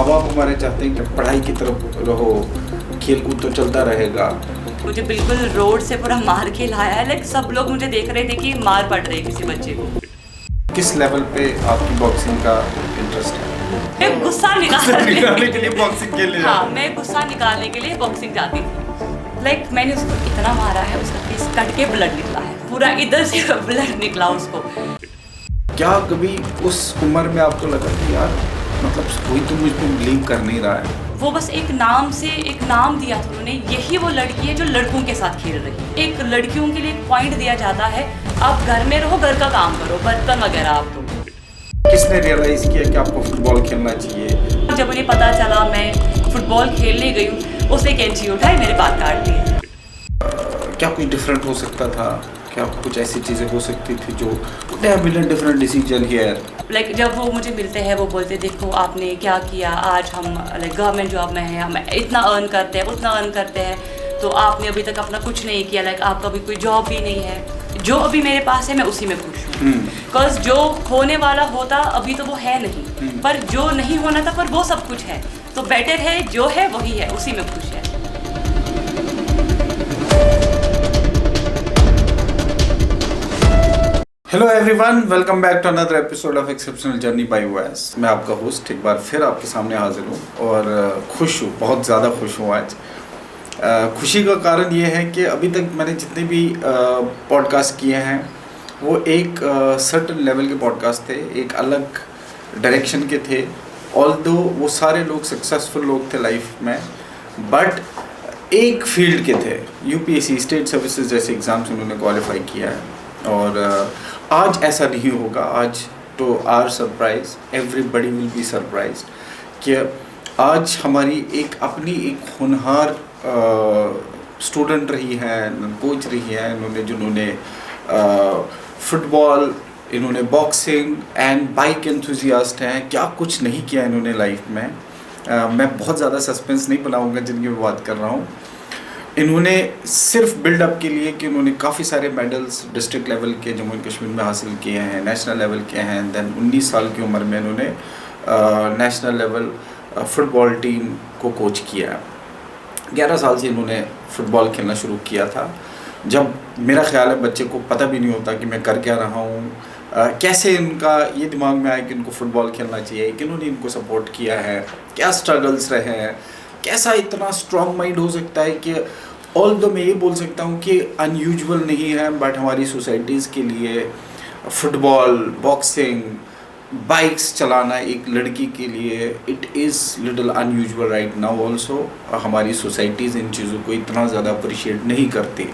माँ बाप हमारे चाहते हैं कि पढ़ाई की तरफ रहो, खेल कूद तो चलता रहेगा। मुझे बिल्कुल रोड से पूरा मार के लाया है। लाइक सब लोग मुझे देख रहे थे कि मार पड़ रही है किसी बच्चे को। किस लेवल पे आपकी बॉक्सिंग का इंटरेस्ट है? मैं गुस्सा निकालने के लिए बॉक्सिंग खेलने हाँ, जाते हैं। मैं गुस्सा निकालने के लिए बॉक्सिंग जाती थी। लाइक मैंने उसको इतना मारा है, उसका फेस कट के ब्लड निकला है, पूरा इधर से ब्लड निकला उसको। क्या कभी उस उम्र में आपको लगा कि यार मतलब कोई तो मुझ पे बिलीव कर नहीं रहा है? वो बस एक नाम से एक नाम दिया था उन्होंने, यही वो लड़की है जो लड़कों के साथ खेल रही है। एक लड़कियों के लिए एक पॉइंट दिया जाता है, आप घर में रहो, घर का काम करो, बर्तन वगैरह आप दो। किसने रियलाइज किया कि आपको फुटबॉल खेलना चाहिए? जब उन्हें पता चला मैं फुटबॉल खेलने गई हूँ, उसने कैंची उठाई, मेरे बाल काट दिए। क्या कुछ डिफरेंट हो सकता था? क्या कुछ ऐसी चीज़ें हो सकती थी जो million different decision here? Like जब वो मुझे मिलते हैं, वो बोलते देखो आपने क्या किया, आज हम लाइक गवर्नमेंट जॉब में हैं, हम इतना अर्न करते हैं, उतना अर्न करते हैं, तो आपने अभी तक अपना कुछ नहीं किया। लाइक आपका अभी कोई जॉब भी नहीं है। जो अभी मेरे पास है मैं उसी में खुश हूँ। बिकॉज जो होने वाला होता अभी तो वो है नहीं, पर जो नहीं होना था पर वो सब कुछ है, तो बेटर है जो है वही है, उसी में खुश है। Hello everyone, welcome back to another episode of exceptional journey by OS. मैं आपका होस्ट एक बार फिर आपके सामने हाजिर हूँ और खुश हूँ, बहुत ज़्यादा खुश हूँ आज। खुशी का कारण ये है कि अभी तक मैंने जितने भी पॉडकास्ट किए हैं वो एक सर्टेन लेवल के पॉडकास्ट थे, एक अलग डायरेक्शन के थे। ऑल्दो वो सारे लोग सक्सेसफुल लोग थे लाइफ में, बट एक फील्ड के थे। यूपीएससी स्टेट सर्विसेज जैसे एग्ज़ाम्स उन्होंने क्वालिफाई किया है और आज ऐसा नहीं होगा। आज तो are surprise everybody will be surprise कि आज हमारी एक अपनी एक होनहार स्टूडेंट रही है, कोच रही है इन्होंने, जिन्होंने फुटबॉल, इन्होंने बॉक्सिंग एंड बाइक एंथुजियास्ट हैं। क्या कुछ नहीं किया इन्होंने लाइफ में। मैं बहुत ज़्यादा सस्पेंस नहीं बनाऊंगा जिनकी मैं बात कर रहा हूँ। इन्होंने सिर्फ बिल्डअप के लिए कि उन्होंने काफ़ी सारे मेडल्स डिस्ट्रिक्ट लेवल के जम्मू एंड कश्मीर में हासिल किए हैं, नेशनल लेवल के हैं। देन 19 साल की उम्र में इन्होंने नेशनल लेवल फुटबॉल टीम को कोच किया है। 11 साल से इन्होंने फ़ुटबॉल खेलना शुरू किया था, जब मेरा ख्याल है बच्चे को पता भी नहीं होता कि मैं कर क्या रहा हूँ। कैसे इनका ये दिमाग में आया कि इनको फ़ुटबॉल खेलना चाहिए, कि इन्होंने इनको सपोर्ट किया है, क्या स्ट्रगल्स रहे हैं, कैसा इतना स्ट्रॉन्ग माइंड हो सकता है कि ऑल्दो मैं ये बोल सकता हूँ कि अनयूजुअल नहीं है, बट हमारी सोसाइटीज़ के लिए फ़ुटबॉल, बॉक्सिंग, बाइक्स चलाना एक लड़की के लिए it is little unusual right now also. हमारी सोसाइटीज़ इन चीज़ों को इतना ज़्यादा अप्रिशिएट नहीं करती,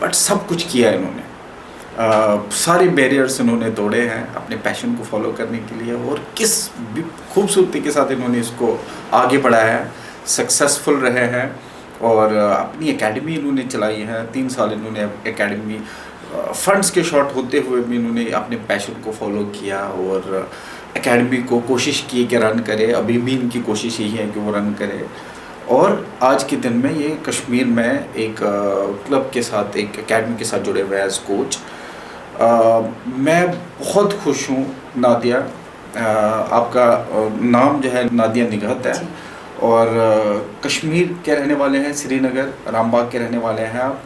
बट सब कुछ किया इन्होंने। सारे बैरियर्स इन्होंने तोड़े हैं अपने पैशन को फॉलो करने के लिए, और किस खूबसूरती के साथ इन्होंने इसको आगे बढ़ाया है, सक्सेसफुल रहे हैं। और अपनी एकेडमी इन्होंने चलाई है, 3 साल इन्होंने एकेडमी फंड्स के शॉर्ट होते हुए भी इन्होंने अपने पैशन को फॉलो किया और एकेडमी को कोशिश की कि रन करे। अभी भी इनकी कोशिश यही है कि वो रन करे, और आज के दिन में ये कश्मीर में एक क्लब के साथ, एक एकेडमी के साथ जुड़े हुए हैं एज कोच। मैं बहुत खुश हूँ नादिया। आपका नाम जो है नादिया निगहत है और कश्मीर के रहने वाले हैं, श्रीनगर रामबाग के रहने वाले हैं आप।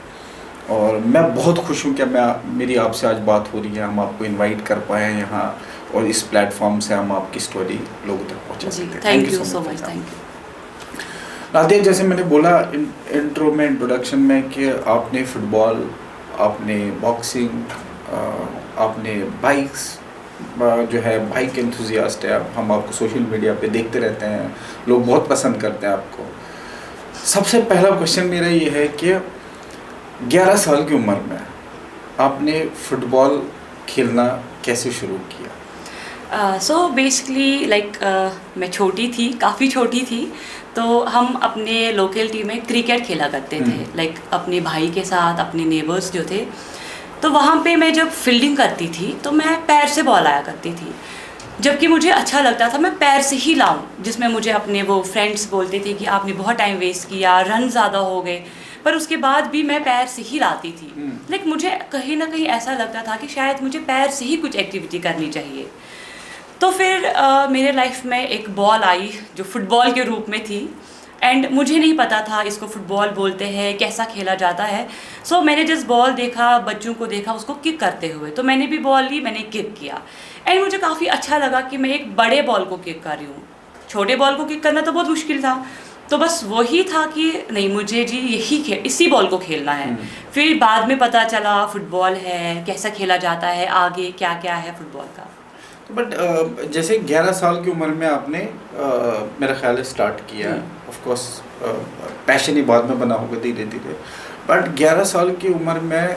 और मैं बहुत खुश हूँ कि मेरी आपसे आज बात हो रही है, हम आपको इनवाइट कर पाए हैं यहाँ, और इस प्लेटफॉर्म से हम आपकी स्टोरी लोगों तक पहुँचा सकते हैं। Thank you so much. Thank you Nadia, जैसे मैंने बोला इंट्रो में, इंट्रोडक्शन में, कि आपने फ़ुटबॉल, आपने बॉक्सिंग, आपने बाइक्स, जो है बाइक एंथुजियास्ट है। हम आपको सोशल मीडिया पे देखते रहते हैं, लोग बहुत पसंद करते हैं आपको। सबसे पहला क्वेश्चन मेरा ये है कि 11 साल की उम्र में आपने फ़ुटबॉल खेलना कैसे शुरू किया? सो बेसिकली लाइक मैं छोटी थी, काफ़ी छोटी थी, तो हम अपने लोकेलिटी में क्रिकेट खेला करते थे, लाइक अपने भाई के साथ, अपने नेबर्स जो थे। तो वहाँ पे मैं जब फील्डिंग करती थी तो मैं पैर से बॉल आया करती थी, जबकि मुझे अच्छा लगता था मैं पैर से ही लाऊं, जिसमें मुझे अपने वो फ्रेंड्स बोलते थे कि आपने बहुत टाइम वेस्ट किया, रन ज़्यादा हो गए, पर उसके बाद भी मैं पैर से ही लाती थी। लाइक मुझे कहीं ना कहीं ऐसा लगता था कि शायद मुझे पैर से ही कुछ एक्टिविटी करनी चाहिए। तो फिर मेरे लाइफ में एक बॉल आई जो फुटबॉल के रूप में थी, एंड मुझे नहीं पता था इसको फुटबॉल बोलते हैं, कैसा खेला जाता है। सो मैंने जिस बॉल देखा, बच्चों को देखा उसको किक करते हुए, तो मैंने भी बॉल ली, मैंने किक किया, एंड मुझे काफ़ी अच्छा लगा कि मैं एक बड़े बॉल को किक कर रही हूँ। छोटे बॉल को किक करना तो बहुत मुश्किल था, तो बस वही था कि नहीं, मुझे जी इसी बॉल को खेलना है। फिर बाद में पता चला फुटबॉल है, कैसा खेला जाता है, आगे क्या क्या है फुटबॉल का। बट जैसे 11 साल की उम्र में आपने मेरा ख्याल है स्टार्ट किया, ऑफ कोर्स पैशन ही बाद में बना होगा धीरे धीरे, बट 11 साल की उम्र में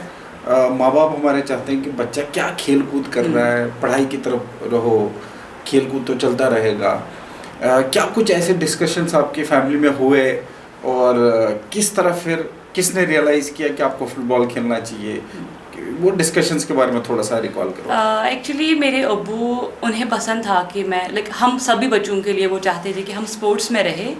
माँ बाप हमारे चाहते हैं कि बच्चा क्या खेल कूद कर रहा है, पढ़ाई की तरफ रहो, खेल कूद तो चलता रहेगा। क्या कुछ ऐसे डिस्कशंस आपकी फैमिली में हुए, और किस तरह फिर किसने रियलाइज़ किया कि आपको फुटबॉल खेलना चाहिए? वो डिस्कशंस के बारे में थोड़ा सा रिकॉल करो। एक्चुअली मेरे अब्बू, उन्हें पसंद था कि मैं हम सभी बच्चों के लिए वो चाहते थे कि हम स्पोर्ट्स में रहे,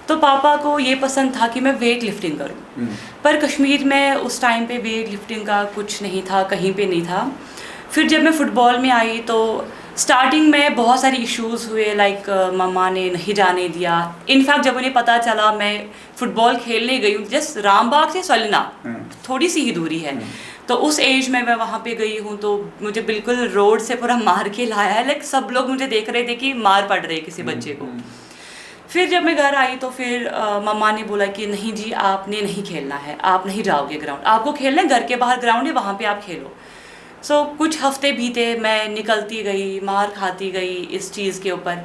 तो पापा को ये पसंद था कि मैं वेट लिफ्टिंग करूं। पर कश्मीर में उस टाइम पे वेट लिफ्टिंग का कुछ नहीं था, कहीं पे नहीं था। फिर जब मैं फ़ुटबॉल में आई तो स्टार्टिंग में बहुत सारी इश्यूज़ हुए, लाइक मम्मा ने नहीं जाने दिया। इनफैक्ट जब उन्हें पता चला मैं फ़ुटबॉल खेलने गई हूँ, जस्ट रामबाग से सलना थोड़ी सी ही दूरी है, तो उस एज में मैं वहाँ पे गई हूँ, तो मुझे बिल्कुल रोड से पूरा मार के लाया है। लाइक सब लोग मुझे देख रहे थे कि मार पड़ रही है किसी बच्चे को। फिर जब मैं घर आई तो फिर मम्मा ने बोला कि नहीं जी, आपने नहीं खेलना है, आप नहीं जाओगे ग्राउंड, आपको खेलना है घर के बाहर ग्राउंड है, वहाँ पे आप खेलो। सो कुछ हफ्ते बीते, मैं निकलती गई, मार खाती गई इस चीज़ के ऊपर।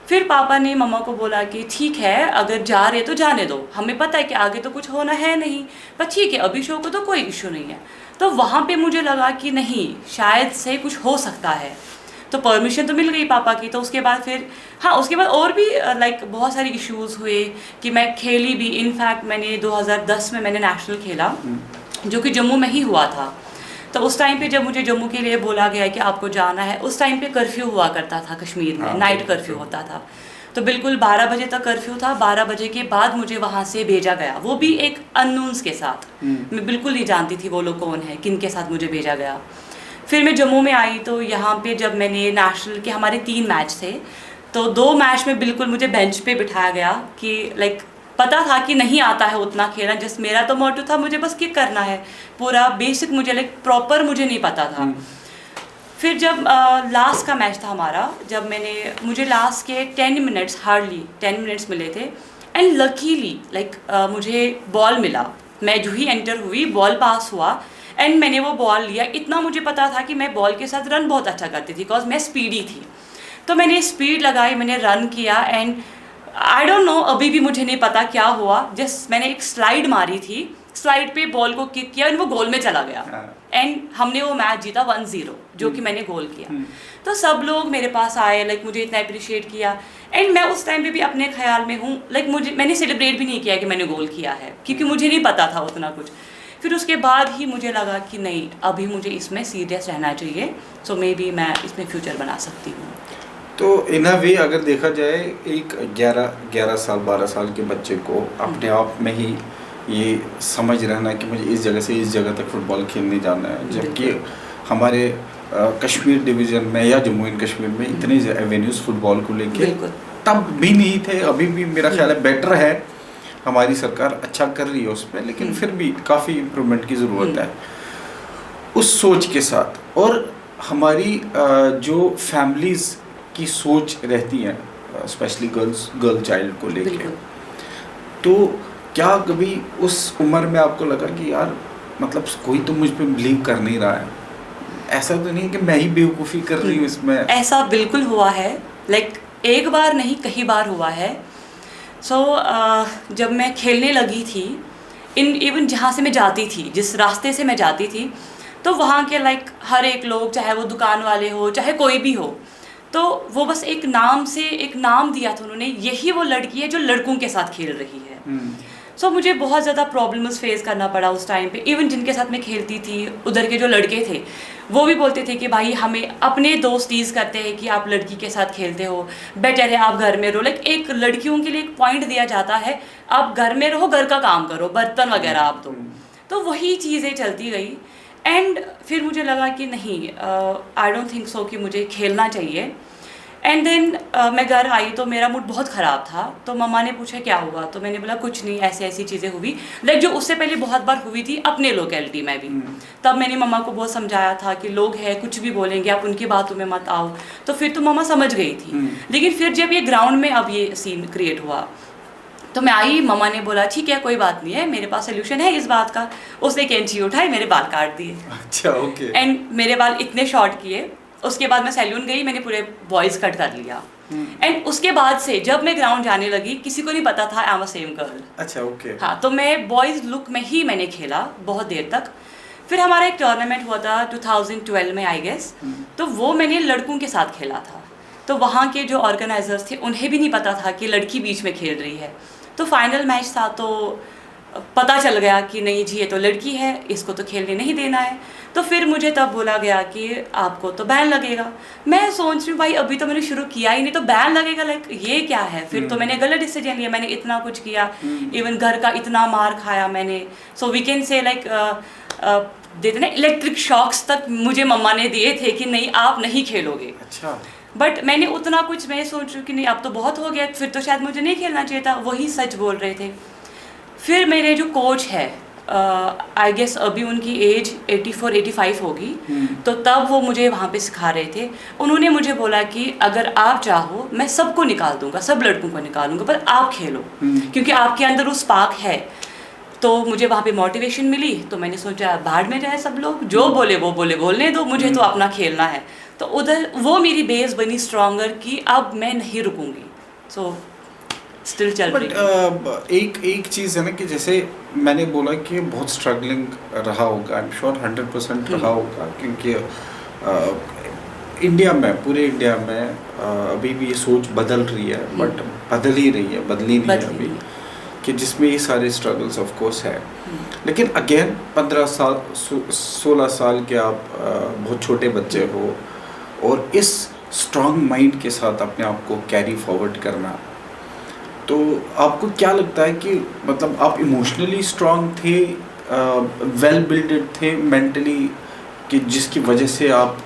फिर पापा ने मम्मा को बोला कि ठीक है, अगर जा रहे तो जाने दो, हमें पता है कि आगे तो कुछ होना है नहीं, पर ठीक है अभी शो को तो कोई इशू नहीं है। तो वहाँ पे मुझे लगा कि नहीं, शायद से कुछ हो सकता है, तो परमिशन तो मिल गई पापा की। तो उसके बाद फिर हाँ, उसके बाद और भी लाइक बहुत सारी इश्यूज़ हुए कि मैं खेली भी। इनफैक्ट मैंने 2010 में मैंने नेशनल खेला, जो कि जम्मू में ही हुआ था। तो उस टाइम पे जब मुझे जम्मू के लिए बोला गया कि आपको जाना है, उस टाइम पे कर्फ्यू हुआ करता था कश्मीर में, नाइट कर्फ्यू होता था, तो बिल्कुल 12 बजे तक कर्फ्यू था। 12 बजे के बाद मुझे वहाँ से भेजा गया, वो भी एक अननोन्स के साथ। मैं बिल्कुल नहीं जानती थी वो लोग कौन है, किन के साथ मुझे भेजा गया। फिर मैं जम्मू में आई तो यहाँ पे जब मैंने नेशनल के, हमारे 3 मैच थे, तो 2 मैच में बिल्कुल मुझे बेंच पे बिठाया गया कि लाइक पता था कि नहीं आता है उतना खेलना, जस्ट मेरा तो मोटिव था मुझे बस किक करना है, पूरा बेसिक मुझे लाइक प्रॉपर मुझे नहीं पता था। फिर जब लास्ट का मैच था हमारा, जब मुझे लास्ट के 10 मिनट्स, हार्डली 10 मिनट्स मिले थे, एंड लकीली लाइक मुझे बॉल मिला। मैं जो ही एंटर हुई, बॉल पास हुआ एंड मैंने वो बॉल लिया। इतना मुझे पता था कि मैं बॉल के साथ रन बहुत अच्छा करती थी, बिकॉज मैं स्पीडी थी। तो मैंने स्पीड लगाई, मैंने रन किया, एंड आई डोंट नो, अभी भी मुझे नहीं पता क्या हुआ, जस्ट मैंने एक स्लाइड मारी थी, स्लाइड पे बॉल को किक किया एंड वो गोल में चला गया, एंड हमने वो मैच जीता 1-0, जो कि मैंने गोल किया। तो सब लोग मेरे पास आए, लाइक मुझे इतना अप्रिशिएट किया, एंड मैं उस टाइम पे भी अपने ख्याल में हूँ, लाइक मैंने सेलिब्रेट भी नहीं किया कि मैंने गोल किया है, क्योंकि मुझे नहीं पता था उतना कुछ। फिर उसके बाद ही मुझे लगा कि नहीं, अभी मुझे इसमें सीरियस रहना चाहिए, सो मे बी मैं इसमें फ्यूचर बना सकती हूँ। तो इन अ वे अगर देखा जाए, एक 11 साल 12 साल के बच्चे को अपने आप में ही ये समझ रहना कि मुझे इस जगह से इस जगह तक फुटबॉल खेलने जाना है, जबकि हमारे कश्मीर डिवीज़न में या जम्मू एंड कश्मीर में इतने एवेन्यूज़ फुटबॉल को लेके तब भी नहीं थे। अभी भी मेरा ख्याल है बेटर है, हमारी सरकार अच्छा कर रही है उस पर, लेकिन फिर भी काफ़ी इम्प्रूवमेंट की ज़रूरत है उस सोच के साथ। और हमारी जो फैमिलीज़ की सोच रहती है, स्पेशली गर्ल चाइल्ड को लेके, तो क्या कभी उस उम्र में आपको लगा कि यार मतलब कोई तो मुझ पे बिलीव कर नहीं रहा है, ऐसा तो नहीं है कि मैं ही बेवकूफ़ी कर रही हूँ इसमें? ऐसा बिल्कुल हुआ है, लाइक एक बार नहीं कई बार हुआ है। सो जब मैं खेलने लगी थी, इवन जहाँ से मैं जाती थी, जिस रास्ते से मैं जाती थी, तो वहाँ के लाइक हर एक लोग, चाहे वो दुकान वाले हो चाहे कोई भी हो, तो वो बस एक नाम दिया था उन्होंने, यही वो लड़की है जो लड़कों के साथ खेल रही है। सो मुझे बहुत ज़्यादा प्रॉब्लम्स फेस करना पड़ा उस टाइम पे। इवन जिनके साथ मैं खेलती थी, उधर के जो लड़के थे, वो भी बोलते थे कि भाई हमें अपने दोस्त टीज़ करते हैं कि आप लड़की के साथ खेलते हो, बेटर है आप घर में रहो। लाइक एक लड़कियों के लिए एक पॉइंट दिया जाता है, आप घर में रहो, घर का काम करो, बर्तन वगैरह आप दो। तो वही चीज़ें चलती गई, एंड फिर मुझे लगा कि नहीं, आई डोंट थिंक सो कि मुझे खेलना चाहिए। एंड देन मैं घर आई तो मेरा मूड बहुत ख़राब था, तो मम्मा ने पूछा क्या हुआ, तो मैंने बोला कुछ नहीं, ऐसी ऐसी चीज़ें हुई, लाइक जो उससे पहले बहुत बार हुई थी अपने लोकेलिटी में भी। तब मैंने मम्मा को बहुत समझाया था कि लोग हैं कुछ भी बोलेंगे, आप उनकी बातों में मत आओ, तो फिर तो मम्मा समझ गई थी। लेकिन फिर जब ये ग्राउंड में अब ये सीन क्रिएट हुआ तो मैं आई, मम्मा ने बोला ठीक है कोई बात नहीं है, मेरे पास सोल्यूशन है इस बात का। उसने कैंची उठाई, मेरे बाल काट दिए। अच्छा, ओके। एंड मेरे बाल इतने शॉर्ट किए, उसके बाद मैं सैलून गई, मैंने पूरे बॉयज कट कर लिया। एंड उसके बाद से जब मैं ग्राउंड जाने लगी, किसी को नहीं पता था I am a same girl. अच्छा, ओके। हाँ, तो मैं बॉयज लुक में ही मैंने खेला बहुत देर तक। फिर हमारा एक टूर्नामेंट हुआ था 2012 में आई गेस, तो वो मैंने लड़कों के साथ खेला था। तो वहाँ के जो ऑर्गेनाइजर्स थे उन्हें भी नहीं पता था कि लड़की बीच में खेल रही है। तो फाइनल मैच था तो पता चल गया कि नहीं जी ये तो लड़की है, इसको तो खेलने नहीं देना है। तो फिर मुझे तब बोला गया कि आपको तो बैन लगेगा। मैं सोच रही हूँ भाई अभी तो मैंने शुरू किया ही नहीं, तो बैन लगेगा, लाइक ये क्या है। फिर तो मैंने गलत डिसीजन लिया, मैंने इतना कुछ किया, इवन घर का इतना मार खाया मैंने। So we can say like देते ना इलेक्ट्रिक शॉक्स तक मुझे मम्मा ने दिए थे कि नहीं आप नहीं खेलोगे। अच्छा। बट मैंने उतना कुछ, मैं सोच रही हूँ कि नहीं अब तो बहुत हो गया, फिर तो शायद मुझे नहीं खेलना चाहिए था। वही सच बोल रहे थे। फिर मेरे जो कोच है आई गेस अभी उनकी एज 84-85 होगी, तो तब वो मुझे वहाँ पे सिखा रहे थे। उन्होंने मुझे बोला कि अगर आप चाहो मैं सबको निकाल दूंगा, सब लड़कों को निकालूंगा, पर आप खेलो क्योंकि आपके अंदर वो स्पार्क है। तो मुझे वहाँ पे मोटिवेशन मिली, तो मैंने सोचा बाहर में जाए सब लोग, जो बोले वो बोले, बोलने दो, मुझे तो अपना खेलना है। तो उधर वो मेरी बेस बनी स्ट्रॉन्गर कि अब मैं नहीं रुकूंगी। सो स्टिल चल रही है। एक चीज़ है ना कि जैसे मैंने बोला कि बहुत स्ट्रगलिंग रहा होगा, आई एम श्योर 100% रहा होगा, क्योंकि इंडिया में, पूरे इंडिया में अभी भी ये सोच बदल रही है, बट बदल ही रही है, बदली नहीं है अभी, कि जिसमें ये सारे स्ट्रगल्स ऑफ कोर्स है। लेकिन अगेन 15 साल 16 साल के आप बहुत छोटे बच्चे हो, और इस स्ट्रॉन्ग माइंड के साथ अपने आप को कैरी फॉरवर्ड करना, तो आपको क्या लगता है कि मतलब आप इमोशनली स्ट्रॉन्ग थे, वेल बिल्डेड थे मेंटली, कि जिसकी वजह से आप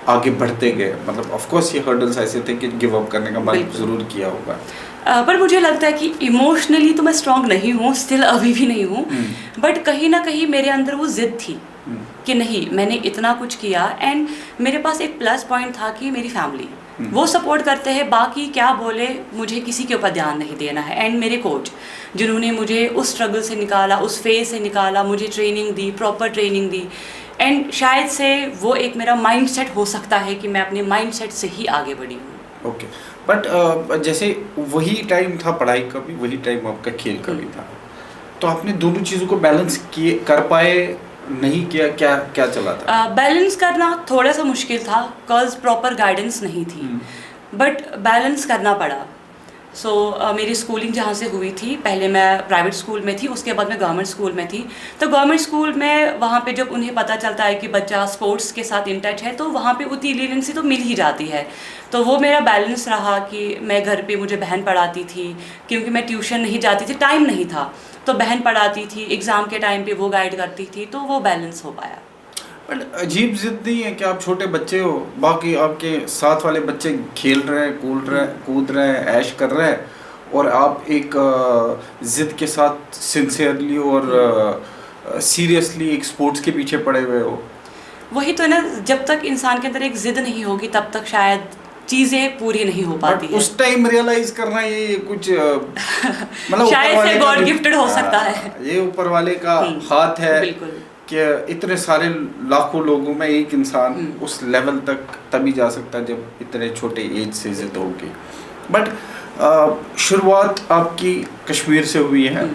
आगे बढ़ते गए? मतलब ऑफ कोर्स ये हर्डल्स ऐसे थे कि गिव अप करने का मन ज़रूर किया होगा, पर मुझे लगता है कि इमोशनली तो मैं स्ट्रॉन्ग नहीं हूँ, स्टिल अभी भी नहीं हूँ, बट कहीं ना कहीं मेरे अंदर वो जिद थी कि नहीं मैंने इतना कुछ किया। एंड मेरे पास एक प्लस पॉइंट था कि मेरी फैमिली वो सपोर्ट करते हैं, बाकी क्या बोले मुझे किसी के ऊपर ध्यान नहीं देना है। एंड मेरे कोच जिन्होंने मुझे उस स्ट्रगल से निकाला, उस फेज से निकाला, मुझे training the, proper training the. And शायद से वो एक मेरा माइंडसेट हो सकता है कि मैं अपने माइंडसेट से ही आगे बढ़ी हूँ। ओके। बट जैसे वही टाइम था पढ़ाई का भी, वही टाइम आपका खेल का भी था, तो आपने दोनों चीज़ों को बैलेंस किए, कर पाए, नहीं किया, क्या चला था? बैलेंस करना थोड़ा सा मुश्किल था बिकॉज प्रॉपर गाइडेंस नहीं थी, बट बैलेंस करना पड़ा। सो मेरी स्कूलिंग जहाँ से हुई थी, पहले मैं प्राइवेट स्कूल में थी, उसके बाद मैं गवर्नमेंट स्कूल में थी। तो गवर्नमेंट स्कूल में वहाँ पे जब उन्हें पता चलता है कि बच्चा स्पोर्ट्स के साथ इन टच है, तो वहाँ पे उतनी लीनियंसी तो मिल ही जाती है। तो वो मेरा बैलेंस रहा कि मैं घर पे, मुझे बहन पढ़ाती थी, क्योंकि मैं ट्यूशन नहीं जाती थी, टाइम नहीं था, तो बहन पढ़ाती थी, एग्ज़ाम के टाइम पे वो गाइड करती थी, तो वो बैलेंस हो पाया। बट अजीब जिद नहीं है कि आप छोटे बच्चे हो, बाकी आपके साथ वाले बच्चे खेल रहे हैं, कूद रहे हैं, ऐश कर रहे हैं, और आप एक जिद के साथ सिंसियरली और सीरियसली एक स्पोर्ट्स के पीछे पड़े हुए हो? वही तो ना, जब तक इंसान के अंदर एक जिद नहीं होगी तब तक शायद चीज़ें पूरी नहीं हो पाती है। उस टाइम रियलाइज करना ये कुछ मतलब शायद से गॉड गिफ्टेड हो सकता है, ये ऊपर वाले का हाथ है। बिल्कुल, कि इतने सारे लाखों लोगों में एक इंसान उस लेवल तक तभी जा सकता है जब इतने छोटे एज से जिद होगी। बट शुरुआत आपकी कश्मीर से हुई है,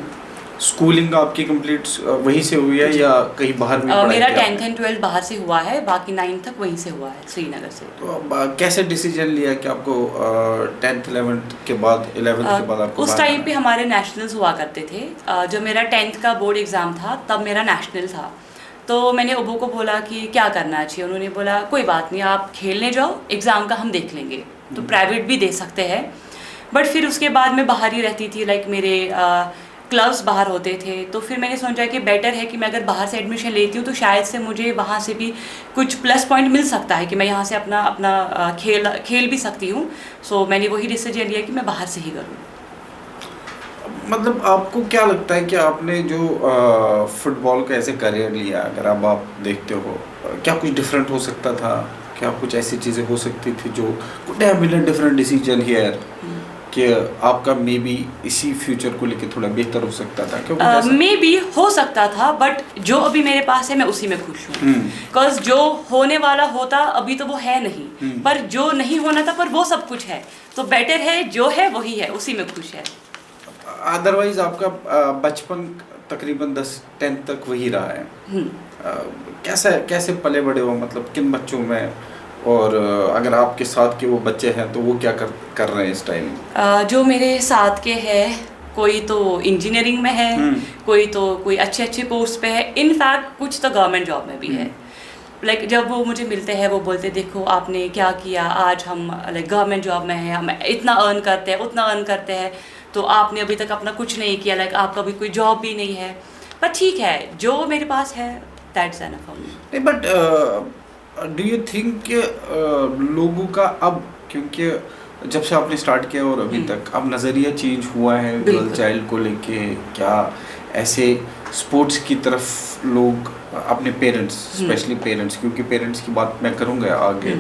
स्कूलिंग आपकी कंप्लीट वहीं से हुई है या कहीं बाहर भी पढ़ाई? मेरा 10th and 12th बाहर से हुआ है, बाकी 9th तक वहीं से हुआ है, श्रीनगर से। तो कैसे डिसीजन लिया कि आपको 10th 11th के बाद 11th के बाद आपको? उस टाइम पे हमारे नेशनल्स हुआ करते थे। जो मेरा 10th का बोर्ड एग्ज़ाम था तब मेरा नेशनल था, तो मैंने अबू को बोला कि क्या करना चाहिए। उन्होंने बोला कोई बात नहीं, आप खेलने जाओ, एग्ज़ाम का हम देख लेंगे, तो प्राइवेट भी दे सकते हैं। बट फिर उसके बाद मैं बाहर ही रहती थी, लाइक मेरे क्लब्स बाहर होते थे, तो फिर मैंने सोचा कि बेटर है कि मैं अगर बाहर से एडमिशन लेती हूँ तो शायद से मुझे वहाँ से भी कुछ प्लस पॉइंट मिल सकता है कि मैं यहाँ से अपना अपना खेल भी सकती हूँ। सो मैंने वही डिसीजन लिया कि मैं बाहर से ही करूँ। मतलब आपको क्या लगता है कि आपने जो फुटबॉल का ऐसे करियर लिया, अगर अब आप देखते हो क्या कुछ डिफरेंट हो सकता था? क्या कुछ ऐसी चीज़ें हो सकती थी जो could have been a different decision here, कि आपका मे बी इसी फ्यूचर को लेके थोड़ा बेहतर हो सकता था? क्योंकि मे बी हो सकता था, बट जो अभी मेरे पास है मैं उसी में खुश हूँ। बिकॉज जो होने वाला होता अभी तो वो है नहीं, पर जो नहीं होना था पर वो सब कुछ है, तो बेटर है जो है वही है, उसी में खुश है। अदरवाइज आपका बचपन तकरीबन 10th तक वही रहा है। कैसे पले बड़े हो, मतलब किन बच्चों में, और अगर आपके साथ के वो बच्चे हैं तो वो क्या कर रहे हैं इस टाइम? जो मेरे साथ के हैं, कोई तो इंजीनियरिंग में है, कोई अच्छे कोर्स पे है, इनफैक्ट कुछ तो गवर्नमेंट जॉब में भी है। लाइक जब वो मुझे मिलते हैं वो बोलते देखो आपने क्या किया, आज हम लाइक गवर्नमेंट जॉब में हैं, हम इतना अर्न करते हैं उतना अर्न करते हैं, तो आपने अभी तक अपना कुछ नहीं किया, लाइक आपका भी कोई जॉब भी नहीं है। पर ठीक है, जो मेरे पास है that's enough for me. But do you think लोगों का अब, क्योंकि जब से आपने स्टार्ट किया और अभी तक अब नज़रिया चेंज हुआ है गर्ल चाइल्ड को लेके, क्या ऐसे स्पोर्ट्स की तरफ लोग अपने पेरेंट्स, स्पेशली पेरेंट्स, क्योंकि पेरेंट्स की बात मैं करूँगा आगे,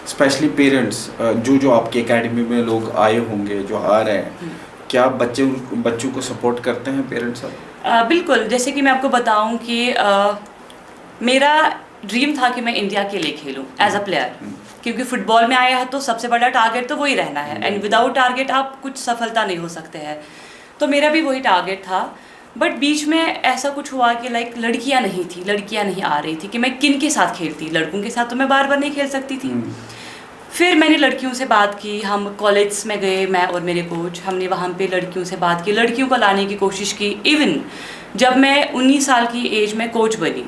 स्पेशली पेरेंट्स जो आपकी एकेडमी में लोग आए होंगे, जो आ रहे हैं, क्या बच्चों को सपोर्ट करते हैं पेरेंट्स अब? बिल्कुल, जैसे कि मैं आपको बताऊं कि मेरा ड्रीम था कि मैं इंडिया के लिए खेलूं एज अ प्लेयर, क्योंकि फुटबॉल में आया है तो सबसे बड़ा टारगेट तो वही रहना है, एंड विदाउट टारगेट आप कुछ सफलता नहीं हो सकते हैं। तो मेरा भी वही टारगेट था, बट बीच में ऐसा कुछ हुआ कि लाइक लड़कियां नहीं आ रही थी कि मैं किन के साथ खेलती, लड़कों के साथ तो मैं बार बार नहीं खेल सकती थी। फिर मैंने लड़कियों से बात की, हम कॉलेज में गए, मैं और मेरे कोच, हमने वहाँ पे लड़कियों से बात की, लड़कियों को लाने की कोशिश की। इवन जब मैं 19 साल की एज में कोच बनी,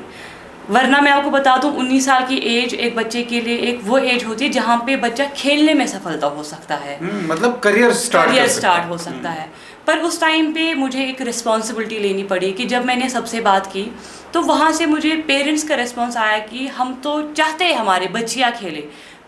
वरना मैं आपको बता दूं 19 साल की एज एक बच्चे के लिए एक वो एज होती है जहाँ पे बच्चा खेलने में सफलता हो सकता है, मतलब करियर स्टार्ट हो सकता है। पर उस टाइम पे मुझे एक रिस्पॉन्सिबिलिटी लेनी पड़ी कि जब मैंने सबसे बात की तो वहाँ से मुझे पेरेंट्स का रिस्पॉन्स आया कि हम तो चाहते हैं हमारे बच्चियाँ खेले,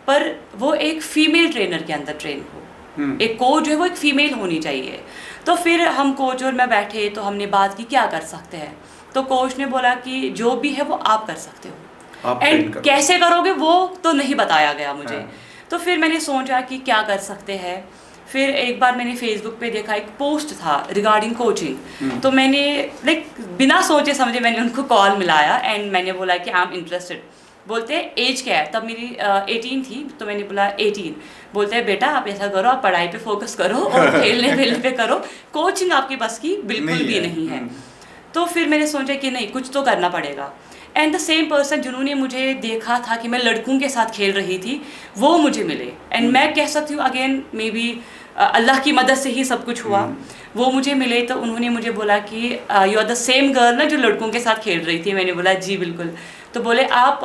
पर वो एक फीमेल ट्रेनर के अंदर ट्रेन हो, एक कोच जो है वो एक फीमेल होनी चाहिए। तो फिर हम कोच और मैं बैठे तो हमने बात की क्या कर सकते हैं, तो कोच ने बोला कि जो भी है वो आप कर सकते हो, एंड कैसे करोगे वो तो नहीं बताया गया मुझे। तो फिर मैंने सोचा कि क्या कर सकते हैं। फिर एक बार मैंने फेसबुक पे देखा, एक पोस्ट था रिगार्डिंग कोचिंग, तो मैंने लाइक बिना सोचे समझे मैंने उनको कॉल मिलाया एंड मैंने बोला कि आई एम इंटरेस्टेड। बोलते हैं एज क्या है, तब मेरी 18 थी, तो मैंने बोला 18। बोलते हैं बेटा आप ऐसा करो, आप पढ़ाई पे फोकस करो और खेलने वेलने पे करो, कोचिंग आपकी बस की बिल्कुल भी नहीं है। तो फिर मैंने सोचा कि नहीं, कुछ तो करना पड़ेगा। एंड द सेम पर्सन जिन्होंने मुझे देखा था कि मैं लड़कों के साथ खेल रही थी, वो मुझे मिले, एंड मैं कह सकती हूँ अगेन मे बी अल्लाह की मदद से ही सब कुछ हुआ। वो मुझे मिले तो उन्होंने मुझे बोला कि you are the same girl ना जो लड़कों के साथ खेल रही थी। मैंने बोला जी बिल्कुल। तो बोले आप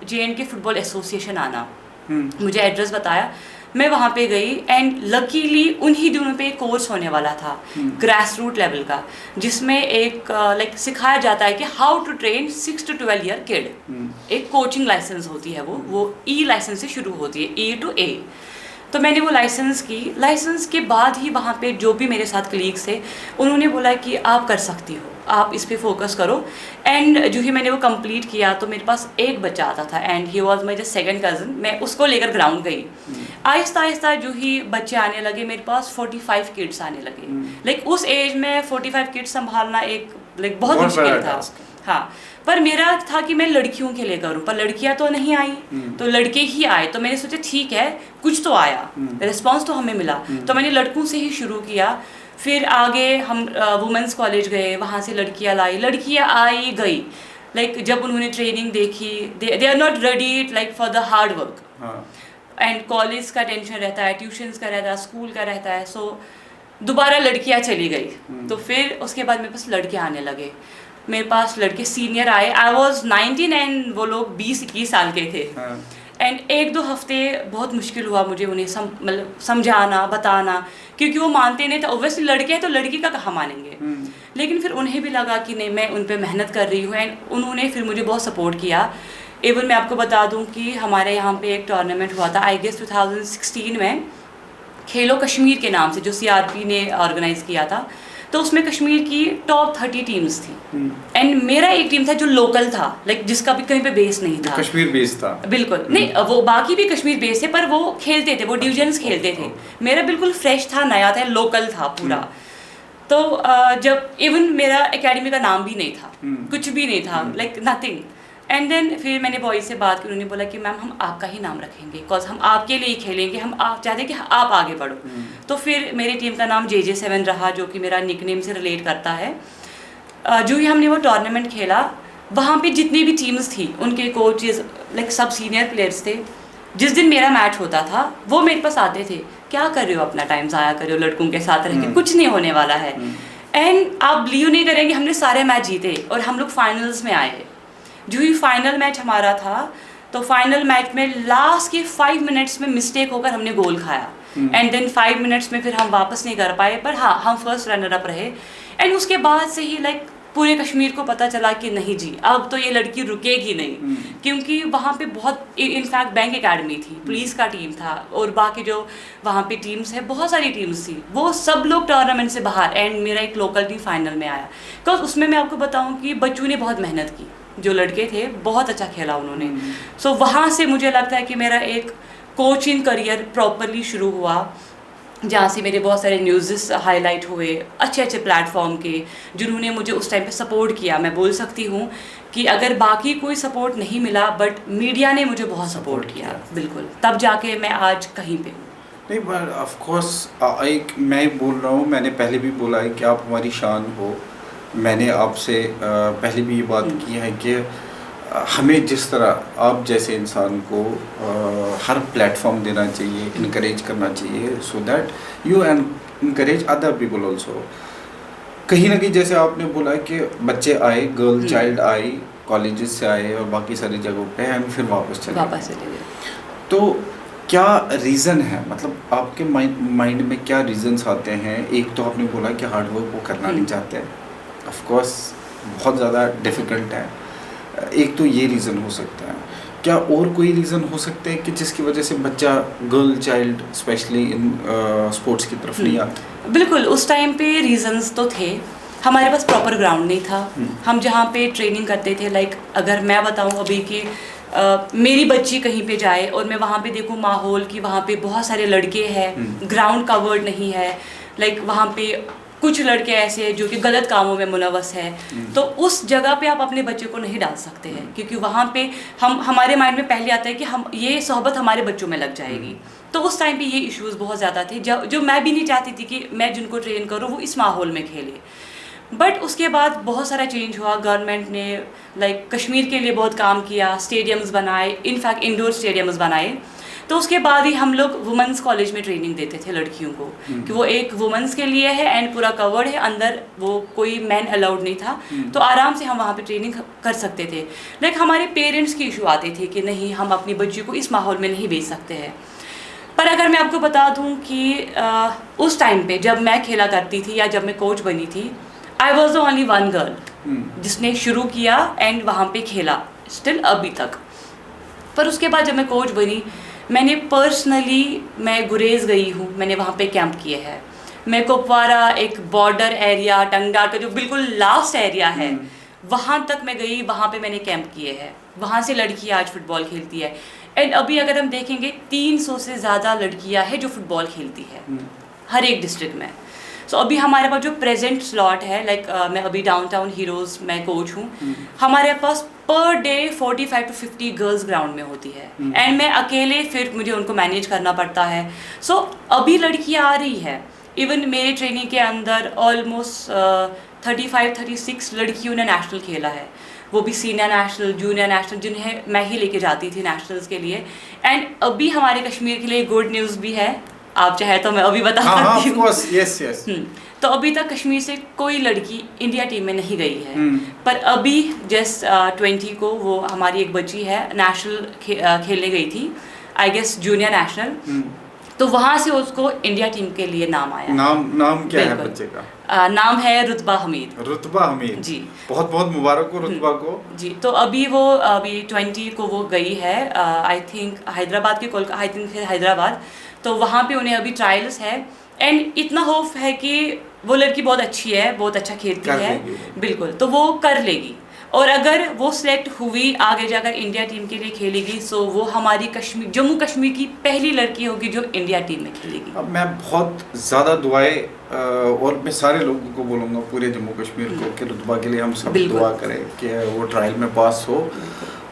JNK फुटबॉल एसोसिएशन आना। मुझे एड्रेस बताया, मैं वहाँ पे गई एंड लकीली उन्हीं दिनों पे एक कोर्स होने वाला था ग्रास रूट लेवल का, जिसमें एक लाइक सिखाया जाता है कि how to train 6 to 12 year kid. एक कोचिंग लाइसेंस होती है, वो E लाइसेंस से शुरू होती है, E to A। तो मैंने वो लाइसेंस की, लाइसेंस के बाद ही वहाँ पे जो भी मेरे साथ कलीग्स थे उन्होंने बोला कि आप कर सकती हो, आप इस पे फोकस करो। एंड जो ही मैंने वो कंप्लीट किया तो मेरे पास एक बच्चा आता था and he was my just second cousin. मैं उसको लेकर ग्राउंड गई। आहिस्ता आहिस्ता जो ही बच्चे आने लगे, मेरे पास 45 किड्स आने लगे। लाइक उस एज में 45 किड्स संभालना एक लाइक बहुत मुश्किल था। हाँ, पर मेरा था कि मैं लड़कियों के लिए करूं, पर लड़कियां तो नहीं आई, तो लड़के ही आए। तो मैंने सोचा ठीक है, कुछ तो आया, रिस्पांस तो हमें मिला। तो मैंने लड़कों से ही शुरू किया। फिर आगे हम वुमेंस कॉलेज गए, वहाँ से लड़कियां आई गई। लाइक जब उन्होंने ट्रेनिंग देखी, they are not ready like for the hard work. And college का टेंशन रहता है, ट्यूशन्स का रहता है, स्कूल का रहता है। सो दोबारा लड़कियां चली गई। तो फिर उसके बाद मेरे पास लड़के आने लगे। मेरे पास लड़के सीनियर आए। आई वॉज 19 एंड वो लोग 20-21 साल के थे। एंड 1-2 हफ्ते बहुत मुश्किल हुआ मुझे उन्हें मतलब समझाना, बताना, क्योंकि वो मानते नहीं थे। ऑब्वियसली लड़के हैं तो लड़की का कहाँ मानेंगे। लेकिन फिर उन्हें भी लगा कि नहीं, मैं उन पे मेहनत कर रही हूँ, एंड उन्होंने फिर मुझे बहुत सपोर्ट किया। इवन मैं आपको बता दूँ कि हमारे यहाँ पे एक टूर्नामेंट हुआ था, आई गेस 2016 में, खेलो कश्मीर के नाम से, जो CRP ने ऑर्गेनाइज़ किया था। तो उसमें कश्मीर की टॉप 30 टीम्स थी, एंड मेरा एक टीम था जो लोकल था, लाइक जिसका भी कहीं पे बेस नहीं था। कश्मीर बेस था? बिल्कुल नहीं, वो बाकी भी कश्मीर बेस थे, पर वो खेलते थे, वो डिविजन्स खेलते थे। मेरा बिल्कुल फ्रेश था, नया था, लोकल था पूरा। तो जब इवन मेरा एकेडमी का नाम भी नहीं था, कुछ भी नहीं था, लाइक नथिंग। एंड देन फिर मैंने बॉयज से बात की, उन्होंने बोला कि मैम हम आपका ही नाम रखेंगे, बिकॉज हम आपके लिए ही खेलेंगे, हम आप चाहते हैं कि आप आगे बढ़ो। तो फिर मेरी टीम का नाम JJ7 रहा, जो कि मेरा निकनेम से रिलेट करता है। जो ही हमने वो टूर्नामेंट खेला, वहाँ पे जितनी भी टीम्स थी, उनके कोचेस लाइक सब सीनियर प्लेयर्स थे। जिस दिन मेरा मैच होता था वो मेरे पास आते थे, क्या कर रहे हो, अपना टाइम ज़ाया कर रहे हो लड़कों के साथ रह के, कुछ नहीं होने वाला है। एंड आप बिलीव नहीं करेंगे, हमने सारे मैच जीते और हम लोग फाइनल्स में आए। जो ही फाइनल मैच हमारा था, तो फाइनल मैच में लास्ट के 5 मिनट्स में मिस्टेक होकर हमने गोल खाया, एंड देन 5 मिनट्स में फिर हम वापस नहीं कर पाए, पर हाँ हम फर्स्ट रनर अप रहे। एंड उसके बाद से ही लाइक पूरे कश्मीर को पता चला कि नहीं जी, अब तो ये लड़की रुकेगी नहीं, क्योंकि वहाँ पे बहुत, इनफैक्ट बैंक एकेडमी थी, पुलिस का टीम था, और बाकी जो वहाँ पे टीम्स है, बहुत सारी टीम्स थी, वो सब लोग टूर्नामेंट से बाहर, एंड मेरा एक लोकल टीम फाइनल में आया। बिकॉज उसमें मैं आपको बताऊँ कि बच्चों ने बहुत मेहनत की, जो लड़के थे बहुत अच्छा खेला उन्होंने। सो वहाँ से मुझे लगता है कि मेरा एक कोचिंग करियर प्रॉपरली शुरू हुआ, जहाँ से मेरे बहुत सारे न्यूज़ हाईलाइट हुए अच्छे अच्छे प्लेटफॉर्म के, जिन्होंने मुझे उस टाइम पे सपोर्ट किया। मैं बोल सकती हूँ कि अगर बाकी कोई सपोर्ट नहीं मिला, बट मीडिया ने मुझे बहुत सपोर्ट किया, बिल्कुल, तब जाके मैं आज कहीं पे हूँ। नहीं, बट ऑफ कोर्स एक मैं बोल रहा हूँ, मैंने पहले भी बोला है कि आप हमारी शान हो। मैंने आपसे पहले भी ये बात की है कि हमें जिस तरह आप जैसे इंसान को हर प्लेटफॉर्म देना चाहिए, इनकरेज करना चाहिए, so that you encourage other people also. कहीं ना कहीं जैसे आपने बोला कि बच्चे आए, गर्ल चाइल्ड आए, कॉलेजेस से आए और बाकी सारी जगहों पे, एंड फिर वापस चले गए। तो क्या रीज़न है, मतलब आपके माइंड में क्या रीज़न्स आते हैं? एक तो आपने बोला कि हार्ड वर्क वो करना नहीं चाहते, ऑफ कोर्स बहुत ज़्यादा डिफ़िकल्ट है, एक तो ये रीज़न हो सकता है। क्या और कोई रीज़न हो सकते हैं कि जिसकी वजह से बच्चा, girl child specially in sports की तरफ नहीं आता? बिल्कुल, उस टाइम पे रीजंस तो थे। हमारे पास प्रॉपर ग्राउंड नहीं था। हम जहाँ पे ट्रेनिंग करते थे, लाइक अगर मैं बताऊँ अभी कि मेरी बच्ची कहीं पे जाए और मैं वहाँ पे देखूँ माहौल कि वहाँ पे बहुत सारे लड़के हैं, ग्राउंड कवर्ड नहीं है, लाइक वहाँ पे कुछ लड़के ऐसे हैं जो कि गलत कामों में मुलव्वस है, तो उस जगह पे आप अपने बच्चे को नहीं डाल सकते हैं, क्योंकि वहाँ पे हमारे माइंड में पहले आता है कि हम ये सोहबत हमारे बच्चों में लग जाएगी। तो उस टाइम पे ये इश्यूज़ बहुत ज़्यादा थे, जो मैं भी नहीं चाहती थी कि मैं जिनको ट्रेन करूँ वो इस माहौल में खेले। बट उसके बाद बहुत सारा चेंज हुआ। गवर्नमेंट ने लाइक कश्मीर के लिए बहुत काम किया, स्टेडियम्स बनाए, इनफैक्ट इंडोर स्टेडियम्स बनाए। तो उसके बाद ही हम लोग वुमेंस कॉलेज में ट्रेनिंग देते थे लड़कियों को, कि वो एक वुमेंस के लिए है एंड पूरा कवर्ड है, अंदर वो कोई मैन अलाउड नहीं था, तो आराम से हम वहाँ पे ट्रेनिंग कर सकते थे। लाइक हमारे पेरेंट्स की इशू आते थे कि नहीं, हम अपनी बच्ची को इस माहौल में नहीं भेज सकते हैं। पर अगर मैं आपको बता दूँ कि उस टाइम पे जब मैं खेला करती थी या जब मैं कोच बनी थी, I was the only one girl जिसने शुरू किया एंड वहाँ पे खेला स्टिल अभी तक। पर उसके बाद जब मैं कोच बनी, मैंने पर्सनली, मैं गुरेज गई हूँ, मैंने वहाँ पे कैंप किए हैं। मैं कुपवारा, एक बॉर्डर एरिया, टंगडार का जो बिल्कुल लास्ट एरिया है, वहाँ तक मैं गई, वहाँ पे मैंने कैंप किए हैं। वहाँ से लड़कियाँ आज फुटबॉल खेलती है, एंड अभी अगर हम देखेंगे 300 से ज़्यादा लड़कियाँ हैं जो फुटबॉल खेलती है हर एक डिस्ट्रिक्ट में। सो अभी हमारे पास जो प्रेजेंट स्लॉट है, लाइक मैं अभी डाउनटाउन हीरोज़ में कोच हूँ, हमारे पास per day 45 to 50 girls ground में होती है, एंड मैं अकेले फिर मुझे उनको मैनेज करना पड़ता है। सो अभी लड़कियाँ आ रही है। इवन मेरे ट्रेनिंग के अंदर ऑलमोस्ट 35-36 लड़कियों ने नेशनल खेला है, वो भी सीनियर नेशनल, जूनियर नेशनल, जिन्हें मैं ही लेके जाती थी नेशनल्स के लिए। एंड अभी हमारे कश्मीर के लिए गुड न्यूज़ भी है आप चाहे तो मैं अभी बता हाँ, सकती of हूँ। course, yes, yes. तो अभी तक कश्मीर से कोई लड़की इंडिया टीम में नहीं गई है। हम्म। पर अभी जस्ट 20 को वो हमारी एक बच्ची है नेशनल खेलने गई थी, आई गेस जूनियर नेशनल। तो वहाँ से उसको इंडिया टीम के लिए नाम आया। नाम क्या है बिल्कुल। बच्चे का? नाम है रुतबा हमीद। रुतबा हमीद जी। बहुत बहुत मुबारक हो रुतबा को। जी। तो अभी 20 को वो गई है, आई थिंक हैदराबाद के आई थिंक हैदराबाद। तो वहाँ पे उन्हें अभी ट्रायल्स है एंड इतना होप है कि वो लड़की बहुत अच्छी है, बहुत अच्छा खेलती है। बिल्कुल, तो वो कर लेगी। और अगर वो सिलेक्ट हुई आगे जाकर इंडिया टीम के लिए खेलेगी, सो वो हमारी जम्मू कश्मीर की पहली लड़की होगी जो इंडिया टीम में खेलेगी। अब मैं बहुत ज़्यादा दुआएं और मैं सारे लोगों को बोलूँगा पूरे जम्मू कश्मीर को कि रुतबा के लिए हम सब दुआ करें कि वो ट्रायल में पास हो।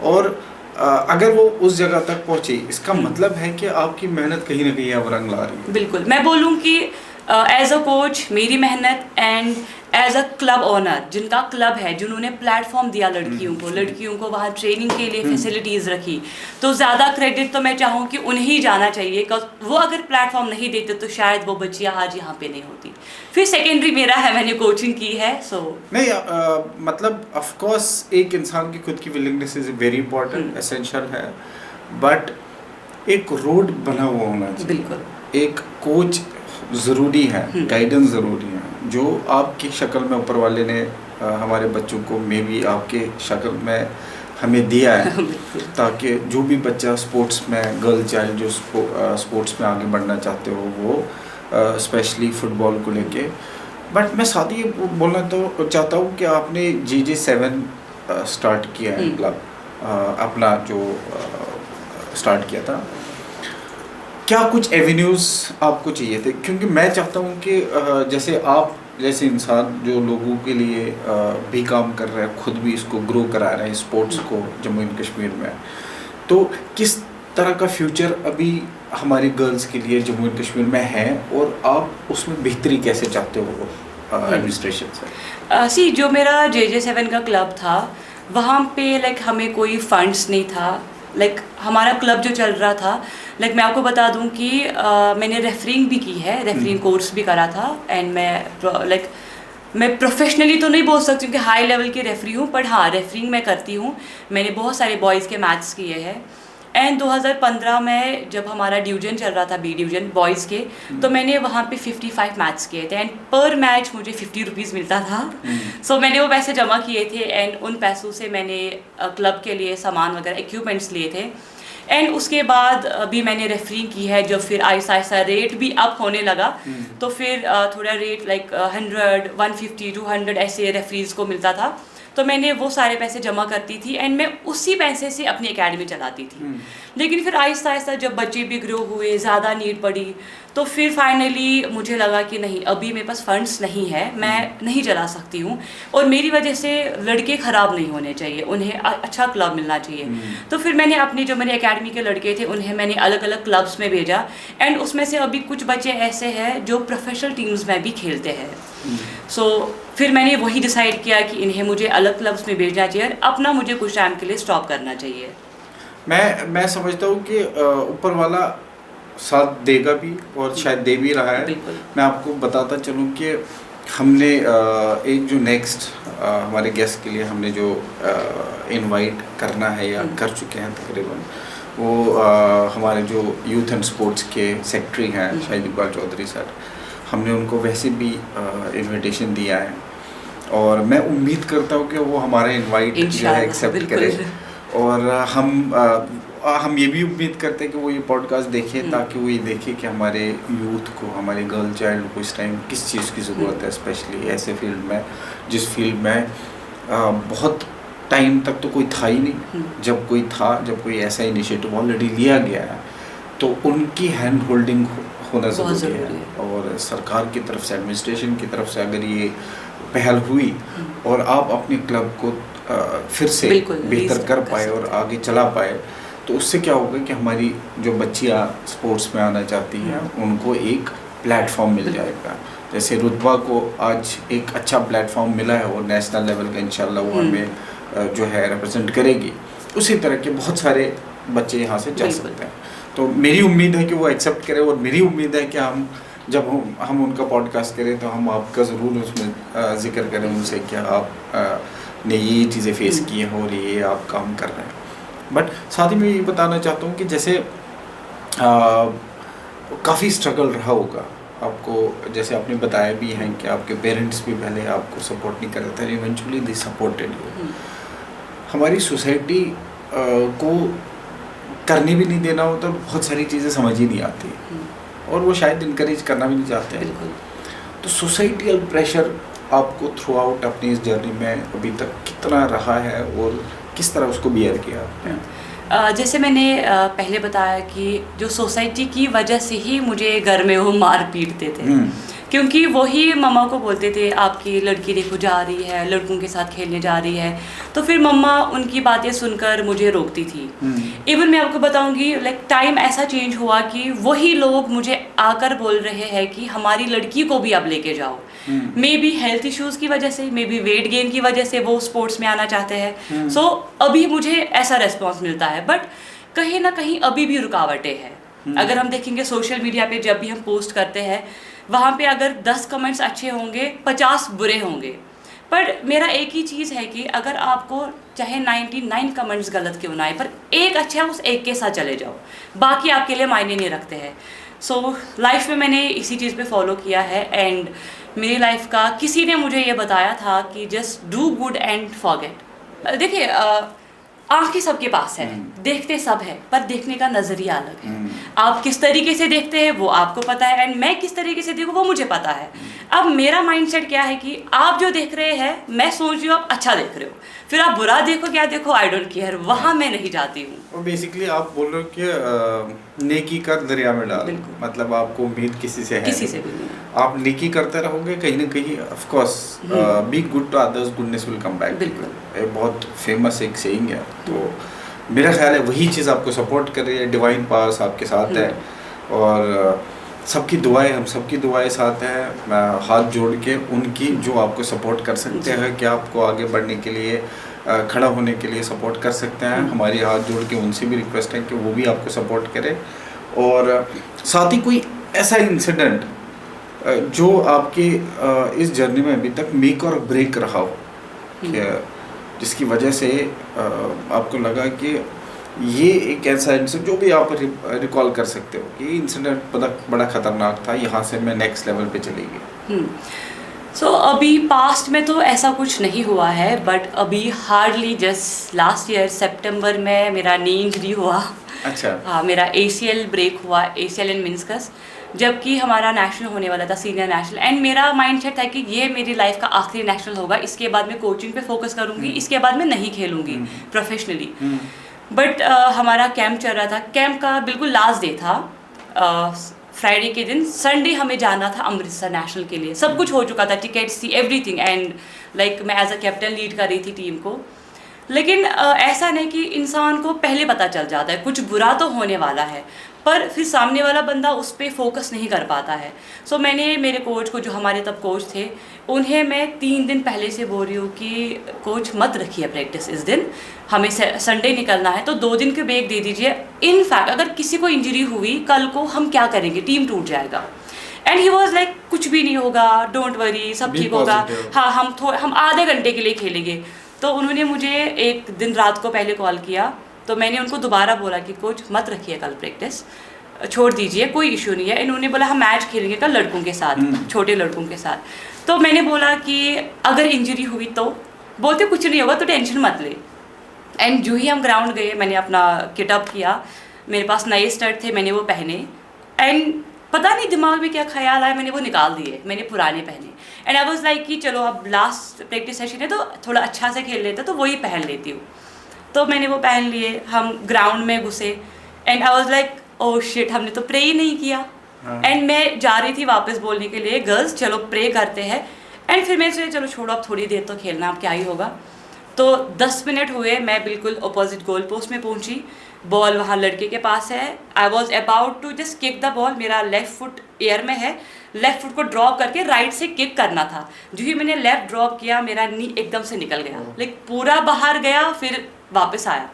और अगर वो उस जगह तक पहुँची, इसका मतलब है कि आपकी मेहनत कहीं ना कहीं अब रंग ला रही है। बिल्कुल, मैं बोलूँ कि एज अ कोच मेरी मेहनत and as a club owner जिनका क्लब है, जिन्होंने प्लेटफॉर्म दिया लड़कियों को वहाँ ट्रेनिंग के लिए फैसिलिटीज़ रखी, तो ज़्यादा क्रेडिट तो मैं चाहूँ कि उन्हें ही जाना चाहिए। वो अगर प्लेटफॉर्म नहीं देते तो शायद वो बच्चियाँ आज यहाँ पे नहीं होती। फिर सेकेंडरी मेरा है, मैंने कोचिंग की है। सो नहीं, मतलब ऑफ कोर्स एक इंसान की खुद की willingness is very important, essential है, बट एक रोड बना हुआ होना चाहिए। बिल्कुल, एक कोच ज़रूरी है, गाइडेंस ज़रूरी है, जो आपकी शक्ल में ऊपर वाले ने हमारे बच्चों को मे भी आपके शक्ल में हमें दिया है ताकि जो भी बच्चा स्पोर्ट्स में, गर्ल चाइल्ड जो स्पोर्ट्स में आगे बढ़ना चाहते हो वो स्पेशली फुटबॉल को लेके। बट मैं साथ ही बोलना तो चाहता हूँ कि आपने JJ7 स्टार्ट किया है क्लब, अपना जो स्टार्ट किया था, क्या कुछ एवेन्यूज़ आपको चाहिए थे? क्योंकि मैं चाहता हूँ कि जैसे आप जैसे इंसान जो लोगों के लिए भी काम कर रहे हैं, खुद भी इसको ग्रो करा रहे हैं स्पोर्ट्स को जम्मू एंड कश्मीर में, तो किस तरह का फ्यूचर अभी हमारी गर्ल्स के लिए जम्मू एंड कश्मीर में है और आप उसमें बेहतरी कैसे चाहते हो एडमिनिस्ट्रेशन से? सी जो मेरा JJ7 का क्लब था, वहाँ पे लाइक हमें कोई फंड्स नहीं था। लाइक हमारा क्लब जो चल रहा था, लाइक मैं आपको बता दूं कि मैंने रेफरिंग भी की है, रेफरिंग कोर्स भी करा था एंड मैं प्रोफेशनली तो नहीं बोल सकती हूँ कि हाई लेवल की रेफरी हूँ, बट हाँ रेफरिंग मैं करती हूँ। मैंने बहुत सारे बॉयज़ के मैचेस किए हैं एंड 2015 में जब हमारा डिवीजन चल रहा था, B डिवीजन बॉयज़ के, तो मैंने वहाँ पे 55 मैच किए थे एंड पर मैच मुझे 50 रुपीज़ मिलता था। सो मैंने वो पैसे जमा किए थे एंड उन पैसों से मैंने क्लब के लिए सामान वगैरह इक्विपमेंट्स लिए थे एंड उसके बाद अभी मैंने रेफरिंग की है। जब फिर आहिस्ता रेट भी अप होने लगा तो फिर थोड़ा रेट लाइक 100, 150, 200 ऐसे रेफरीज को मिलता था, तो मैंने वो सारे पैसे जमा करती थी एंड मैं उसी पैसे से अपनी एकेडमी चलाती थी। लेकिन फिर आहिस्ता जब बच्चे भी ग्रो हुए, ज़्यादा नीड पड़ी, तो फिर फाइनली मुझे लगा कि नहीं, अभी मेरे पास फंड्स नहीं है, मैं नहीं चला सकती हूँ और मेरी वजह से लड़के ख़राब नहीं होने चाहिए, उन्हें अच्छा क्लब मिलना चाहिए। तो फिर मैंने अपनी जो मेरी एकेडमी के लड़के थे उन्हें मैंने अलग अलग क्लब्स में भेजा एंड उसमें से अभी कुछ बच्चे ऐसे हैं जो प्रोफेशनल टीम्स में भी खेलते हैं। सो फिर मैंने वही डिसाइड किया कि इन्हें मुझे अलग क्लब्स में भेजना चाहिए, अपना मुझे कुछ टाइम के लिए स्टॉप करना चाहिए। मैं समझता हूँ कि ऊपर वाला साथ देगा भी और शायद दे भी रहा है। मैं आपको बताता चलूँ कि हमने एक जो नेक्स्ट हमारे गेस्ट के लिए हमने जो इनवाइट करना है या कर चुके हैं तकरीबन, वो हमारे जो यूथ एंड स्पोर्ट्स के सेक्रेटरी हैं शाहिद इकबाल चौधरी सर, हमने उनको वैसे भी इनविटेशन दिया है और मैं उम्मीद करता हूँ कि वो हमारा इनवाइट जो है एक्सेप्ट करें। और हम ये भी उम्मीद करते हैं कि वो ये पॉडकास्ट देखें ताकि वो ये देखें कि हमारे यूथ को, हमारे गर्ल चाइल्ड को इस टाइम किस चीज़ की ज़रूरत है, स्पेशली ऐसे फील्ड में जिस फील्ड में बहुत टाइम तक तो कोई था ही नहीं। जब कोई ऐसा इनिशिएटिव ऑलरेडी लिया गया है तो उनकी हैंड होल्डिंग होना ज़रूरी है और सरकार की तरफ से, एडमिनिस्ट्रेशन की तरफ से अगर ये पहल हुई और आप अपने क्लब को फिर से बेहतर कर पाए और आगे चला पाए, तो उससे क्या होगा कि हमारी जो बच्चियाँ स्पोर्ट्स में आना चाहती हैं उनको एक प्लेटफॉर्म मिल जाएगा। जैसे रुतबा को आज एक अच्छा प्लेटफॉर्म मिला है और नेशनल लेवल का इंशाल्लाह वो हमें जो है रिप्रेजेंट करेगी, उसी तरह के बहुत सारे बच्चे यहाँ से जा सकते हैं। तो मेरी उम्मीद है कि वो एक्सेप्ट करें, और मेरी उम्मीद है कि जब हम उनका पॉडकास्ट करें तो हम आपका ज़रूर उसमें जिक्र करें उनसे कि आप ने ये चीज़ें फेस की हैं और ये आप काम कर रहे हैं। बट साथ ही मैं ये बताना चाहता हूँ कि जैसे काफ़ी स्ट्रगल रहा होगा आपको, जैसे आपने बताया भी हैं कि आपके पेरेंट्स भी पहले आपको सपोर्ट नहीं कर रहे थे, इवेंचुअली दे सपोर्टेड यू। हमारी सोसाइटी को करने भी नहीं देना होता, बहुत सारी चीज़ें समझ ही नहीं आती और वो शायद इनकरेज करना भी नहीं चाहते हैं। तो सोसाइटियल प्रेशर आपको थ्रू आउट अपनी इस जर्नी में अभी तक कितना रहा है और किस तरह उसको बियर किया आपने? जैसे मैंने पहले बताया कि जो सोसाइटी की वजह से ही मुझे घर में वो मार पीटते थे, क्योंकि वही मम्मा को बोलते थे आपकी लड़की देखो जा रही है, लड़कों के साथ खेलने जा रही है, तो फिर मम्मा उनकी बातें सुनकर मुझे रोकती थी। इवन मैं आपको बताऊंगी लाइक टाइम ऐसा चेंज हुआ कि वही लोग मुझे आकर बोल रहे हैं कि हमारी लड़की को भी अब लेके जाओ। मे बी हेल्थ इश्यूज़ की वजह से, मे बी वेट गेन की वजह से वो स्पोर्ट्स में आना चाहते हैं। सो अभी मुझे ऐसा रेस्पॉन्स मिलता है, बट कहीं ना कहीं अभी भी रुकावटें हैं। अगर हम देखेंगे सोशल मीडिया पे जब भी हम पोस्ट करते हैं, वहाँ पे अगर 10 कमेंट्स अच्छे होंगे 50 बुरे होंगे, पर मेरा एक ही चीज़ है कि अगर आपको चाहे 99 कमेंट्स गलत क्यों ना आए, पर एक अच्छा उस एक के साथ चले जाओ, बाकी आपके लिए मायने नहीं रखते हैं। सो लाइफ में मैंने इसी चीज़ पे फॉलो किया है, एंड मेरी लाइफ का किसी ने मुझे ये बताया था कि just do good and forget. देखिए आँखें सबके पास है, देखते सब है, पर देखने का नज़रिया अलग है। आप किस तरीके से देखते हैं वो आपको पता है, एंड मैं किस तरीके से देखूँ वो मुझे पता है। अब मेरा माइंडसेट क्या है कि आप जो देख रहे हैं, मैं सोच रही हूँ आप अच्छा देख रहे हो, फिर आप बुरा देखो क्या देखो, आई डोंट केयर, वहाँ मैं नहीं जाती हूँ। और बेसिकली आप बोल रहे हो कि नेकी कर दरिया में डाल, मतलब आपको उम्मीद किसी से है, किसी से भी नहीं। आप नेकी करते रहोगे, कहीं ना कहीं of course be good to others, goodness will come back. बिल्कुल, ये बहुत फेमस एक सेइंग है। तो मेरा ख्याल है वही चीज़ आपको सपोर्ट कर रही है, डिवाइन पावर्स आपके साथ है, और सबकी दुआएं, हम सबकी दुआएं साथ हैं। मैं हाथ जोड़ के उनकी जो आपको सपोर्ट कर सकते हैं, कि आपको आगे बढ़ने के लिए, खड़ा होने के लिए सपोर्ट कर सकते हैं, हमारी हाथ जोड़ के उनसे भी रिक्वेस्ट है कि वो भी आपको सपोर्ट करें। और साथ ही कोई ऐसा इंसिडेंट जो आपके इस जर्नी में अभी तक मेक और ब्रेक रहा हो, जिसकी वजह से आपको लगा कि ये एक ऐसा इंसिडेंट जो भी आप रिकॉल कर सकते हो कि इंसिडेंट बड़ा खतरनाक था, यहाँ से मैं नेक्स्ट लेवल पे चली गई। सो अभी पास्ट में तो ऐसा कुछ नहीं हुआ है, बट अभी हार्डली जस्ट लास्ट ईयर सितंबर में मेरा नी इंजरी हुआ। अच्छा। हाँ, मेरा ACL ब्रेक हुआ, ACL एंड मेनिस्कस, जबकि हमारा नेशनल होने वाला था, सीनियर नेशनल, एंड मेरा माइंडसेट था कि ये मेरी लाइफ का आखिरी नेशनल होगा, इसके बाद मैं कोचिंग पे फोकस करूँगी, इसके बाद मैं नहीं खेलूँगी प्रोफेशनली। बट हमारा कैंप चल रहा था, कैंप का बिल्कुल लास्ट डे था, फ्राइडे के दिन। संडे हमें जाना था अमृतसर नेशनल के लिए, सब कुछ हो चुका था, टिकट्स थी, एवरीथिंग, एंड लाइक मैं एज अ कैप्टन लीड कर रही थी टीम को। लेकिन ऐसा नहीं कि इंसान को पहले पता चल जाता है कुछ बुरा तो होने वाला है, पर फिर सामने वाला बंदा उस पर फोकस नहीं कर पाता है। सो मैंने मेरे कोच को, जो हमारे तब कोच थे, उन्हें मैं 3 दिन पहले से बोल रही हूँ कि कोच मत रखिए प्रैक्टिस इस दिन, हमें संडे निकलना है, तो 2 दिन के ब्रेक दे दीजिए। इनफैक्ट अगर किसी को इंजरी हुई कल को हम क्या करेंगे, टीम टूट जाएगा। एंड ही वॉज लाइक कुछ भी नहीं होगा, डोंट वरी, सब ठीक होगा, हाँ हम आधे घंटे के लिए खेलेंगे। तो उन्होंने मुझे एक दिन रात को पहले कॉल किया, तो मैंने उनको दोबारा बोला कि कोच मत रखिए कल प्रैक्टिस, छोड़ दीजिए, कोई इशू नहीं है। इन्होंने बोला हम मैच खेलेंगे कल लड़कों के साथ, छोटे लड़कों के साथ। तो मैंने बोला कि अगर इंजरी हुई तो, बोलते कुछ नहीं होगा तो टेंशन मत ले। एंड जो ही हम ग्राउंड गए, मैंने अपना किट अप किया, मेरे पास नए स्टड थे, मैंने वो पहने, एंड पता नहीं दिमाग में क्या ख्याल आया, मैंने वो निकाल दिए, मैंने पुराने पहने। एंड आई वाज लाइक कि चलो अब लास्ट प्रैक्टिस सेशन है तो थोड़ा अच्छा से खेल लेते, तो वही पहन लेती हूँ। तो मैंने वो पहन लिए, हम ग्राउंड में घुसे, and I was like oh shit, हमने तो प्रे ही नहीं किया। एंड मैं जा रही थी वापस बोलने के लिए, गर्ल्स चलो प्रे करते हैं, एंड फिर मैं सोचा चलो छोड़ो अब थोड़ी देर तो खेलना, अब क्या ही होगा। तो 10 मिनट हुए, मैं बिल्कुल अपोजिट गोल पोस्ट में पहुंची, बॉल वहाँ लड़के के पास है, I was about to just kick the ball, मेरा लेफ्ट फुट एयर में है, लेफ्ट फुट को ड्रॉप करके राइट से किक करना था। जो ही मैंने लेफ्ट ड्रॉप किया, मेरा नी एकदम से निकल गया, लाइक पूरा बाहर गया, फिर वापस आया।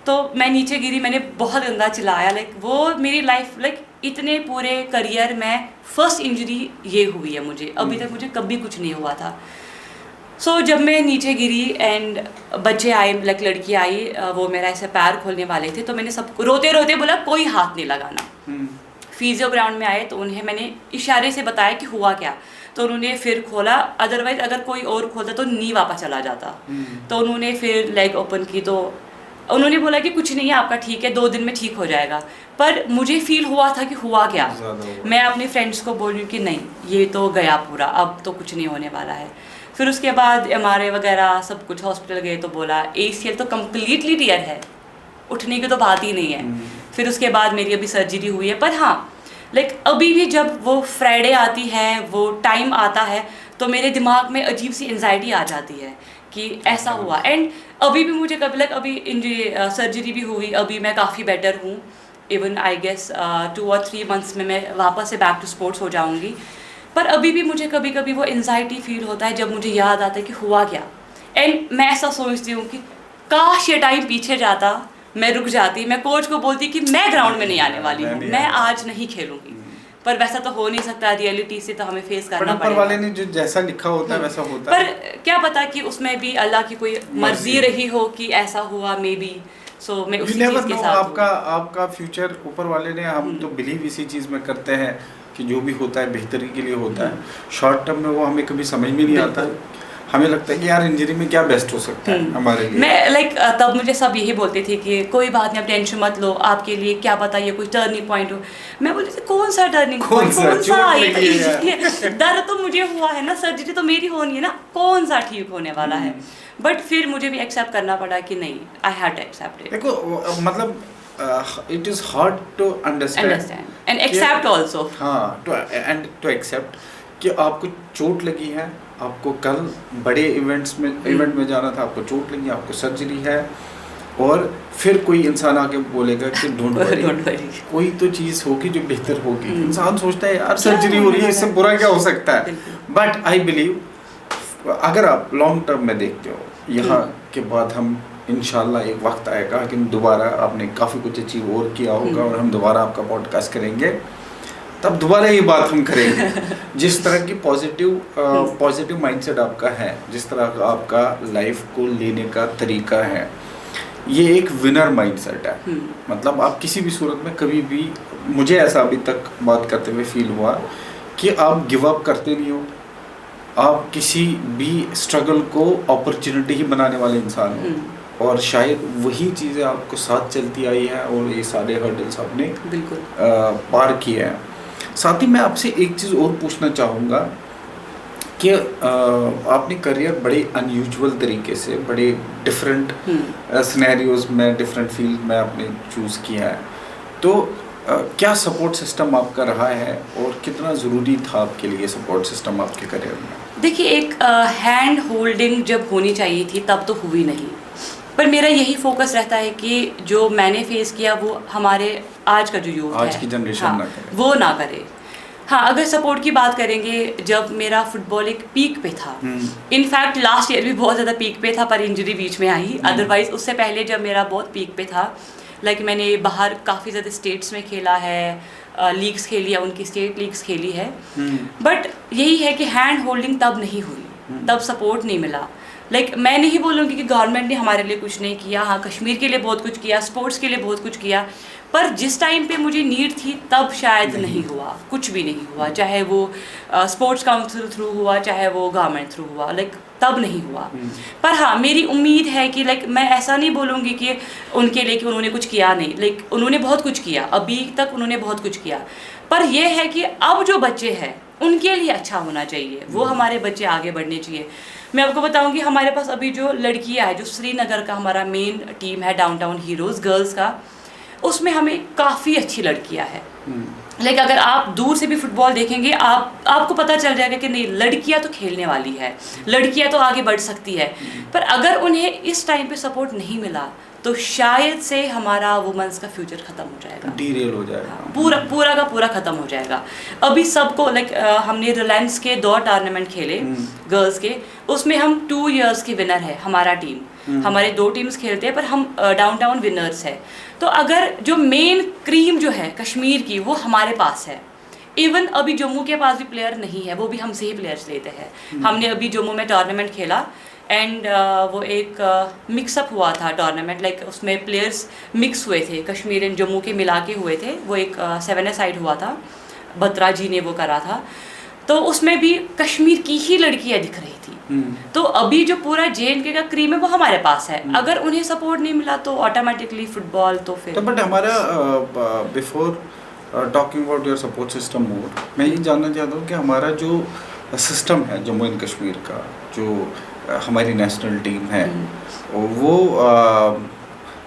तो मैं नीचे गिरी, मैंने बहुत गंदा चिल्लाया। लाइक वो मेरी लाइफ, लाइक इतने पूरे करियर में फर्स्ट इंजरी ये हुई है मुझे, अभी तक मुझे कभी कुछ नहीं हुआ था। सो जब मैं नीचे गिरी एंड बच्चे आए, लाइक लड़की आई, वो मेरा ऐसे पैर खोलने वाले थे, तो मैंने सबको रोते रोते बोला कोई हाथ नहीं लगाना। फिजियो ग्राउंड में आए तो उन्हें मैंने इशारे से बताया कि हुआ क्या, तो उन्होंने फिर खोला, अदरवाइज अगर कोई और खोलता तो नी वापस चला जाता। तो उन्होंने फिर लेग ओपन की, तो उन्होंने बोला कि कुछ नहीं है आपका, ठीक है 2 दिन में ठीक हो जाएगा। पर मुझे फील हुआ था कि हुआ क्या। मैं अपने फ्रेंड्स को बोल रही हूँ कि नहीं ये तो गया पूरा, अब तो कुछ नहीं होने वाला है। फिर उसके बाद MRI वगैरह सब कुछ, हॉस्पिटल गए तो बोला ACL तो कम्प्लीटली टियर है, उठने की तो बात ही नहीं है। फिर उसके बाद मेरी अभी सर्जरी हुई है। पर हाँ, लाइक अभी भी जब वो फ्राइडे आती है, वो टाइम आता है, तो मेरे दिमाग में अजीब सी एंजाइटी आ जाती है कि ऐसा हुआ। एंड अभी भी मुझे कभी अभी इंजरी सर्जरी भी हुई, अभी मैं काफ़ी बेटर हूँ। इवन आई गेस 2 और 3 मंथ्स में मैं वापस से बैक टू स्पोर्ट्स हो जाऊँगी। पर अभी भी मुझे कभी कभी वो एंजाइटी फील होता है जब मुझे याद आता है कि हुआ क्या। एंड मैं ऐसा सोचती हूँ कि काश ये टाइम पीछे जाता, मैं रुक जाती, मैं कोच को बोलती कि मैं ग्राउंड में नहीं आने वाली हूँ, मैं आज नहीं खेलूँगी। पर वैसा तो हो नहीं सकता, रियलिटी से तो हमें फेस करना पड़ेगा। ऊपर वाले ने जो जैसा लिखा होता है वैसा होता है। पर क्या पता कि उसमें भी अल्लाह की कोई मर्जी रही हो कि ऐसा हुआ, मे बी। सो मैं उसी चीज़ के साथ आपका फ्यूचर ऊपर वाले ने, हम तो बिलीव इसी चीज़ में करते हैं कि जो भी होता है बेहतरी के लिए होता है। शॉर्ट टर्म में वो हमें कभी समझ में नहीं आता है, हमें लगता है कि यार इंजरी में क्या बेस्ट हो सकता है हमारे लिए। मैं लाइक तब मुझे सब यही बोलते थे कि कोई बात नहीं, आप टेंशन मत लो, आपके लिए क्या पता ये कोई टर्निंग पॉइंट हो। मैं बोलती थी कौन सा टर्निंग पॉइंट, कौन सा दर्द तो मुझे हुआ है ना, सर्जरी तो मेरी होनी है ना, कौन सा ठीक होने वाला है। बट फिर मुझे भी एक्सेप्ट करना पड़ा कि नहीं, I had to accept it. देखो मतलब it is hard to understand and accept also. हाँ, टू एक्सेप्ट कि आपको चोट लगी है, आपको कल बड़े इवेंट में जाना था, आपको चोट लगी, आपको सर्जरी है, और फिर कोई इंसान आके बोलेगा कि डोंट वरी, कोई तो चीज़ होगी जो बेहतर होगी। इंसान सोचता है यार सर्जरी हो रही है, इससे बुरा क्या हो सकता है। बट आई बिलीव अगर आप लॉन्ग टर्म में देखते हो, यहाँ के बाद हम इंशाल्लाह एक वक्त आएगा कि दोबारा आपने काफ़ी कुछ अचीव और किया होगा और हम दोबारा आपका पॉडकास्ट करेंगे, तब दोबारा ये बात हम करेंगे। जिस तरह की पॉजिटिव माइंडसेट आपका है, जिस तरह आपका लाइफ को लेने का तरीका है, ये एक विनर माइंडसेट है। मतलब आप किसी भी सूरत में कभी भी, मुझे ऐसा अभी तक बात करते हुए फील हुआ कि आप गिव अप करते नहीं हो, आप किसी भी स्ट्रगल को अपॉर्चुनिटी ही बनाने वाले इंसान हो, और शायद वही चीज़ें आपको साथ चलती आई है और ये सारे हर्डल्स आपने बिल्कुल पार किए हैं। साथ ही मैं आपसे एक चीज़ और पूछना चाहूँगा कि आपने करियर बड़े अनयूजुअल तरीके से, बड़े डिफरेंट सिनेरियोज में, डिफरेंट फील्ड में आपने चूज़ किया है, तो क्या सपोर्ट सिस्टम आपका रहा है और कितना ज़रूरी था आपके लिए सपोर्ट सिस्टम आपके करियर में? देखिए, एक हैंड होल्डिंग जब होनी चाहिए थी तब तो हुई नहीं, पर मेरा यही फोकस रहता है कि जो मैंने फेस किया वो हमारे आज का जो यूथ है, आज की जनरेशन ना करे, वो ना करे। हाँ, अगर सपोर्ट की बात करेंगे, जब मेरा फुटबॉल एक पीक पे था, इनफैक्ट लास्ट ईयर भी बहुत ज़्यादा पीक पे था, पर इंजरी बीच में आई। अदरवाइज उससे पहले जब मेरा बहुत पीक पे था, लाइक मैंने बाहर काफ़ी ज़्यादा स्टेट्स में खेला है, लीग्स खेली है, उनकी स्टेट लीग्स खेली है। बट यही है कि हैंड होल्डिंग तब नहीं हुई, तब सपोर्ट नहीं मिला। लाइक मैं नहीं बोलूँगी कि गवर्नमेंट ने हमारे लिए कुछ नहीं किया, हाँ कश्मीर के लिए बहुत कुछ किया, स्पोर्ट्स के लिए बहुत कुछ किया, पर जिस टाइम पे मुझे नीड थी तब शायद नहीं हुआ, कुछ भी नहीं हुआ। चाहे वो स्पोर्ट्स काउंसिल थ्रू हुआ, चाहे वो गवर्नमेंट थ्रू हुआ, लाइक तब नहीं हुआ। पर हाँ, मेरी उम्मीद है कि लाइक मैं ऐसा नहीं बोलूँगी कि उनके लिए कि उन्होंने कुछ किया नहीं, लाइक उन्होंने बहुत कुछ किया, अभी तक उन्होंने बहुत कुछ किया, पर यह है कि अब जो बच्चे हैं उनके लिए अच्छा होना चाहिए, वो हमारे बच्चे आगे बढ़ने चाहिए। मैं आपको बताऊंगी, हमारे पास अभी जो लड़कियां हैं, जो श्रीनगर का हमारा मेन टीम है, डाउनटाउन हीरोज़ गर्ल्स का, उसमें हमें काफ़ी अच्छी लड़कियां हैं। लाइक अगर आप दूर से भी फुटबॉल देखेंगे, आपको पता चल जाएगा कि नहीं, लड़कियां तो खेलने वाली है, लड़कियां तो आगे बढ़ सकती है। पर अगर उन्हें इस टाइम पे सपोर्ट नहीं मिला तो शायद से हमारा वुमेंस का फ्यूचर ख़त्म हो जाएगा, डीरेल हो जाएगा, पूरा का पूरा ख़त्म हो जाएगा। अभी सबको लाइक हमने रिलायंस के 2 टूर्नामेंट खेले गर्ल्स के, उसमें हम 2 years के विनर है हमारा टीम। हमारे 2 टीम्स खेलते हैं पर हम डाउन विनर्स है। तो अगर जो मेन क्रीम जो है कश्मीर की वो हमारे पास है। इवन अभी जम्मू के पास भी प्लेयर नहीं है, वो भी हमसे ही प्लेयर्स लेते हैं। हमने अभी जम्मू में टूर्नामेंट खेला एंड वो एक मिक्सअप हुआ था टूर्नामेंट, लाइक उसमें प्लेयर्स मिक्स हुए थे, कश्मीर एंड जम्मू के मिला के हुए थे। वो एक 7 हुआ था, बत्रा जी ने वो करा था। तो उसमें भी कश्मीर की ही लड़कियां दिख रही थी। तो अभी जो पूरा JNK का क्रीम है वो हमारे पास है। अगर उन्हें सपोर्ट नहीं मिला तो ऑटोमेटिकली फुटबॉल तो फिर बट हमारा before talking about your support system मोर, मैं ये जानना चाहता हूँ कि हमारा जो सिस्टम है जम्मू एंड कश्मीर का, जो हमारी नेशनल टीम है, वो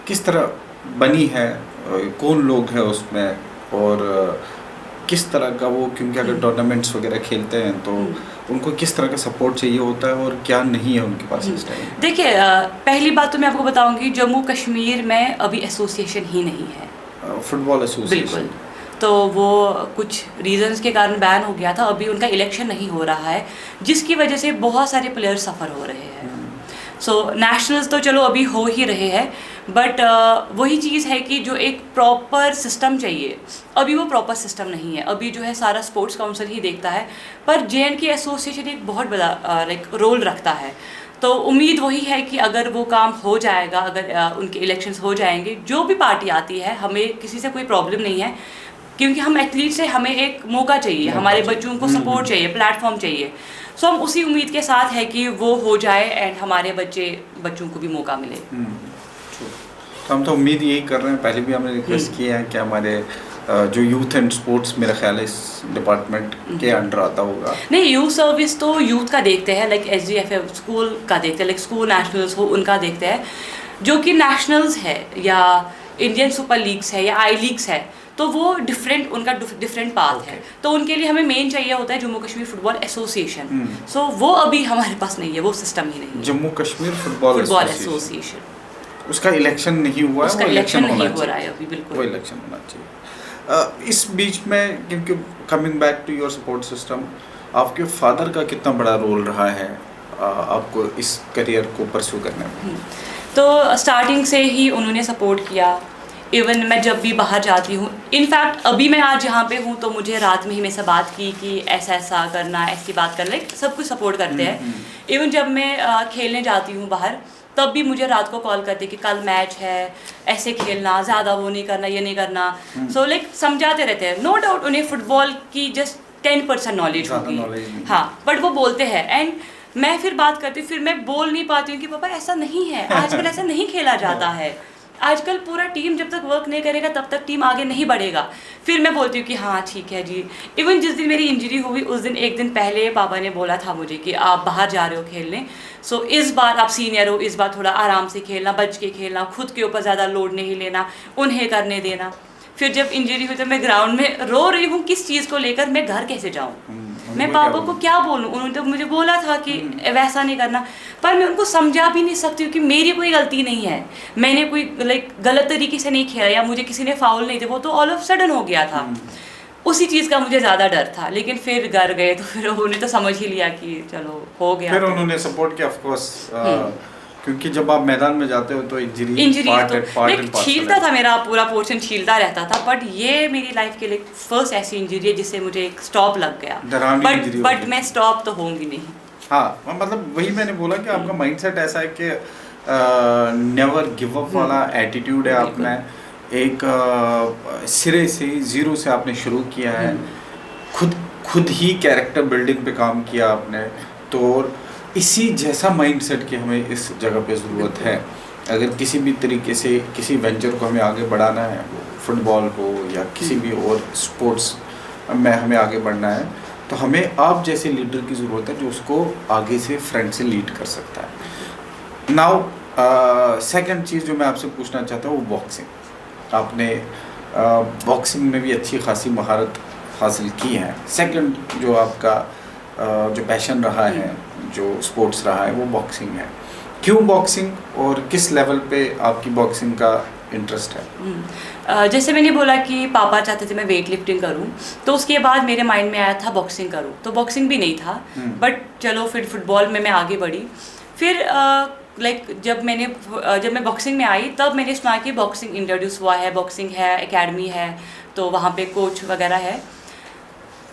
किस तरह बनी है, कौन लोग हैं उसमें, और किस तरह का वो, क्योंकि अगर टूर्नामेंट्स वगैरह खेलते हैं तो उनको किस तरह का सपोर्ट चाहिए होता है और क्या नहीं है उनके पास इस टाइम? देखिए, पहली बात तो मैं आपको बताऊंगी, जम्मू कश्मीर में अभी एसोसिएशन ही नहीं है, फुटबॉल एसोसिएशन। बिल्कुल। तो वो कुछ रीजंस के कारण बैन हो गया था। अभी उनका इलेक्शन नहीं हो रहा है, जिसकी वजह से बहुत सारे प्लेयर्स सफ़र हो रहे हैं। सो नेशनल्स तो चलो अभी हो ही रहे हैं, बट वही चीज़ है कि जो एक प्रॉपर सिस्टम चाहिए, अभी वो प्रॉपर सिस्टम नहीं है। अभी जो है सारा स्पोर्ट्स काउंसिल ही देखता है, पर JNK एसोसिएशन एक बहुत बड़ा लाइक रोल रखता है। तो उम्मीद वही है कि अगर वो काम हो जाएगा, अगर उनके इलेक्शंस हो जाएंगे, जो भी पार्टी आती है, हमें किसी से कोई प्रॉब्लम नहीं है, क्योंकि हम एथलीट से हमें एक मौका चाहिए, हमारे बच्चों को सपोर्ट चाहिए, प्लेटफॉर्म चाहिए। सो हम उसी उम्मीद के साथ है कि वो हो जाए एंड हमारे बच्चों को भी मौका मिले। तो हम तो उम्मीद यही कर रहे हैं, पहले भी हमने रिक्वेस्ट किया है कि हमारे जो यूथ एंड स्पोर्ट्स, मेरा ख्याल है इस डिपार्टमेंट के अंडर आता होगा। नहीं, यूथ सर्विस तो यूथ का देखते हैं, लाइक SGFF स्कूल का देखते हैं, लाइक स्कूल नेशनल्स हो उनका देखते हैं। जो कि नेशनल्स है या इंडियन सुपर लीग्स है या आई लीग्स है, तो वो डिफरेंट, उनका डिफरेंट पाथ है। तो उनके लिए हमें मेन चाहिए होता है जम्मू कश्मीर फुटबॉल एसोसिएशन। सो वो अभी हमारे पास नहीं है, वो सिस्टम ही नहीं है। जम्मू कश्मीर फुटबॉल एसोसिएशन, उसका इलेक्शन नहीं हुआ है, उसका इलेक्शन नहीं हो रहा है अभी, बिल्कुल वो इलेक्शन होना चाहिए। इस बीच में, क्योंकि coming back to your support system, आपके फादर का कितना बड़ा रोल रहा है आपको इस करियर को परस्यू करने में? तो स्टार्टिंग से ही उन्होंने सपोर्ट किया। इवन मैं जब भी बाहर जाती हूँ, इनफैक्ट अभी मैं आज यहाँ पे हूँ तो मुझे रात में ही मेरे से बात की कि ऐसा ऐसा करना, ऐसी बात करना, लाइक सब कुछ सपोर्ट करते हैं। इवन जब मैं खेलने जाती हूँ बाहर, तब भी मुझे रात को कॉल करते कि कल मैच है, ऐसे खेलना, ज़्यादा वो नहीं करना, ये नहीं करना। सो लाइक समझाते रहते हैं। नो डाउट उन्हें फुटबॉल की जस्ट 10% नॉलेज होगी, हाँ, बट वो बोलते हैं। एंड मैं फिर बात करती हूँ, फिर मैं बोल नहीं पाती हूँ कि पापा ऐसा नहीं है, आजकल ऐसा नहीं खेला जाता है। आजकल पूरा टीम जब तक वर्क नहीं करेगा तब तक टीम आगे नहीं बढ़ेगा। फिर मैं बोलती हूँ कि हाँ ठीक है जी। इवन जिस दिन मेरी इंजरी हुई, उस दिन एक दिन पहले पापा ने बोला था मुझे कि आप बाहर जा रहे हो खेलने, सो इस बार आप सीनियर हो, इस बार थोड़ा आराम से खेलना, बच के खेलना, खुद के ऊपर ज़्यादा लोड नहीं लेना, उन्हें करने देना। फिर जब इंजरी हुई तो मैं ग्राउंड में रो रही हूँ, किस चीज़ को लेकर, मैं घर कैसे जाऊँ, मैं पापा को क्या बोलूँ। उन्होंने तो मुझे बोला था कि वैसा नहीं करना, पर मैं उनको समझा भी नहीं सकती हूँ कि मेरी कोई गलती नहीं है, मैंने कोई लाइक गलत तरीके से नहीं खेला या मुझे किसी ने फाउल नहीं दिया, वो तो ऑल ऑफ सडन हो गया था। उसी चीज़ का मुझे ज़्यादा डर था। लेकिन फिर घर गए तो फिर उन्होंने तो समझ ही लिया कि चलो हो गया। फिर उन्होंने सपोर्ट किया, ऑफ कोर्स, क्योंकि जब आप मैदान में जाते हो तो इंजरी तो छीलता था, मेरा पूरा पोर्शन छीलता रहता था। बट ये मेरी लाइफ के लिए फर्स्ट ऐसी इंजरी है जिससे मुझे एक स्टॉप लग गया। बट मैं स्टॉप तो होंगी नहीं। हाँ, मतलब वही मैंने बोला कि आपका माइंडसेट ऐसा है कि नेवर गिव अप वाला एटीट्यूड है। आपने एक सिरे से, जीरो से आपने शुरू किया है, खुद ही कैरेक्टर बिल्डिंग पे काम किया आपने। तो इसी जैसा माइंडसेट की हमें इस जगह पे ज़रूरत है। अगर किसी भी तरीके से किसी वेंचर को हमें आगे बढ़ाना है, फुटबॉल हो या किसी भी और स्पोर्ट्स में हमें आगे बढ़ना है, तो हमें आप जैसे लीडर की ज़रूरत है जो उसको आगे से फ्रंट से लीड कर सकता है। नाउ सेकंड चीज़ जो मैं आपसे पूछना चाहता हूँ वो बॉक्सिंग। आपने बॉक्सिंग में भी अच्छी खासी महारत हासिल की है। सेकंड जो आपका जो पैशन रहा है, जो स्पोर्ट्स रहा है, वो बॉक्सिंग है। क्यों बॉक्सिंग और किस लेवल पे आपकी बॉक्सिंग का इंटरेस्ट है? जैसे मैंने बोला कि पापा चाहते थे मैं वेट लिफ्टिंग करूं, तो उसके बाद मेरे माइंड में आया था बॉक्सिंग करूं, तो बॉक्सिंग भी नहीं था, बट चलो फिर फुटबॉल में मैं आगे बढ़ी। फिर जब मैं बॉक्सिंग में आई तब मैंने सुना कि बॉक्सिंग इंट्रोड्यूस हुआ है, बॉक्सिंग है, एकेडमी है, तो वहाँ पे कोच वगैरह है।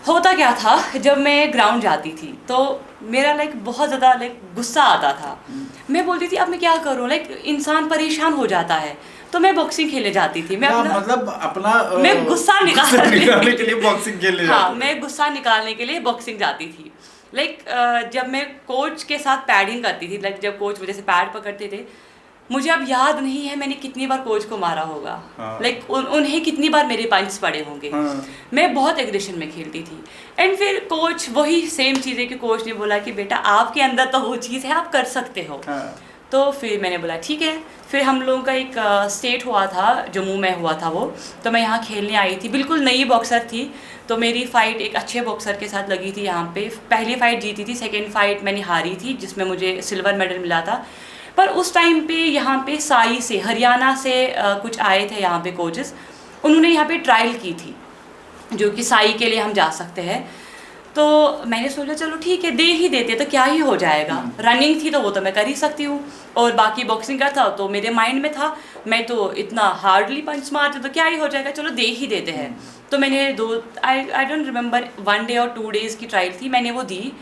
होता क्या था, जब मैं ग्राउंड जाती थी तो मेरा बहुत ज़्यादा गुस्सा आता था। मैं बोलती थी अब मैं क्या करूँ, इंसान परेशान हो जाता है, तो मैं बॉक्सिंग खेले जाती थी। मैं अपना मैं गुस्सा निकालने के लिए बॉक्सिंग खेलने हाँ, जाती थी। मैं गुस्सा निकालने के लिए बॉक्सिंग जाती थी। जब मैं कोच के साथ पैडिंग करती थी, जब कोच मुझे से पैड पकड़ते थे, मुझे अब याद नहीं है मैंने कितनी बार कोच को मारा होगा। हाँ। उन्हें कितनी बार मेरे पंच पड़े होंगे। हाँ। मैं बहुत एग्रेशन में खेलती थी। एंड फिर कोच वही सेम चीज़ है कि कोच ने बोला कि बेटा आपके अंदर तो वो चीज़ है, आप कर सकते हो। हाँ। तो फिर मैंने बोला ठीक है। फिर हम लोगों का एक स्टेट हुआ था, जम्मू में हुआ था वो, तो मैं यहाँ खेलने आई थी, बिल्कुल नई बॉक्सर थी। तो मेरी फ़ाइट एक अच्छे बॉक्सर के साथ लगी थी यहाँ पे। पहली फ़ाइट जीती थी, सेकेंड फ़ाइट मैंने हारी थी जिसमें मुझे सिल्वर मेडल मिला था। पर उस टाइम पे यहाँ पे साई से, हरियाणा से कुछ आए थे यहाँ पे कोचेस, उन्होंने यहाँ पे ट्रायल की थी जो कि साई के लिए हम जा सकते हैं। तो मैंने सोचा चलो ठीक है, दे ही देते तो क्या ही हो जाएगा। रनिंग थी तो वो तो मैं कर ही सकती हूँ, और बाकी बॉक्सिंग का था तो मेरे माइंड में था मैं तो इतना हार्डली पंच मारती तो क्या ही हो जाएगा, चलो दे ही देते हैं। तो मैंने आई डोंट रिमेंबर 1 डे और 2 डेज़ की ट्रायल थी, मैंने वो दी।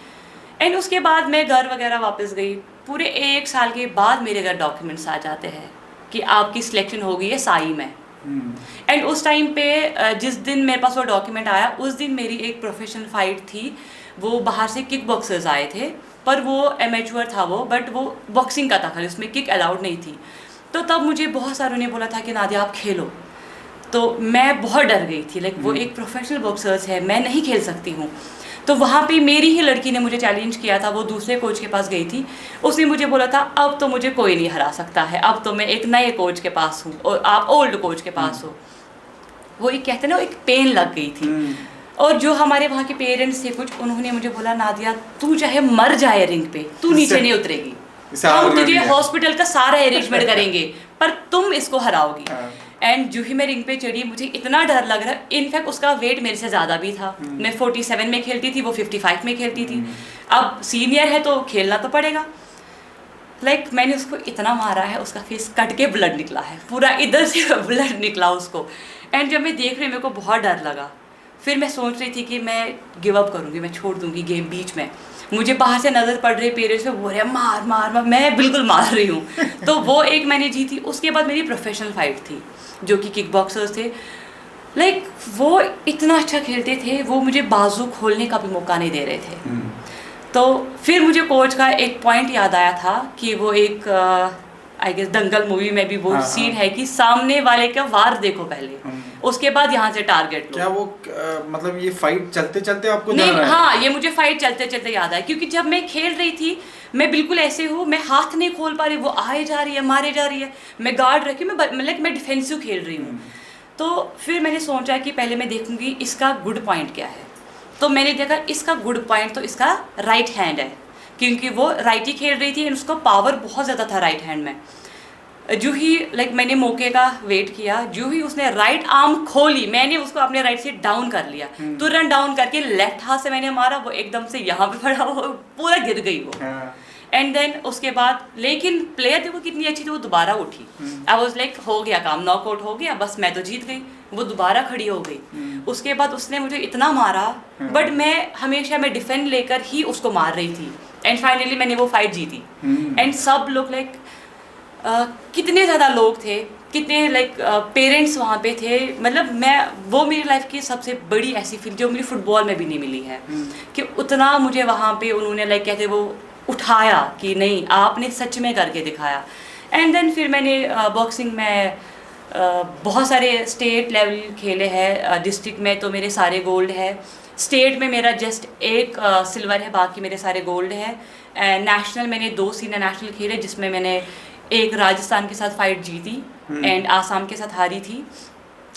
एंड उसके बाद मैं घर वगैरह वापस गई। पूरे 1 साल के बाद मेरे घर डॉक्यूमेंट्स आ जाते हैं कि आपकी सिलेक्शन हो गई है साई में। एंड उस टाइम पे जिस दिन मेरे पास वो डॉक्यूमेंट आया उस दिन मेरी एक प्रोफेशनल फाइट थी। वो बाहर से किक बॉक्सर्स आए थे, पर वो एमेच्योर था वो, बट वो बॉक्सिंग का था खाली, उसमें किक अलाउड नहीं थी। तो तब मुझे बहुत सारों ने बोला था कि नादिया आप खेलो, तो मैं बहुत डर गई थी। वो एक प्रोफेशनल बॉक्सर्स है, मैं नहीं खेल सकती हूँ। तो वहाँ पे मेरी ही लड़की ने मुझे चैलेंज किया था, वो दूसरे कोच के पास गई थी, उसने मुझे बोला था अब तो मुझे कोई नहीं हरा सकता है, अब तो मैं एक नए कोच के पास हूँ और आप ओल्ड कोच के पास हो। वो एक कहते ना, एक पेन लग गई थी। और जो हमारे वहाँ के पेरेंट्स थे कुछ, उन्होंने मुझे बोला नादिया तू चाहे मर जाए रिंग पे, तू नीचे नहीं उतरेगी, हम तुझे हॉस्पिटल का सारा अरेंजमेंट करेंगे, पर तुम इसको हराओगी। एंड जो ही मैं रिंग पे चढ़ी, मुझे इतना डर लग रहा, इनफैक्ट उसका वेट मेरे से ज़्यादा भी था। मैं 47 में खेलती थी, वो 55 में खेलती थी। अब सीनियर है तो खेलना तो पड़ेगा। मैंने उसको इतना मारा है, उसका फेस कट के ब्लड निकला है, पूरा इधर से ब्लड निकला उसको। एंड जब मैं देख रही मेरे को बहुत डर लगा। फिर मैं सोच रही थी कि मैं गिव अप करूँगी, मैं छोड़ दूँगी गेम बीच में। मुझे बाहर से नज़र पड़ रही पेरेंट्स पे, बोल रहे मार मार मार, मैं बिल्कुल मार रही हूँ। तो वो एक मैंने जीती। उसके बाद मेरी प्रोफेशनल फाइट थी जो कि किक बॉक्सर्स थे। वो इतना अच्छा खेलते थे, वो मुझे बाजू खोलने का भी मौका नहीं दे रहे थे। तो फिर मुझे कोच का एक पॉइंट याद आया था कि वो एक आई गेस दंगल मूवी में भी वो सीन है कि सामने वाले का वार देखो पहले, उसके बाद यहाँ से टारगेट लो। क्या वो मतलब ये फाइट चलते चलते आपको नहीं, हाँ, ये मुझे फाइट चलते चलते याद आया, क्योंकि जब मैं खेल रही थी मैं बिल्कुल ऐसे हूँ, मैं हाथ नहीं खोल पा रही, वो आए जा रही है, मारे जा रही है, मैं गार्ड रखी, मैं डिफेंसिव खेल रही हूँ। तो फिर मैंने सोचा कि पहले मैं देखूंगी इसका गुड पॉइंट क्या है। तो मैंने देखा इसका गुड पॉइंट तो इसका राइट हैंड है, क्योंकि वो राइट ही खेल रही थी, उसका पावर बहुत ज़्यादा था राइट हैंड में। जो ही मैंने मौके का वेट किया, जो ही उसने राइट आर्म खोली, मैंने उसको अपने राइट से डाउन कर लिया, तुरंत डाउन करके लेफ्ट हाथ से मैंने मारा, वो एकदम से यहाँ पे पड़ा, वो पूरा गिर गई वो। एंड देन उसके बाद, लेकिन प्लेयर देखो कितनी अच्छी थी, वो दोबारा उठी। आई वाज हो गया काम, नॉकआउट हो गया, बस मैं तो जीत गई। वो दोबारा खड़ी हो गई। उसके बाद उसने मुझे इतना मारा, बट मैं हमेशा डिफेंड लेकर ही उसको मार रही थी। एंड फाइनली मैंने वो फाइट जीती। एंड सब लोग कितने ज़्यादा लोग थे, कितने पेरेंट्स वहाँ पे थे। वो मेरी लाइफ की सबसे बड़ी ऐसी फील जो मुझे फुटबॉल में भी नहीं मिली है, कि उतना मुझे वहाँ पे उन्होंने कहते वो उठाया कि नहीं आपने सच में करके दिखाया। एंड देन फिर मैंने बॉक्सिंग में बहुत सारे स्टेट लेवल खेले हैं। डिस्ट्रिक्ट में तो मेरे सारे गोल्ड है, स्टेट में मेरा जस्ट एक सिल्वर है, बाकी मेरे सारे गोल्ड है। नेशनल मैंने 2 सीनियर नेशनल खेले, जिसमें मैंने एक राजस्थान के साथ फाइट जीती एंड आसाम के साथ हारी थी।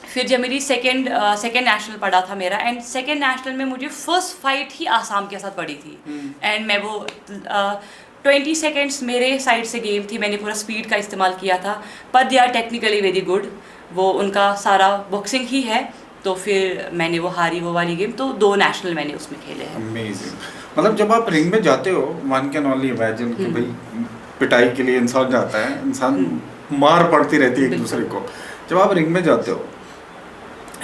फिर जब मेरी सेकंड नेशनल पड़ा था मेरा, एंड सेकंड नेशनल में मुझे फर्स्ट फाइट ही आसाम के साथ पड़ी थी। एंड मैं वो 20 सेकेंड्स मेरे साइड से गेम थी, मैंने पूरा स्पीड का इस्तेमाल किया था, पर they are technically very good, वो उनका सारा बॉक्सिंग ही है, तो फिर मैंने वो हारी वो वाली गेम, तो 2 नेशनल मैंने उसमें खेले हैं। अमेजिंग। मतलब जब आप रिंग में जाते हो, वन कैन ओनली इमेजिन कि भाई पिटाई के लिए इंसान जाता है, इंसान मार पड़ती रहती है एक दूसरे को। जब आप रिंग में जाते हो,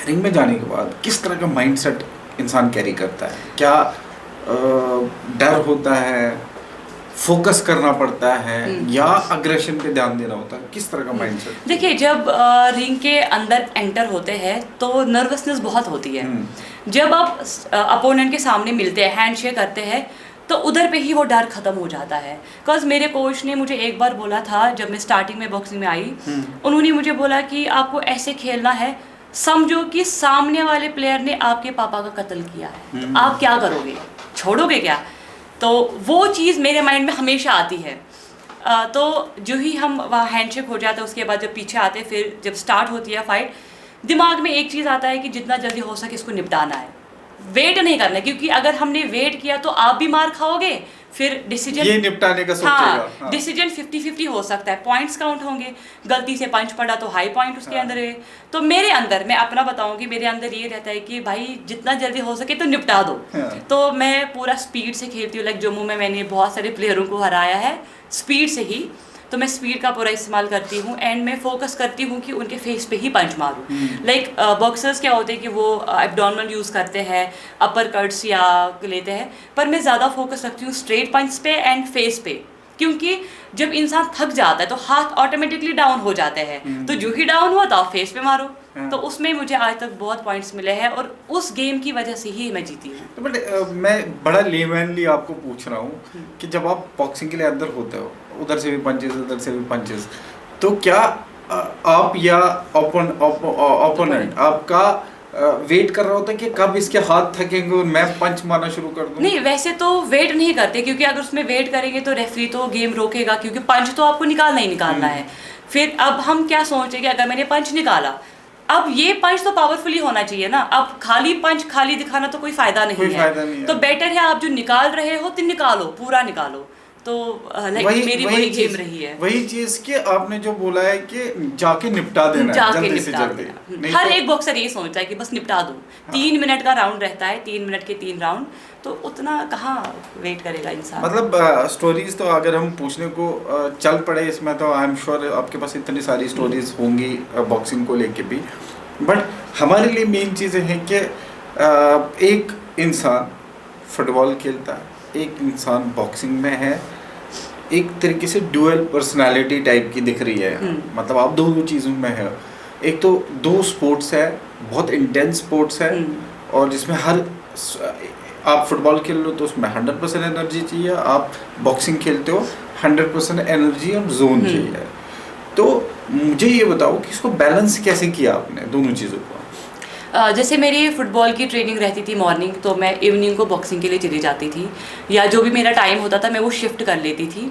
रिंग में जाने के बाद किस तरह का माइंडसेट इंसान कैरी करता है? क्या डर होता है, फोकस करना पड़ता है, या अग्रेशन पे ध्यान देना होता है? किस तरह का माइंडसेट? देखिए, जब रिंग के अंदर एंटर होते हैं तो नर्वसनेस बहुत होती है। जब आप अपोनेंट के सामने मिलते हैं, हैंडशेक करते हैं, तो उधर पे ही वो डर खत्म हो जाता है। बिकॉज मेरे कोच ने मुझे एक बार बोला था, जब मैं स्टार्टिंग में बॉक्सिंग में आई, उन्होंने मुझे बोला कि आपको ऐसे खेलना है, समझो कि सामने वाले प्लेयर ने आपके पापा का कत्ल किया है, तो आप क्या करोगे, छोड़ोगे क्या? तो वो चीज़ मेरे माइंड में हमेशा आती है। तो जो ही हम वहाँ हैंडशेक हो जाता है, उसके बाद जब पीछे आते, फिर जब स्टार्ट होती है फाइट, दिमाग में एक चीज़ आता है कि जितना जल्दी हो सके इसको निपटाना है, वेट नहीं करना है, क्योंकि अगर हमने वेट किया तो आप भी मार खाओगे, फिर डिसीजन ये निपटाने का सोचेगा। हाँ। डिसीजन 50-50 हो सकता है, पॉइंट्स काउंट होंगे, गलती से पंच पड़ा तो हाई पॉइंट उसके अंदर है। तो मेरे अंदर, मैं अपना बताऊंगी, मेरे अंदर ये रहता है कि भाई जितना जल्दी हो सके तो निपटा दो। तो मैं पूरा स्पीड से खेलती हूँ। लाइक जम्मू में मैंने बहुत सारे प्लेयरों को हराया है स्पीड से ही, तो मैं स्पीड का पूरा इस्तेमाल करती हूँ, एंड मैं फोकस करती हूँ कि उनके फेस पे ही पंच मारूँ। लाइक बॉक्सर्स क्या होते हैं कि वो एब्डोमिनल यूज़ करते हैं, अपर कट्स या लेते हैं, पर मैं ज़्यादा फोकस रखती हूँ स्ट्रेट पंच पे एंड फेस पे, क्योंकि जब इंसान थक जाता है तो हाथ ऑटोमेटिकली डाउन हो जाते हैं, तो जो ही डाउन हुआ तो आप फेस पे मारो। तो उसमें मुझे आज तक बहुत पॉइंट्स मिले हैं, और उस गेम की वजह से ही मैं जीती हूँ। तो बट मैं बड़ा लेमैनली आपको पूछ रहा हूँ कि जब आप बॉक्सिंग के लिए अंदर होते हो, उधर से भी पंचेस, उधर से भी पंचेस, तो क्या आप या ओपोनेंट आपका वेट कर रहा होता है कि कब इसके हाथ थकेंगे और मैं पंच मारना शुरू कर दूं? नहीं, वैसे तो वेट नहीं करते, क्योंकि अगर उसमें वेट करेंगे तो रेफरी तो गेम रोकेगा, क्योंकि पंच तो आपको निकालना ही निकालना है। फिर अब हम क्या सोचें कि अगर मैंने पंच निकाला, अब ये पंच तो पावरफुली होना चाहिए ना, अब खाली पंच खाली दिखाना तो कोई फायदा नहीं है। तो बेटर है आप जो निकाल रहे हो तो निकालो, पूरा निकालो। तो मेरी वही गेम रही है। वही चीज कि आपने जो बोला है कि जाके निपटा देना, जल्दी से जल्दी। हर एक बॉक्सर ये सोचता है कि बस निपटा दूं। 3 मिनट का राउंड रहता है, 3 मिनट के 3 राउंड, तो उतना कहाँ वेट करेगा इंसान। मतलब स्टोरीज तो अगर हम पूछने को चल पड़े इसमें, तो आई एम श्योर आपके पास इतनी सारी स्टोरीज होंगी बॉक्सिंग को लेके भी। बट हमारे लिए मेन चीज़ें हैं कि एक इंसान फुटबॉल खेलता है, एक इंसान बॉक्सिंग में है, एक तरीके से ड्यूअल पर्सनालिटी टाइप की दिख रही है। मतलब आप दो चीज़ों में है। एक तो 2 स्पोर्ट्स है, बहुत इंटेंस स्पोर्ट्स है, और जिसमें हर आप फुटबॉल खेल लो तो उसमें 100% एनर्जी चाहिए, आप बॉक्सिंग खेलते हो 100% एनर्जी और जोन चाहिए। तो मुझे ये बताओ कि इसको बैलेंस कैसे किया आपने दोनों चीज़ों को? जैसे मेरी फुटबॉल की ट्रेनिंग रहती थी मॉर्निंग, तो मैं इवनिंग को बॉक्सिंग के लिए चली जाती थी, या जो भी मेरा टाइम होता था मैं वो शिफ्ट कर लेती थी।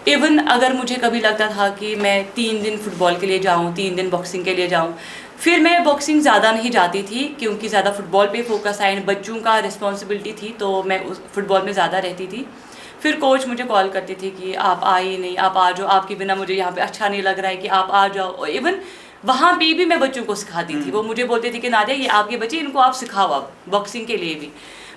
इवन अगर मुझे कभी लगता था कि मैं 3 दिन फुटबॉल के लिए जाऊँ, 3 दिन बॉक्सिंग के लिए जाऊँ, फिर मैं बॉक्सिंग ज़्यादा नहीं जाती थी, क्योंकि ज़्यादा फुटबॉल पे फोकस है, बच्चों का रिस्पॉन्सिबिलिटी थी, तो मैं उस फुटबॉल में ज़्यादा रहती थी। फिर कोच मुझे कॉल करती थी कि आप आए नहीं, आप आ जाओ, आपके बिना मुझे यहाँ पे अच्छा नहीं लग रहा है, कि आप आ जाओ। और इवन वहाँ पे भी मैं बच्चों को सिखाती थी। वो मुझे बोलते थे कि नादिया ये आपके बच्चे, इनको आप सिखाओ आप बॉक्सिंग के लिए भी।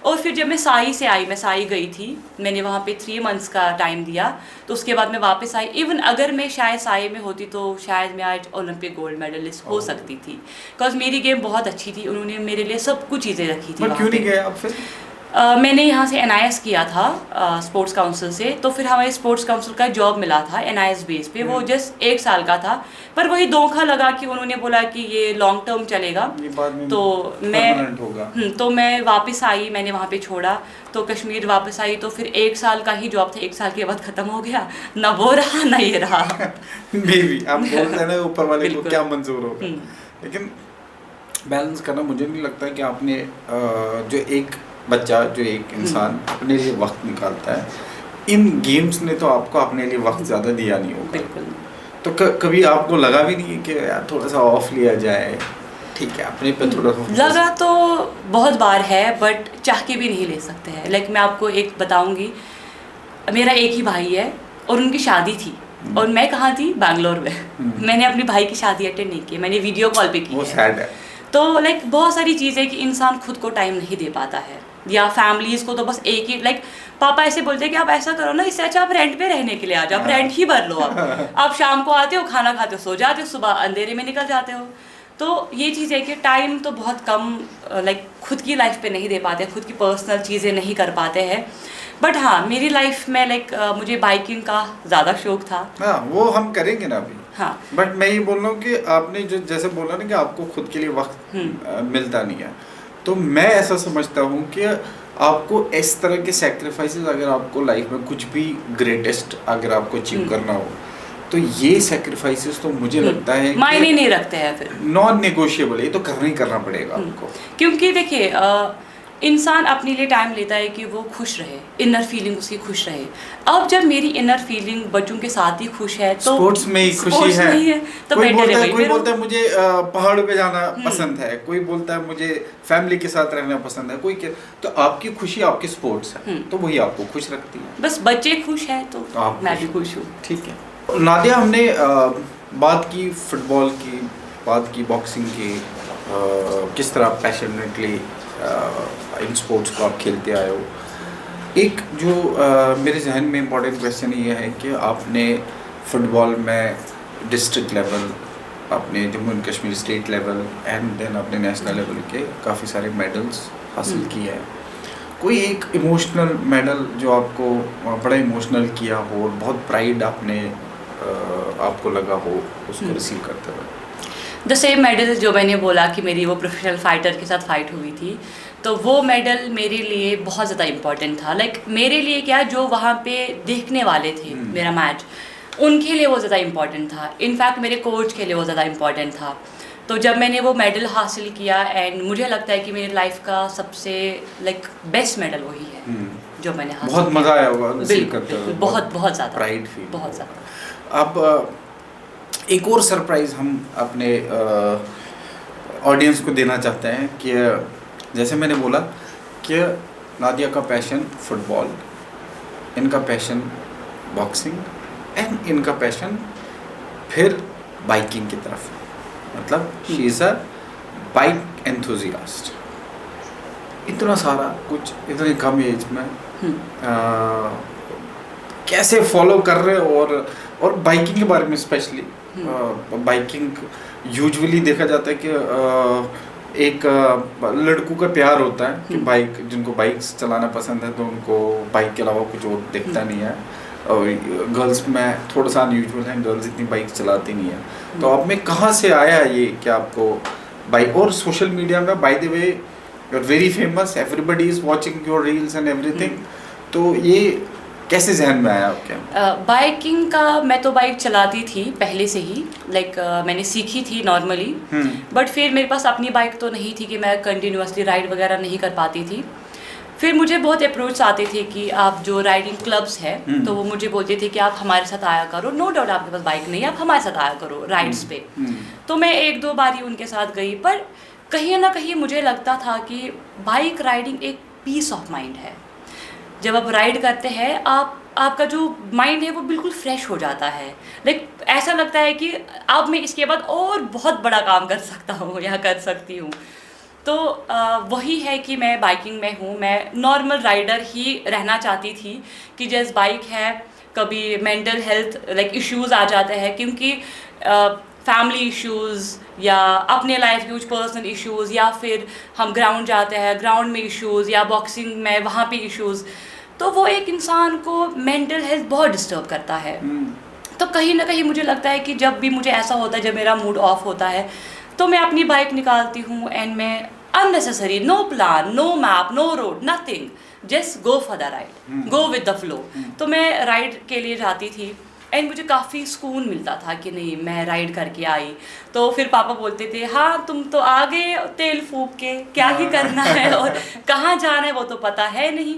और फिर जब मैं साई से आई, मैं साई गई थी, मैंने वहाँ पे 3 मंथ्स का टाइम दिया, तो उसके बाद मैं वापस आई। इवन अगर मैं शायद साई में होती तो शायद मैं आज ओलंपिक गोल्ड मेडलिस्ट हो सकती थी, बिकॉज मेरी गेम बहुत अच्छी थी, उन्होंने मेरे लिए सब कुछ चीज़ें रखी थी। क्यों नहीं गए आप फिर? मैंने यहाँ से NIS किया था स्पोर्ट्स काउंसिल से, तो फिर हमें स्पोर्ट्स काउंसिल का जॉब मिला था NIS बेस पे। वो जस्ट 1 साल का था, पर वही धोखा लगा कि उन्होंने बोला कि ये लॉन्ग टर्म चलेगा, तो मैं वापस आई, मैंने वहाँ पे छोड़ा, तो कश्मीर वापस आई, तो फिर 1 साल का ही जॉब था, 1 साल के बाद ख़त्म हो गया, ना वो रहा ना ये रहा। बेबी आप बोलते हैं ना ऊपर वाले को क्या मंजूर होगा, लेकिन बैलेंस करना मुझे नहीं लगता कि आपने जो एक बच्चा, जो एक इंसान अपने लिए वक्त निकालता है, इन गेम्स ने तो आपको अपने लिए वक्त ज़्यादा दिया नहीं होगा। बिल्कुल। तो कभी आपको लगा भी नहीं कि यार थोड़ा सा ऑफ लिया जाए, ठीक है अपने पे थोड़ा लगा तो बहुत बार है, बट चाह के भी नहीं ले सकते हैं। लाइक मैं आपको एक बताऊंगी, मेरा एक ही भाई है और उनकी शादी थी और मैं कहाँ थी, बैंगलोर में। मैंने अपने भाई की शादी अटेंड नहीं की, मैंने वीडियो कॉल पे की वो है। सैड है। तो लाइक बहुत सारी चीज़ें कि इंसान खुद को टाइम नहीं दे पाता है, या फैमिलीज़ को तो बस एक ही लाइक पापा ऐसे बोलते हैं कि आप ऐसा करो ना, इससे अच्छा आप रेंट पे रहने के लिए आ जाओ, आप रेंट ही भर लो। आप शाम को आते हो, खाना खाते हो, सो जाते हो, सुबह अंधेरे में निकल जाते हो। तो ये चीज़ है कि टाइम तो बहुत कम लाइक खुद की लाइफ पे नहीं दे पाते, खुद की पर्सनल चीज़ें नहीं कर पाते हैं। बट हाँ, मेरी लाइफ में लाइक मुझे बाइकिंग का ज़्यादा शौक था। हाँ, वो हम करेंगे ना अभी। हाँ, बट मैं ये बोल रहा हूँ कि आपने जो जैसे बोला ना कि आपको खुद के लिए वक्त मिलता नहीं है, तो मैं ऐसा समझता हूँ कि आपको इस तरह के सेक्रीफाइसेस, अगर आपको लाइफ में कुछ भी ग्रेटेस्ट अगर आपको अचीव करना हो, तो ये सेक्रीफाइसेस तो मुझे लगता है मायने नहीं रखते हैं फिर, नॉन नेगोशिएबल, ये तो करना ही करना पड़ेगा आपको। क्योंकि देखिए इंसान अपने लिए टाइम लेता है कि वो खुश रहे, इनर फीलिंग उसकी खुश रहे। अब जब मेरी इनर फीलिंग बच्चों के साथ ही खुश है तो स्पोर्ट्स में ही खुशी है। नहीं है तो कोई कोई बोलता है मुझे पहाड़ों पे जाना पसंद है, कोई बोलता है मुझे फैमिली के साथ रहना पसंद है, कोई तो आपकी खुशी आपके स्पोर्ट्स है, तो वही आपको खुश रखती है। बस बच्चे खुश हैं तो मैं भी खुश हूँ। ठीक है नादिया, हमने बात की फुटबॉल की, बात की बॉक्सिंग की, किस तरह पैशनेटली इन स्पोर्ट्स को आप खेलते आए हो। एक जो मेरे जहन में इम्पोर्टेंट क्वेश्चन ये है कि आपने फुटबॉल में डिस्ट्रिक्ट लेवल, आपने Jammu and Kashmir state level and then आपने नेशनल लेवल के काफ़ी सारे मेडल्स हासिल किए हैं। कोई एक इमोशनल मेडल जो आपको बड़ा इमोशनल किया हो और बहुत प्राइड आपको लगा हो उसको रिसीव करते हुए? द सेम मेडल जो मैंने बोला कि मेरी वो प्रोफेशनल फाइटर के साथ फाइट हुई थी, तो वो मेडल मेरे लिए बहुत ज़्यादा इम्पोर्टेंट था। लाइक मेरे लिए क्या, जो वहाँ पे देखने वाले थे मेरा मैच, उनके लिए वो ज़्यादा इम्पोर्टेंट था। इनफैक्ट मेरे कोच के लिए वो ज़्यादा इम्पोर्टेंट था। तो जब मैंने वो मेडल हासिल किया, एंड मुझे लगता है कि मेरी लाइफ का सबसे लाइक बेस्ट मेडल वही है जो मैंने हासिल बहुत मज़ा आया होगा रिसीव करते हुए, बहुत ज़्यादा प्राइड फील, बहुत ज़्यादा। अब एक और सरप्राइज़ हम अपने ऑडियंस को देना चाहते हैं कि जैसे मैंने बोला कि नादिया का पैशन फुटबॉल, इनका पैशन बॉक्सिंग एंड इनका पैशन फिर बाइकिंग की तरफ, मतलब she is a bike enthusiast. इतना सारा कुछ इतने कम एज में कैसे फॉलो कर रहे हो, और बाइकिंग के बारे में स्पेशली बाइकिंग यूजुअली देखा जाता है कि एक लड़कों का प्यार होता है कि बाइक, जिनको बाइक्स चलाना पसंद है तो उनको बाइक के अलावा कुछ और दिखता नहीं है, और गर्ल्स में थोड़ा सा अनयूजुअल है, गर्ल्स इतनी बाइक चलाती नहीं है। तो आप में कहाँ से आया ये कि आपको बाइक, और सोशल मीडिया में by the way you are very famous, everybody is watching your reels and everything, तो ये कैसे जहन में आया आपके? बाइकिंग का, मैं तो बाइक चलाती थी पहले से ही, लाइक मैंने सीखी थी नॉर्मली, बट फिर मेरे पास अपनी बाइक तो नहीं थी कि मैं कंटिन्यूअसली राइड वगैरह नहीं कर पाती थी। फिर मुझे बहुत अप्रोच आते थे कि आप जो राइडिंग क्लब्स हैं, तो वो मुझे बोलते थे कि आप हमारे साथ आया करो, नो डाउट आपके पास बाइक नहीं है, आप हमारे साथ आया करो राइड्स पे। तो मैं 1-2 बार ही उनके साथ गई, पर कहीं ना कहीं मुझे लगता था कि बाइक राइडिंग एक पीस ऑफ माइंड है। जब आप राइड करते हैं, आपका जो माइंड है वो बिल्कुल फ्रेश हो जाता है। लाइक ऐसा लगता है कि अब मैं इसके बाद और बहुत बड़ा काम कर सकता हूँ या कर सकती हूँ। तो वही है कि मैं बाइकिंग में हूँ, मैं नॉर्मल राइडर ही रहना चाहती थी कि जैसे बाइक है, कभी मेंटल हेल्थ लाइक इश्यूज़ आ जाते हैं, क्योंकि फैमिली इश्यूज़ या अपने लाइफ के कुछ पर्सनल इश्यूज़, या फिर हम ग्राउंड जाते हैं, ग्राउंड में इश्यूज़, या बॉक्सिंग में वहाँ पे इश्यूज़, तो वो एक इंसान को मेंटल हेल्थ बहुत डिस्टर्ब करता है। तो कहीं ना कहीं मुझे लगता है कि जब भी मुझे ऐसा होता है, जब मेरा मूड ऑफ होता है, तो मैं अपनी बाइक निकालती हूँ एंड मैं unnecessary, no plan, no map, no road, nothing, just go for the ride, go with the flow. तो मैं राइड के लिए जाती थी एंड मुझे काफ़ी सुकून मिलता था कि नहीं, मैं राइड करके आई। तो फिर पापा बोलते थे, हाँ तुम तो आ गए तेल फूंक के, क्या ही करना है और कहाँ जाना है वो तो पता है नहीं।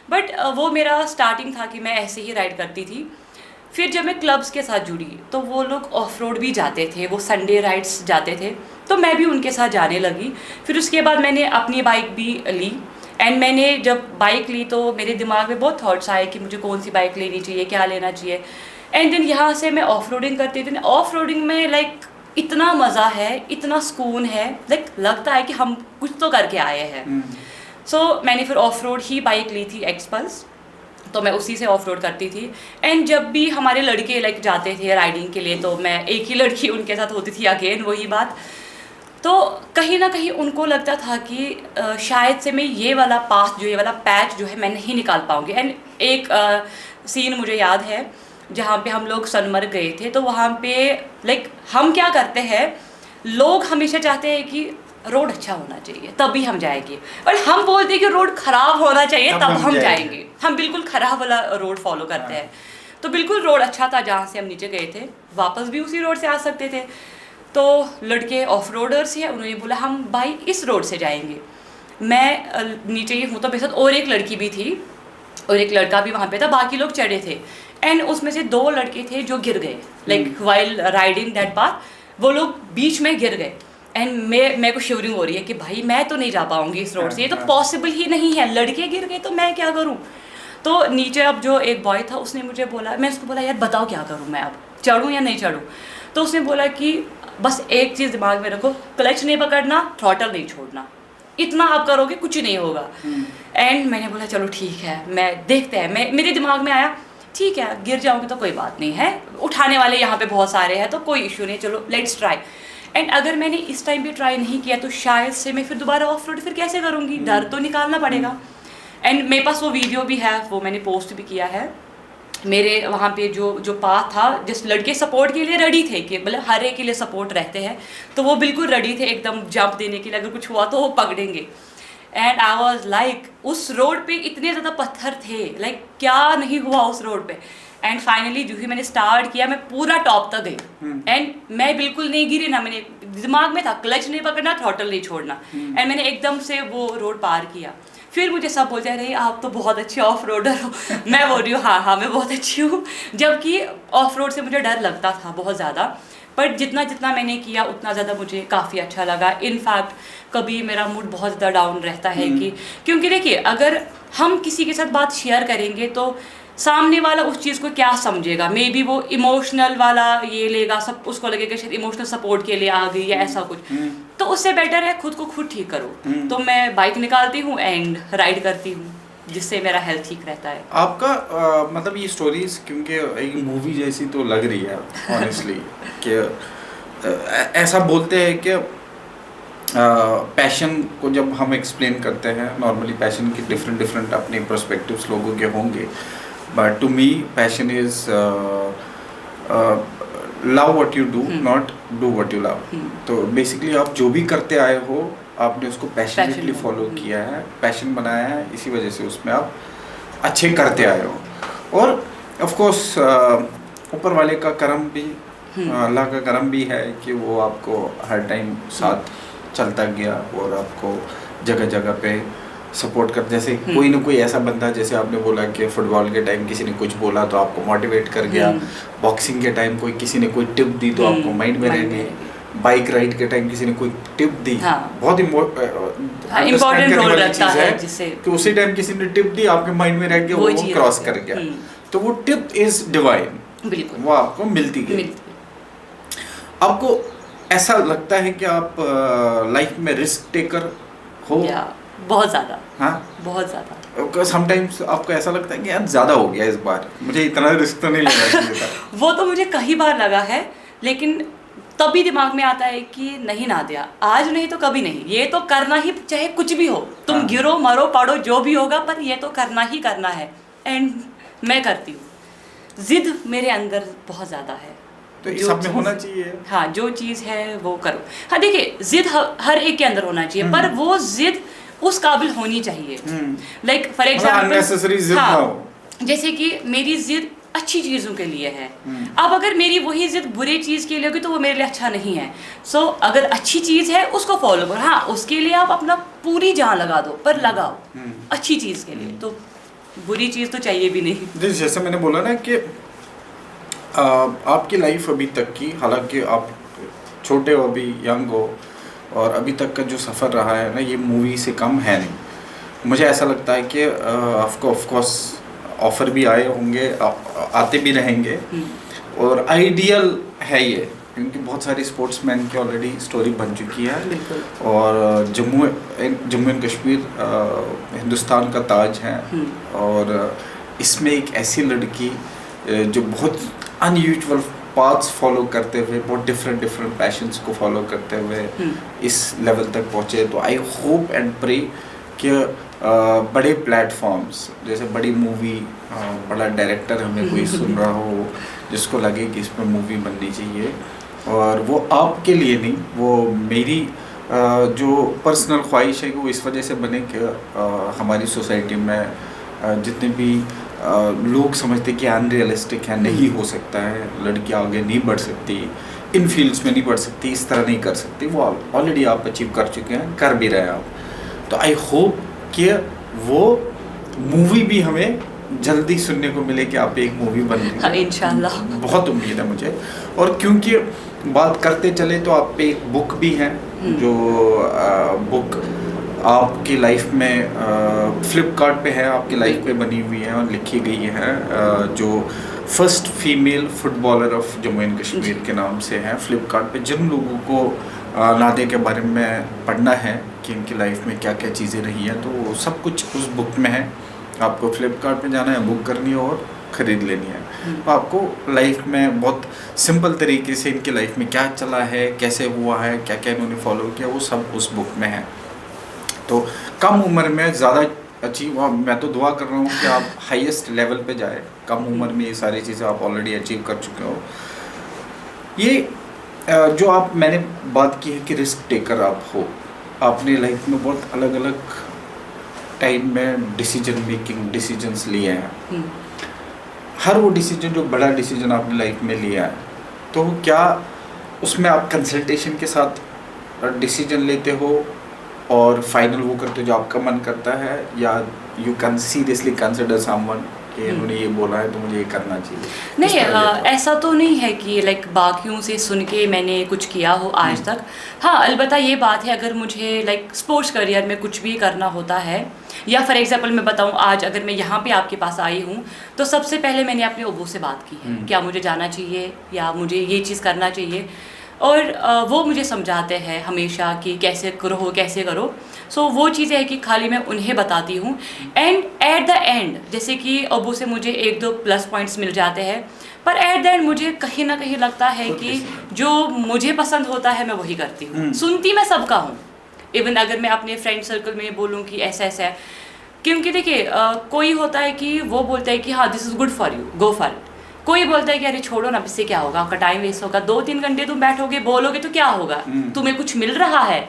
बट वो मेरा स्टार्टिंग था कि मैं ऐसे ही राइड करती थी। फिर जब मैं क्लब्स के साथ जुड़ी तो वो लोग ऑफ रोड भी जाते थे, वो संडे राइड्स जाते थे, तो मैं भी उनके साथ जाने लगी। फिर उसके बाद मैंने अपनी बाइक भी ली एंड मैंने जब बाइक ली तो मेरे दिमाग में बहुत थॉट्स आए कि मुझे कौन सी बाइक लेनी चाहिए, क्या लेना चाहिए। एंड देन यहाँ से मैं ऑफ रोडिंग करती थी। ऑफ रोडिंग में लाइक इतना मज़ा है, इतना सुकून है, लाइक लगता है कि हम कुछ तो करके आए हैं। सो मैंने फिर ऑफ रोड ही बाइक ली थी, एक्सपल्स, तो मैं उसी से ऑफ रोड करती थी। एंड जब भी हमारे लड़के लाइक जाते थे राइडिंग के लिए तो मैं एक ही लड़की उनके साथ होती थी, अगेन वही बात। तो कहीं ना कहीं उनको लगता था कि शायद से मैं ये वाला पाथ जो ये वाला पैच जो है मैं नहीं निकाल पाऊँगी। एंड एक सीन मुझे याद है जहाँ पे हम लोग सोनमर्ग गए थे, तो वहाँ पे लाइक हम क्या करते हैं, लोग हमेशा चाहते हैं कि रोड अच्छा होना चाहिए तभी हम जाएंगे, और हम बोलते हैं कि रोड खराब होना चाहिए तब हम जाएंगे। हम बिल्कुल खराब वाला रोड फॉलो करते हैं। तो बिल्कुल रोड अच्छा था जहाँ से हम नीचे गए थे, वापस भी उसी रोड से आ सकते थे। तो लड़के ऑफ रोडर्स हैं, उन्होंने बोला हम भाई इस रोड से जाएंगे। मैं नीचे ही हूँ तो मेरे साथ और एक लड़की भी थी और एक लड़का भी वहाँ पे था, बाकी लोग चढ़े थे। एंड उसमें से 2 लड़के थे जो गिर गए, like while riding that path, वो लोग बीच में गिर गए। एंड मेरे को शिवरिंग हो रही है कि भाई मैं तो नहीं जा पाऊँगी इस रोड से, ये तो पॉसिबल ही नहीं है, लड़के गिर गए तो मैं क्या करूँ। तो नीचे अब जो एक बॉय था उसने मुझे बोला, मैं उसको बोला यार बताओ क्या करूँ मैं, अब चढ़ूँ या नहीं चढ़ूँ। तो उसने बोला कि बस एक चीज़ दिमाग में रखो, क्लच नहीं पकड़ना, थ्रॉटल नहीं छोड़ना, इतना आप करोगे कुछ नहीं होगा। एंड मैंने बोला चलो ठीक है, मैं देखते हैं। मेरे दिमाग में आया ठीक है गिर जाऊँगी तो कोई बात नहीं है, उठाने वाले यहाँ पे बहुत सारे हैं तो कोई इशू नहीं, चलो लेट्स ट्राई। एंड अगर मैंने इस टाइम पे ट्राई नहीं किया तो शायद से मैं फिर दोबारा ऑफ रोड फिर कैसे करूँगी, डर तो निकालना पड़ेगा। एंड मेरे पास वो वीडियो भी है, वो मैंने पोस्ट भी किया है। मेरे वहाँ पे जो पाथ था, जिस लड़के सपोर्ट के लिए रेडी थे कि मतलब हर एक के लिए सपोर्ट रहते हैं, तो वो बिल्कुल रेडी थे एकदम जंप देने के लिए, अगर कुछ हुआ तो वो पकड़ेंगे। एंड आई वॉज लाइक उस रोड पे इतने ज़्यादा पत्थर थे, लाइक क्या नहीं हुआ उस रोड पे। एंड फाइनली जो ही मैंने स्टार्ट किया मैं पूरा टॉप तक गई। एंड मैं बिल्कुल नहीं गिरी ना, मैंने दिमाग में था क्लच नहीं पकड़ना, थ्रॉटल नहीं छोड़ना। एंड मैंने एकदम से वो रोड पार किया। फिर मुझे सब बोलते हैं अरे आप तो बहुत अच्छे ऑफ रोडर हो। मैं बोल रही हूँ हाँ मैं बहुत अच्छी हूँ, जबकि ऑफ रोड से मुझे डर लगता था बहुत ज़्यादा। पर जितना जितना मैंने किया उतना ज़्यादा मुझे काफ़ी अच्छा लगा। इनफैक्ट कभी मेरा मूड बहुत ज़्यादा डाउन रहता है कि क्योंकि देखिए अगर हम किसी के साथ बात शेयर करेंगे तो सामने वाला उस चीज़ को क्या समझेगा, मे बी वो इमोशनल वाला ये लेगा, सब उसको लगेगा शायद इमोशनल सपोर्ट के लिए आ गई या ऐसा कुछ। तो उससे बेटर है खुद को खुद ठीक करो। तो मैं बाइक निकालती हूँ एंड राइड करती हूँ, जिससे मेरा हेल्थ ठीक रहता है। आपका मतलब ये स्टोरीज क्योंकि एक मूवी जैसी तो लग रही है ऑनेस्टली कि ऐसा बोलते हैं कि पैशन को जब हम एक्सप्लेन करते हैं, नॉर्मली पैशन की डिफरेंट अपने पर्सपेक्टिव्स लोगों के होंगे, but to me passion is love what you do, not do what you love. तो बेसिकली आप जो भी करते आए हो आपने उसको पैशनेटली फॉलो किया है, पैशन बनाया है, इसी वजह से उसमें आप अच्छे करते आए हो। और ऑफ कोर्स ऊपर वाले का करम भी, अल्लाह का करम भी है कि वो आपको हर टाइम साथ चलता गया और आपको जगह जगह पे सपोर्ट कर। जैसे कोई ना कोई ऐसा बंदा, जैसे आपने बोला कि फुटबॉल के टाइम किसी ने कुछ बोला तो आपको मोटिवेट कर गया, बॉक्सिंग के टाइम कोई किसी ने कोई टिप दी तो आपको माइंड में रह गई, बाइक राइड के टाइम किसी ने कोई टिप दी, बहुत इम्पोर्टेंट रोल रखता है जिससे कि उसी टाइम किसी ने टिप दी आपके माइंड में रह गया, वो क्रॉस कर गया। तो वो टिप इज डिवाइन, बिल्कुल वो आपको मिलती गई। आपको ऐसा लगता है कि आप लाइफ में रिस्क टेकर हो? बहुत ज़्यादा। हाँ बहुत ज़्यादा। समटाइम्स आपको ऐसा लगता है कि यार ज़्यादा हो गया इस बार, मुझे इतना रिस्क तो नहीं लेना चाहिए था। वो तो मुझे कई बार लगा है, लेकिन तभी दिमाग में आता है कि नहीं नादिया, आज नहीं तो कभी नहीं, ये तो करना ही, चाहे कुछ भी हो, तुम गिरो मरो पड़ो जो भी होगा, पर ये तो करना ही करना है। एंड मैं करती हूँ। जिद मेरे अंदर बहुत ज़्यादा है, तो ये सब में होना चाहिए। हाँ जो चीज़ है वो करो। हाँ देखिए जिद हर एक के अंदर होना चाहिए, पर वो जिद उस काबिल होनी चाहिए। लाइक फॉर एग्जाम्पल, हाँ जैसे कि मेरी जिद अच्छी चीज़ों के लिए है, अब अगर मेरी वही जिद बुरी चीज़ के लिए होगी तो वो मेरे लिए अच्छा नहीं है। सो अगर अच्छी चीज़ है उसको फॉलो करो, हाँ उसके लिए आप अपना पूरी जान लगा दो, पर लगाओ अच्छी चीज़ के लिए, तो बुरी चीज़ तो चाहिए भी नहीं। जैसे मैंने बोला ना कि आपकी लाइफ अभी तक की, हालांकि आप छोटे हो, अभी यंग हो, और अभी तक का जो सफ़र रहा है ना, ये मूवी से कम है नहीं। मुझे ऐसा लगता है कि ऑफ कोर्स ऑफ़र भी आए होंगे, आते भी रहेंगे, और आइडियल है ये, क्योंकि बहुत सारी स्पोर्ट्समैन की ऑलरेडी स्टोरी बन चुकी है। बिल्कुल। और जम्मू एंड कश्मीर हिंदुस्तान का ताज है, और इसमें एक ऐसी लड़की जो बहुत अनयूजुअल पाथ्स फॉलो करते हुए, बहुत डिफरेंट पैशंस को फॉलो करते हुए इस लेवल तक पहुँचे। तो आई होप एंड प्रे कि बड़े प्लेटफॉर्म्स जैसे बड़ी मूवी, बड़ा डायरेक्टर हमें कोई सुन रहा हो जिसको लगे कि इस पर मूवी बननी चाहिए, और वो आपके लिए नहीं, वो मेरी जो पर्सनल ख्वाहिश है कि वो इस वजह से बने कि हमारी सोसाइटी में जितने भी लोग समझते कि अनरियलिस्टिक है, नहीं हो सकता है, लड़की आगे नहीं बढ़ सकती, इन फील्ड्स में नहीं बढ़ सकती, इस तरह नहीं कर सकती, वो ऑलरेडी आप अचीव कर चुके हैं, कर भी रहे हैं आप। तो आई होप कि वो मूवी भी हमें जल्दी सुनने को मिले कि आप एक मूवी बन रही है। इंशाल्लाह। बहुत उम्मीद है मुझे। और क्योंकि बात करते चले तो आप पे एक बुक भी है, जो बुक आपकी लाइफ में फ्लिपकार्ट पे है, आपकी लाइफ पे बनी हुई है और लिखी गई है, जो first female footballer of Jammu and Kashmir के नाम से है। फ्लिपकार्ट पे जिन लोगों को नादिया के बारे में पढ़ना है कि इनकी लाइफ में क्या क्या चीज़ें रही हैं, तो सब कुछ उस बुक में है। आपको फ्लिपकार्ट पे जाना है, बुक करनी है और ख़रीद लेनी है। तो आपको लाइफ में बहुत सिंपल तरीके से इनकी लाइफ में क्या चला है, कैसे हुआ है, क्या क्या इन्होंने फॉलो किया, वो सब उस बुक में है। तो कम उम्र में ज़्यादा अचीव, मैं तो दुआ कर रहा हूँ कि आप हाईएस्ट लेवल पे जाए। कम उम्र में ये सारी चीज़ें आप ऑलरेडी अचीव कर चुके हो। ये जो आप मैंने बात की है कि रिस्क टेकर आप हो, आपने लाइफ में बहुत अलग अलग टाइम में डिसीजंस लिए हैं। हर वो डिसीजन जो बड़ा डिसीजन आपने लाइफ में लिया है, तो क्या उसमें आप कंसल्टेशन के साथ डिसीजन लेते हो और फाइनल वो करते हो जो आपका मन करता है, या you can seriously consider someone कि इन्होंने ये बोला है तो मुझे ये करना चाहिए? नहीं, ऐसा तो नहीं है कि लाइक बाकियों से सुन के मैंने कुछ किया हो आज तक। हाँ, अलबत्ता ये बात है, अगर मुझे लाइक स्पोर्ट्स करियर में कुछ भी करना होता है, या फॉर एग्जांपल मैं बताऊँ, आज अगर मैं यहाँ पे आपके पास आई हूँ तो सबसे पहले मैंने अपने अब्बू से बात की है, क्या मुझे जाना चाहिए या मुझे ये चीज़ करना चाहिए, और वो मुझे समझाते हैं हमेशा कि कैसे करो कैसे करो। सो वो चीज़ें है कि खाली मैं उन्हें बताती हूँ, एंड एट द एंड जैसे कि अब्बू से मुझे 1-2 प्लस पॉइंट्स मिल जाते हैं, पर एट द एंड मुझे कहीं ना कहीं लगता है कि जो मुझे पसंद होता है मैं वही करती हूँ। सुनती मैं सबका हूँ, इवन अगर मैं अपने फ्रेंड सर्कल में बोलूँ कि ऐसा ऐसा है, क्योंकि देखिए कोई होता है कि वो बोलता है कि हाँ this is good for you, go for it. कोई बोलता है कि अरे छोड़ो ना, इससे क्या होगा, आपका टाइम वेस्ट होगा, 2-3 घंटे तुम बैठोगे बोलोगे तो क्या होगा, तुम्हें कुछ मिल रहा है।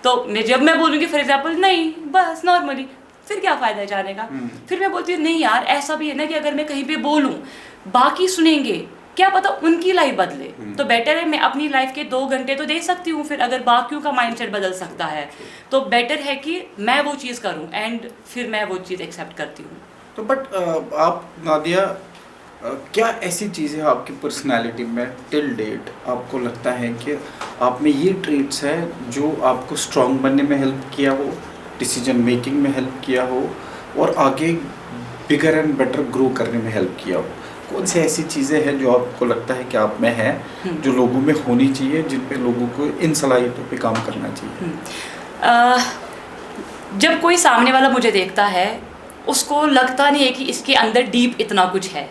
तो जब मैं बोलूँगी फॉर एग्जाम्पल नहीं बस नॉर्मली, फिर क्या फ़ायदा है जाने का। फिर मैं बोलती हूँ नहीं यार, ऐसा भी है ना कि अगर मैं कहीं पे बोलूँ बाकी सुनेंगे, क्या पता उनकी लाइफ बदले, तो बेटर है मैं अपनी लाइफ के 2 घंटे तो दे सकती हूँ, फिर अगर बाकियों का माइंडसेट बदल सकता है तो बेटर है कि मैं वो चीज़ करूँ, एंड फिर मैं वो चीज़ एक्सेप्ट करती हूँ। तो बट आप नादिया, क्या ऐसी चीज़ें आपकी पर्सनालिटी में टिल डेट आपको लगता है कि आप में ये ट्रेट्स हैं जो आपको स्ट्रॉन्ग बनने में हेल्प किया हो, डिसीजन मेकिंग में हेल्प किया हो, और आगे बिगर एंड बेटर ग्रो करने में हेल्प किया हो? कौन सी ऐसी चीज़ें हैं जो आपको लगता है कि आप में है, जो लोगों में होनी चाहिए, जिन पे लोगों को इन सलाहियतों पे काम करना चाहिए? जब कोई सामने वाला मुझे देखता है, उसको लगता नहीं है कि इसके अंदर डीप इतना कुछ है,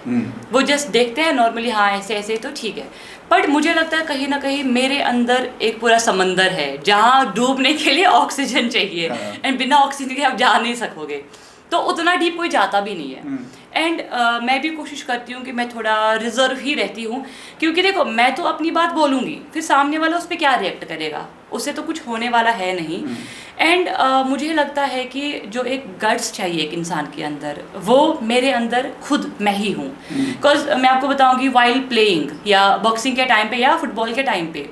वो जस्ट देखते हैं नॉर्मली, हाँ ऐसे ऐसे तो ठीक है, बट मुझे लगता है कहीं ना कहीं मेरे अंदर एक पूरा समंदर है जहाँ डूबने के लिए ऑक्सीजन चाहिए, एंड बिना ऑक्सीजन के आप जा नहीं सकोगे, तो उतना डीप कोई जाता भी नहीं है। एंड मैं भी कोशिश करती हूँ कि मैं थोड़ा रिजर्व ही रहती हूँ, क्योंकि देखो मैं तो अपनी बात बोलूँगी, फिर सामने वाला उस पर क्या रिएक्ट करेगा, उससे तो कुछ होने वाला है नहीं। एंड मुझे लगता है कि जो एक गट्स चाहिए एक इंसान के अंदर, वो मेरे अंदर खुद मैं ही हूँ। बिकॉज मैं आपको बताऊँगी, वाइल प्लेइंग या बॉक्सिंग के टाइम पे या फुटबॉल के टाइम पे,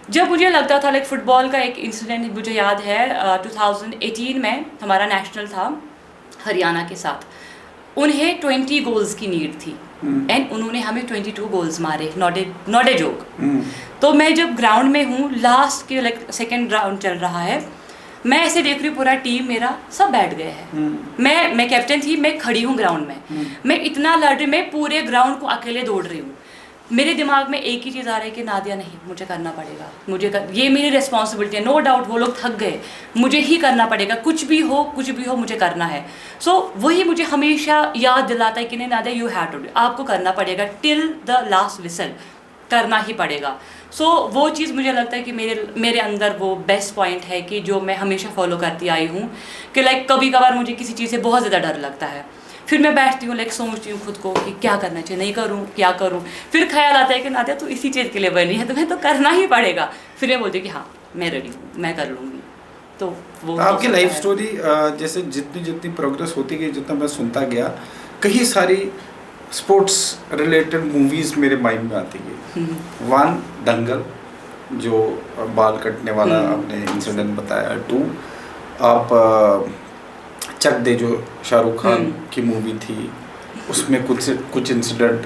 जब मुझे लगता था, लाइक फुटबॉल का एक इंसिडेंट मुझे याद है, 2018 में हमारा नेशनल था हरियाणा के साथ, उन्हें 20 गोल्स की नीड थी, एंड उन्होंने हमें 22 गोल्स मारे, नॉट ए जोक। तो मैं जब ग्राउंड में हूँ, लास्ट के लाइक सेकेंड राउंड चल रहा है, मैं ऐसे देख रही हूँ पूरा टीम मेरा सब बैठ गए हैं। मैं कैप्टन थी, मैं खड़ी हूँ ग्राउंड में, मैं इतना लड़ रही, मैं पूरे ग्राउंड को अकेले दौड़ रही हूँ। मेरे दिमाग में एक ही चीज़ आ रही है कि नादिया नहीं, मुझे करना पड़ेगा, ये मेरी रिस्पॉन्सिबिलिटी है। नो डाउट वो लोग थक गए, मुझे ही करना पड़ेगा, कुछ भी हो मुझे करना है। सो वही मुझे हमेशा याद दिलाता है कि नहीं Nadia, you have to do, आपको करना पड़ेगा टिल द लास्ट विसल, करना ही पड़ेगा। सो वो चीज़ मुझे लगता है कि मेरे अंदर वो बेस्ट पॉइंट है कि जो मैं हमेशा फॉलो करती आई हूँ कि लाइक कभी कभार मुझे किसी चीज़ से बहुत ज़्यादा डर लगता है, फिर मैं बैठती हूँ लाइक सोचती हूँ खुद को कि क्या करना चाहिए, नहीं करूँ क्या करूँ, फिर ख्याल आता है कि नादिया तू इसी चीज़ के लिए बनी है, तुम्हें तो करना ही पड़ेगा। फिर मैं बोलती हूँ कि हाँ मैं रेडी हूँ, मैं कर लूँगी। तो वो आपकी लाइफ स्टोरी जैसे जितनी प्रोग्रेस होती गई, जितना मैं सुनता गया, कई सारी स्पोर्ट्स रिलेटेड मूवीज़ मेरे माइंड में आती गई। वन दंगल, जो बाल कटने वाला आपने इंसिडेंट बताया। टू आप चक दे, जो शाहरुख खान की मूवी थी, उसमें कुछ इंसिडेंट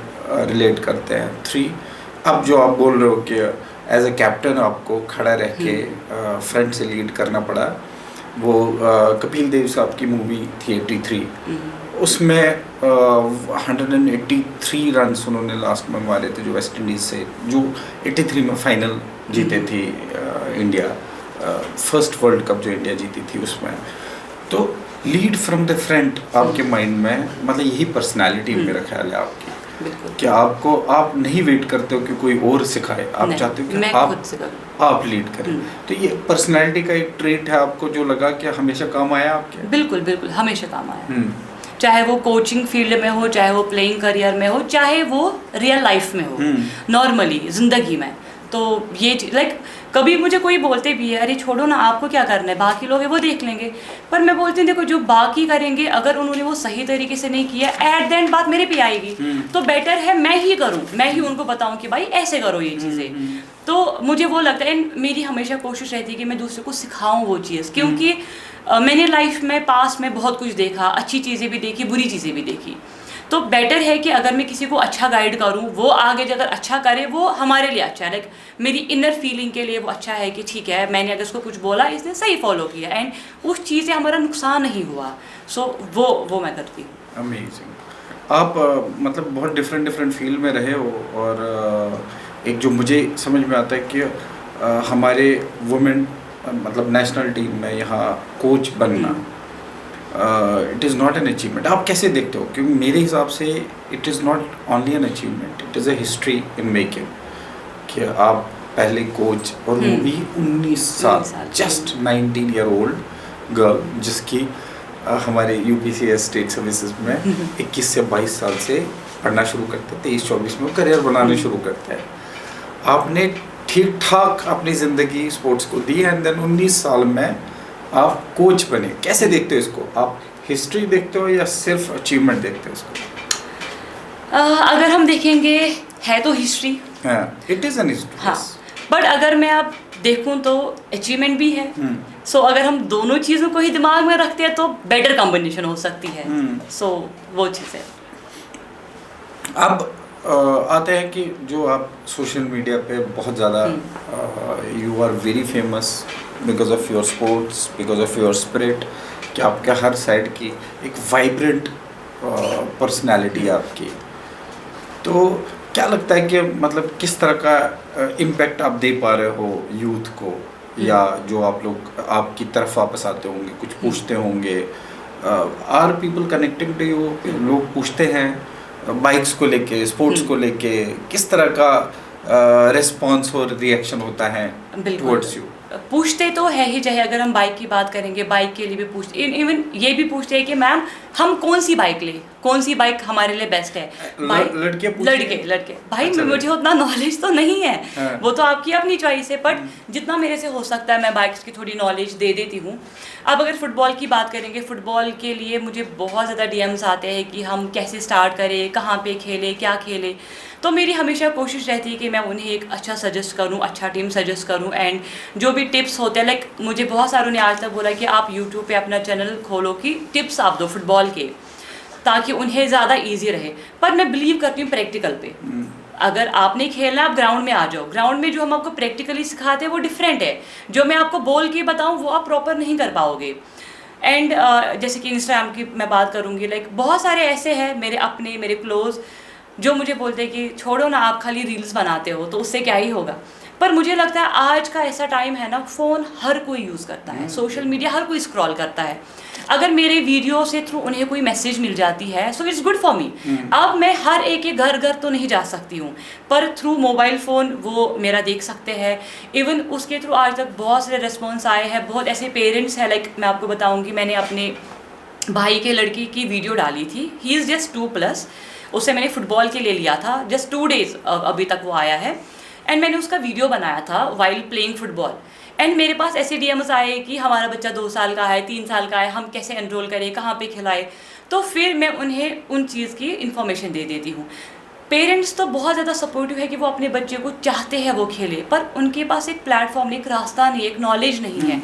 रिलेट करते हैं। थ्री, अब जो आप बोल रहे हो कि एज ए कैप्टन आपको खड़ा रह के फ्रंट से लीड करना पड़ा, वो कपिल देव साहब की मूवी थी 83, उसमें 183 रन उन्होंने लास्ट में मारे थे, जो वेस्ट इंडीज़ से, जो 83 में फाइनल जीते थी इंडिया, फर्स्ट वर्ल्ड कप जो इंडिया जीती थी उसमें। तो लीड फ्रॉम द फ्रंट आपके माइंड में, मतलब यही पर्सनालिटी मेरा ख्याल है आपकी, कि आप नहीं वेट करते हो कि कोई और सिखाए, आप चाहते हो कि आप लीड करें। तो ये पर्सनालिटी का एक ट्रेट है आपको जो लगा कि हमेशा काम आया आपके? बिल्कुल बिल्कुल, हमेशा काम आया, चाहे वो कोचिंग फील्ड में हो, चाहे वो प्लेइंग करियर में हो, चाहे वो रियल लाइफ में हो, नॉर्मली ज़िंदगी में। तो ये लाइक कभी मुझे कोई बोलते भी है अरे छोड़ो ना, आपको क्या करना है, बाकी लोग हैं वो देख लेंगे, पर मैं बोलती हूँ देखो जो बाकी करेंगे, अगर उन्होंने वो सही तरीके से नहीं किया, एट द एंड बात मेरे पे आएगी। तो बेटर है मैं ही करूँ, मैं ही उनको बताऊँ कि भाई ऐसे करो ये चीज़ें। तो मुझे वो लगता है, मेरी हमेशा कोशिश रहती है कि मैं दूसरे को सिखाऊँ वो चीज़, क्योंकि मैंने लाइफ में पास में बहुत कुछ देखा, अच्छी चीज़ें भी देखी, बुरी चीज़ें भी देखी। तो बेटर है कि अगर मैं किसी को अच्छा गाइड करूं, वो आगे अगर अच्छा करे वो हमारे लिए अच्छा है, लाइक मेरी इनर फीलिंग के लिए वो अच्छा है कि ठीक है मैंने अगर उसको कुछ बोला, इसने सही फॉलो किया एंड उस चीज़ से हमारा नुकसान नहीं हुआ। सो वो मैं करती हूँ। अमेजिंग। आप मतलब बहुत डिफरेंट फील्ड में रहे हो, और एक जो मुझे समझ में आता है कि हमारे वुमेन मतलब नेशनल टीम में यहाँ कोच बनना it is not an achievement. आप कैसे देखते हो? क्योंकि मेरे हिसाब से it is not only an achievement, it is a history in making, कि आप पहले कोच, और वो भी 19 साल, जस्ट 19 ईयर ओल्ड गर्ल, जिसकी हमारे यूपीसीएस स्टेट सर्विसेज में 21 से 22 साल से पढ़ना शुरू करते हैं, 23-24 में करियर बनाने शुरू करते हैं। आपने ठीक ठाक अपनी ज़िंदगी स्पोर्ट्स को दी, एंड देन 19 साल में आप कोच बने। कैसे देखते हो इसको? आप हिस्ट्री देखते हो या सिर्फ अचीवमेंट देखते हो इसको? अगर हम देखेंगे है तो history, it is an history. हाँ, बट अगर मैं अब देखूं तो अचीवमेंट भी है। सो अगर हम दोनों चीज़ों को ही दिमाग में रखते हैं तो बेटर कॉम्बिनेशन हो सकती है। सो वो चीज़ है। अब आते हैं कि जो आप सोशल मीडिया पे बहुत ज़्यादा you are very famous because of your sports, because of your spirit, कि आपके हर साइड की एक वाइब्रेंट पर्सनालिटी आपकी। तो क्या लगता है कि मतलब किस तरह का इम्पैक्ट आप दे पा रहे हो यूथ को, या जो आप लोग आपकी तरफ वापस आते होंगे, कुछ पूछते होंगे, are people connecting to you? लोग पूछते हैं बाइक्स को लेके, स्पोर्ट्स को लेके, किस तरह का रिस्पॉन्स और रिएक्शन होता है टुवर्ड्स यू? पूछते तो है ही, चाहे अगर हम बाइक की बात करेंगे, बाइक के लिए भी पूछते, इवन ये भी पूछते हैं कि मैम हम कौन सी बाइक लें, कौन सी बाइक हमारे लिए बेस्ट है। लड़के भाई अच्छा, मुझे उतना नॉलेज तो नहीं है। हाँ। वो तो आपकी अपनी चॉइस है, बट जितना मेरे से हो सकता है मैं बाइक्स की थोड़ी नॉलेज दे देती हूँ। अब अगर फुटबॉल की बात करेंगे, फुटबॉल के लिए मुझे बहुत ज़्यादा डीएम्स आते हैं कि हम कैसे स्टार्ट करें, कहाँ पे खेलें, क्या खेलें। तो मेरी हमेशा कोशिश रहती है कि मैं उन्हें एक अच्छा सजेस्ट करूं, अच्छा टीम सजेस्ट करूं, एंड जो भी टिप्स होते हैं, लाइक मुझे बहुत सारों ने आज तक बोला कि आप यूट्यूब पे अपना चैनल खोलो कि टिप्स आप दो फुटबॉल के, ताकि उन्हें ज़्यादा ईजी रहे। पर मैं बिलीव करती हूँ प्रैक्टिकल पे। अगर आपने खेलना, आप ग्राउंड में आ जाओ। ग्राउंड में जो हम आपको प्रैक्टिकली सिखाते हैं वो डिफरेंट है, जो मैं आपको बोल के बताऊँ वो आप प्रॉपर नहीं कर पाओगे। एंड जैसे कि इंस्टाग्राम की मैं बात करूँगी, लाइक बहुत सारे ऐसे हैं मेरे अपने, मेरे क्लोज, जो मुझे बोलते हैं कि छोड़ो ना, आप खाली रील्स बनाते हो तो उससे क्या ही होगा। पर मुझे लगता है आज का ऐसा टाइम है ना, फ़ोन हर कोई यूज़ करता है, सोशल मीडिया हर कोई स्क्रॉल करता है। अगर मेरे वीडियो से थ्रू उन्हें कोई मैसेज मिल जाती है सो इट्स गुड फॉर मी। अब मैं हर एक के घर घर तो नहीं जा सकती हूँ, पर थ्रू मोबाइल फ़ोन वो मेरा देख सकते हैं। इवन उसके थ्रू आज तक बहुत सारे रिस्पॉन्स आए हैं। बहुत ऐसे पेरेंट्स हैं, लाइक मैं आपको बताऊँगी, मैंने अपने भाई के लड़की की वीडियो डाली थी, ही इज़ जस्ट 2+, उससे मैंने फ़ुटबॉल के लिए लिया था, जस्ट 2 डेज़ अभी तक वो आया है। एंड मैंने उसका वीडियो बनाया था वाइल प्लेइंग फुटबॉल। एंड मेरे पास ऐसे DMs आए कि हमारा बच्चा 2 साल का है, 3 साल का है, हम कैसे एनरोल करें, कहाँ पे खिलाएं। तो फिर मैं उन्हें उन चीज़ की इन्फॉर्मेशन दे देती हूँ। पेरेंट्स तो बहुत ज़्यादा सपोर्टिव है कि वो अपने बच्चे को चाहते हैं वो खेले, पर उनके पास एक प्लेटफॉर्म नहीं, एक रास्ता नहीं, एक नॉलेज नहीं है।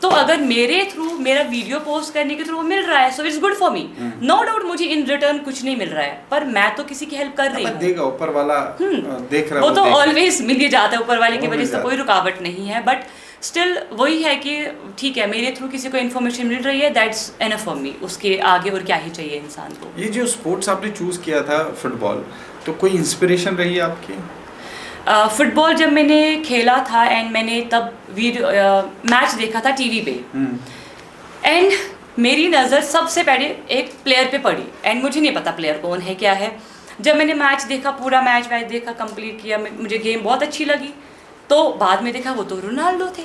तो अगर मेरे थ्रू, मेरा वीडियो पोस्ट करने के थ्रू मिल रहा है so it's good for me. No doubt मुझे इन रिटर्न कुछ नहीं मिल रहा है, पर मैं तो किसी की हेल्प कर रही हूँ। देगा ऊपर वाला, देख रहा वो तो ऑलवेज मिल ही जाता है, ऊपर वाले की वजह से कोई रुकावट नहीं है। बट स्टिल वही है कि ठीक है, मेरे थ्रू किसी को इन्फॉर्मेशन मिल रही है, दैट्स एनफ फॉर मी। उसके आगे और क्या ही चाहिए इंसान को। ये जो स्पोर्ट्स आपने चूज़ किया था फुटबॉल, तो कोई इंस्पिरेशन रही है आपकी? फुटबॉल जब मैंने खेला था एंड मैंने तब वीडियो मैच देखा था टीवी पे, एंड मेरी नज़र सबसे पहले एक प्लेयर पे पड़ी। एंड मुझे नहीं पता प्लेयर कौन है, क्या है। जब मैंने मैच देखा, पूरा मैच देखा, कंप्लीट किया, मुझे गेम बहुत अच्छी लगी। तो बाद में देखा वो तो रोनाल्डो थे।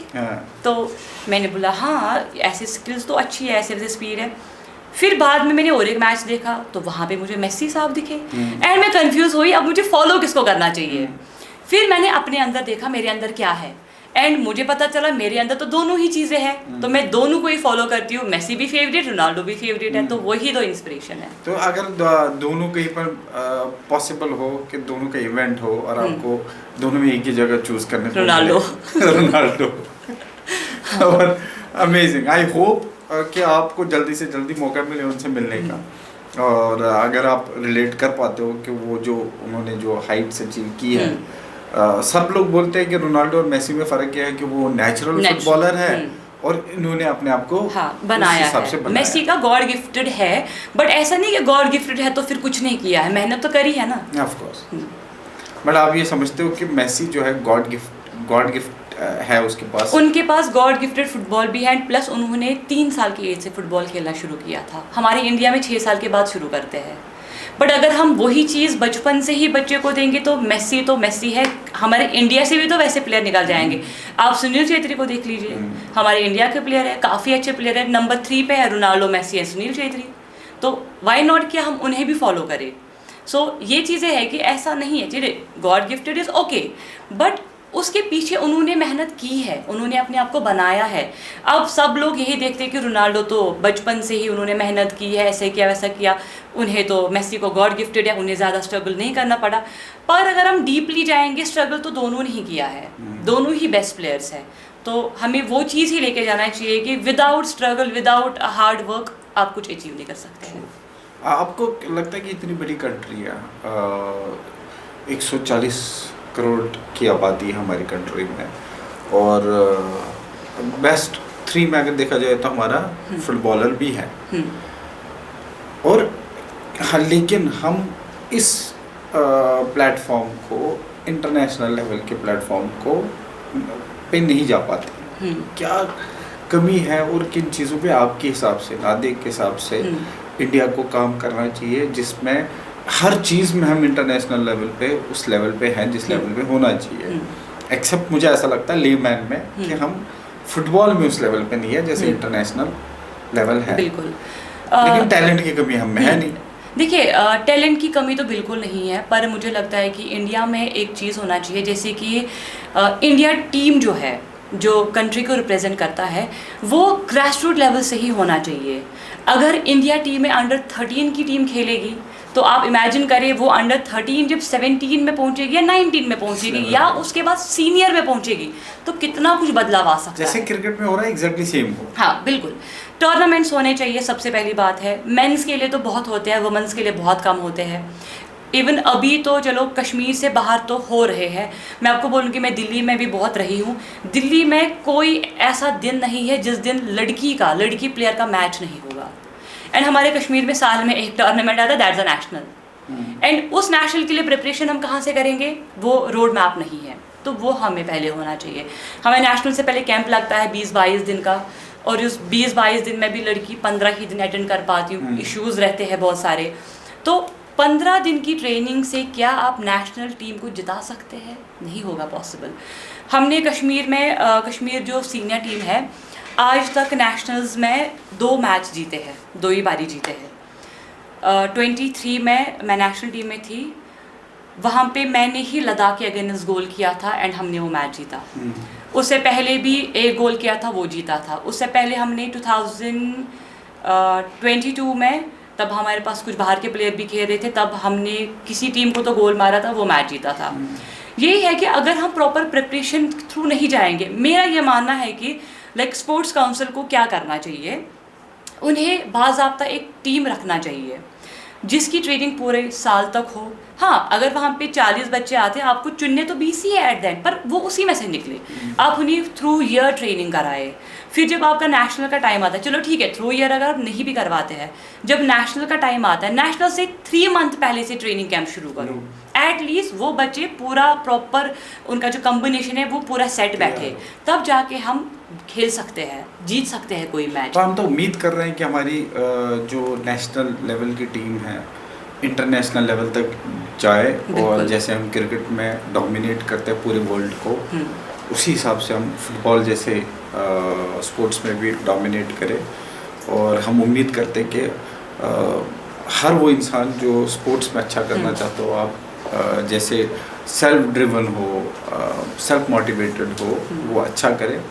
तो मैंने बोला हाँ, ऐसे स्किल्स तो अच्छी है, ऐसे स्पीड है। फिर बाद में मैंने और एक मैच देखा तो वहाँ पे मुझे मेसी साहब दिखे। एंड मैं कंफ्यूज हुई, अब मुझे फॉलो किसको करना चाहिए। फिर मैंने अपने अंदर देखा मेरे अंदर क्या है, एंड मुझे पता चला मेरे अंदर तो दोनों ही चीज़ें हैं। तो मैं दोनों को ही फॉलो करती हूँ, मेसी भी फेवरेट, रोनाल्डो भी फेवरेट है, तो वही दो इंस्पिरेशन है। तो अगर दोनों कहीं पर पॉसिबल हो कि दोनों का इवेंट हो और आपको दोनों में एक ही जगह चूज करने को रोनाल्डो रोनाल्डो और अमेजिंग। आई होप कि आपको जल्दी से जल्दी मौका मिले उनसे मिलने का, और अगर आप रिलेट कर पाते हो कि वो जो उन्होंने जो हाइट्स अचीव की है। सब लोग बोलते हैं कि रोनाल्डो और मेसी में फ़र्क क्या है कि वो नेचुरल फुटबॉलर है और इन्होंने अपने आप को बनाया है। मेसी का गॉड गिफ्टेड है, बट ऐसा नहीं कि गॉड गिफ्टेड है तो फिर कुछ नहीं किया है, मेहनत तो करी है ना। Of course. बट आप ये समझते हो कि मेसी जो है गॉड गिफ्ट है उसके पास? उनके पास गॉड गिफ्टेड फुटबॉल भी है, प्लस उन्होंने 3 साल की एज से फुटबॉल खेलना शुरू किया था। हमारे इंडिया में 6 साल के बाद शुरू करते हैं। बट अगर हम वही चीज़ बचपन से ही बच्चे को देंगे तो मेसी है। हमारे इंडिया से भी तो वैसे प्लेयर निकल जाएंगे। आप सुनील छेत्री को देख लीजिए, हमारे इंडिया के प्लेयर है, काफ़ी अच्छे प्लेयर है। नंबर 3 पे है रोनाल्डो, मेसी है, सुनील छेत्री। तो वाई नॉट कि हम उन्हें भी फॉलो करें। सो ये चीज़ें हैं कि ऐसा नहीं है जी god gifted is okay, but उसके पीछे उन्होंने मेहनत की है, उन्होंने अपने आप को बनाया है। अब सब लोग यही देखते हैं कि रोनाल्डो तो बचपन से ही उन्होंने मेहनत की है, ऐसे किया वैसा किया, उन्हें तो मेसी को गॉड गिफ्टेड है, उन्हें ज़्यादा स्ट्रगल नहीं करना पड़ा। पर अगर हम डीपली जाएंगे, स्ट्रगल तो दोनों ने ही किया है, दोनों ही बेस्ट प्लेयर्स हैं। तो हमें वो चीज़ ही लेके जाना चाहिए कि without struggle, without hard work आप कुछ अचीव नहीं कर सकते हैं। आपको लगता है कि इतनी बड़ी कंट्री है, 140 करोड़ की आबादी है हमारी कंट्री में, और बेस्ट 3 में अगर देखा जाए तो हमारा फुटबॉलर भी है, और हाँ, लेकिन हम इस प्लेटफॉर्म को, इंटरनेशनल लेवल के प्लेटफॉर्म को पे नहीं जा पाते। क्या कमी है और किन चीज़ों पे आपके हिसाब से, नादे के हिसाब से इंडिया को काम करना चाहिए जिसमें हर चीज़ में हम इंटरनेशनल लेवल पे उस लेवल पे हैं जिस लेवल पे होना चाहिए? एक्सेप्ट मुझे ऐसा लगता है लेमैन में कि हम फुटबॉल में उस लेवल पे नहीं है जैसे इंटरनेशनल लेवल है। बिल्कुल। लेकिन टैलेंट की कमी हम में है नहीं। देखिए, टैलेंट की कमी तो बिल्कुल नहीं है, पर मुझे लगता है कि इंडिया में एक चीज़ होना चाहिए, जैसे कि इंडिया टीम जो है, जो कंट्री को रिप्रेजेंट करता है, वो ग्रासरूट लेवल से ही होना चाहिए। अगर इंडिया टीम में अंडर 13 की टीम खेलेगी तो आप इमेजिन करें वो अंडर 13 जब 17 में पहुंचेगी या 19 में पहुंचेगी या उसके बाद सीनियर में पहुंचेगी तो कितना कुछ बदलाव आ सकता है। जैसे क्रिकेट में हो रहा है एग्जैक्टली सेम हो। हाँ बिल्कुल, टूर्नामेंट्स होने चाहिए, सबसे पहली बात है। मेंस के लिए तो बहुत होते हैं, वुमेंस के लिए बहुत कम होते हैं। इवन अभी तो चलो कश्मीर से बाहर तो हो रहे हैं, मैं आपको बोलूँगी मैं दिल्ली में भी बहुत रही हूँ, दिल्ली में कोई ऐसा दिन नहीं है जिस दिन लड़की प्लेयर का मैच नहीं होगा। एंड हमारे कश्मीर में साल में एक टूर्नामेंट आता है, दैट्स अ नेशनल। एंड उस नेशनल के लिए प्रिपरेशन हम कहाँ से करेंगे, वो रोड मैप नहीं है, तो वो हमें पहले होना चाहिए। हमें नेशनल से पहले कैंप लगता है 20-22 दिन का, और उस 20-22 दिन में भी लड़की 15 ही दिन अटेंड कर पाती हूँ, इश्यूज़ रहते हैं बहुत सारे। तो 15 दिन की ट्रेनिंग से क्या आप नेशनल टीम को जिता सकते हैं? नहीं होगा पॉसिबल। हमने कश्मीर जो सीनियर टीम है आज तक नेशनल्स में 2 मैच जीते हैं, 2 ही बारी जीते हैं। 23 में मैं नेशनल टीम में थी, वहाँ पे मैंने ही लद्दाख के अगेंस्ट गोल किया था एंड हमने वो मैच जीता। उससे पहले भी एक गोल किया था, वो जीता था। उससे पहले हमने 2022 में, तब हमारे पास कुछ बाहर के प्लेयर भी खेल रहे थे, तब हमने किसी टीम को तो गोल मारा था, वो मैच जीता था। यही है कि अगर हम प्रॉपर प्रिपरेशन थ्रू नहीं जाएंगे, मेरा ये मानना है कि लाइक स्पोर्ट्स काउंसिल को क्या करना चाहिए, उन्हें बाज़ाब्ता एक टीम रखना चाहिए जिसकी ट्रेनिंग पूरे साल तक हो। हाँ, अगर वहाँ पे 40 बच्चे आते हैं, आपको चुनने तो 20 ही है एट द एंड, पर वो उसी में से निकले, आप उन्हें थ्रू ईयर ट्रेनिंग कराए। फिर जब आपका नेशनल का टाइम आता है, चलो ठीक है थ्रू ईयर अगर आप नहीं भी करवाते हैं, जब नेशनल का टाइम आता है, नेशनल से 3 मंथ पहले से ट्रेनिंग कैंप शुरू करो। एटलीस्ट वो बच्चे पूरा प्रॉपर, उनका जो कॉम्बिनेशन है वो पूरा सेट बैठे, तब जाके हम खेल सकते हैं, जीत सकते हैं कोई मैच। तो हम तो उम्मीद कर रहे हैं कि हमारी जो नेशनल लेवल की टीम है इंटरनेशनल लेवल तक जाए, और जैसे हम क्रिकेट में डोमिनेट करते हैं पूरे वर्ल्ड को, उसी हिसाब से हम फुटबॉल जैसे स्पोर्ट्स में भी डोमिनेट करें। और हम उम्मीद करते हैं कि हर वो इंसान जो स्पोर्ट्स में अच्छा करना चाहता हो, आप जैसे सेल्फ ड्रिवन हो, सेल्फ मोटिवेटेड हो, वो अच्छा करे।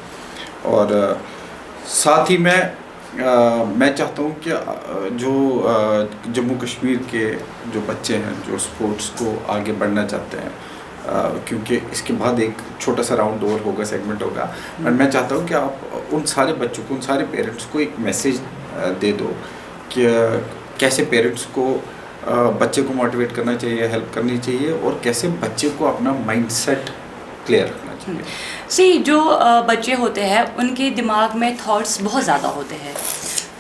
और साथ ही मैं चाहता हूँ कि जो जम्मू कश्मीर के जो बच्चे हैं जो स्पोर्ट्स को आगे बढ़ना चाहते हैं, क्योंकि इसके बाद एक छोटा सा राउंड और होगा, सेगमेंट होगा, और मैं चाहता हूँ कि आप उन सारे बच्चों को, उन सारे पेरेंट्स को एक मैसेज दे दो कि कैसे पेरेंट्स को बच्चे को मोटिवेट करना चाहिए, हेल्प करनी चाहिए, और कैसे बच्चे को अपना माइंडसेट क्लियर रखना चाहिए। जो बच्चे होते हैं उनके दिमाग में थॉट्स बहुत ज़्यादा होते हैं,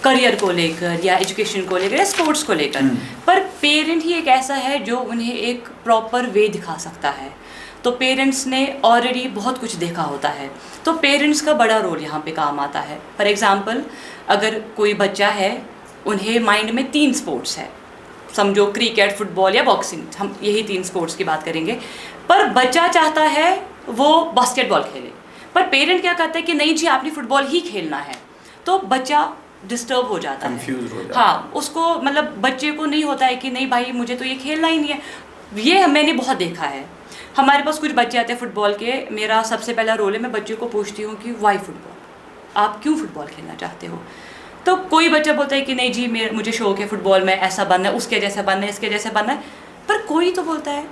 करियर को लेकर या एजुकेशन को लेकर या स्पोर्ट्स को लेकर, पर पेरेंट ही एक ऐसा है जो उन्हें एक प्रॉपर वे दिखा सकता है। तो पेरेंट्स ने ऑलरेडी बहुत कुछ देखा होता है, तो पेरेंट्स का बड़ा रोल यहाँ पे काम आता है। फॉर एग्ज़ाम्पल, अगर कोई बच्चा है, उन्हें माइंड में 3 स्पोर्ट्स है, समझो क्रिकेट, फुटबॉल या बॉक्सिंग, हम यही 3 स्पोर्ट्स की बात करेंगे, पर बच्चा चाहता है वो बास्केटबॉल खेले, पर पेरेंट क्या कहता है कि नहीं जी आपने फुटबॉल ही खेलना है, तो बच्चा डिस्टर्ब हो जाता है, कंफ्यूज हो जाता है। हाँ, उसको मतलब बच्चे को नहीं होता है कि नहीं भाई मुझे तो ये खेलना ही नहीं है। ये मैंने बहुत देखा है, हमारे पास कुछ बच्चे आते हैं फुटबॉल के, मेरा सबसे पहला रोल है, मैं बच्चे को पूछती हूँ कि वाई फुटबॉल, आप क्यों फुटबॉल खेलना चाहते हो? तो कोई बच्चा बोलता है कि नहीं जी मुझे शौक है फुटबॉल में, ऐसा बनना है, उसके जैसा बनना है, इसके जैसा बनना है। पर कोई तो बोलता है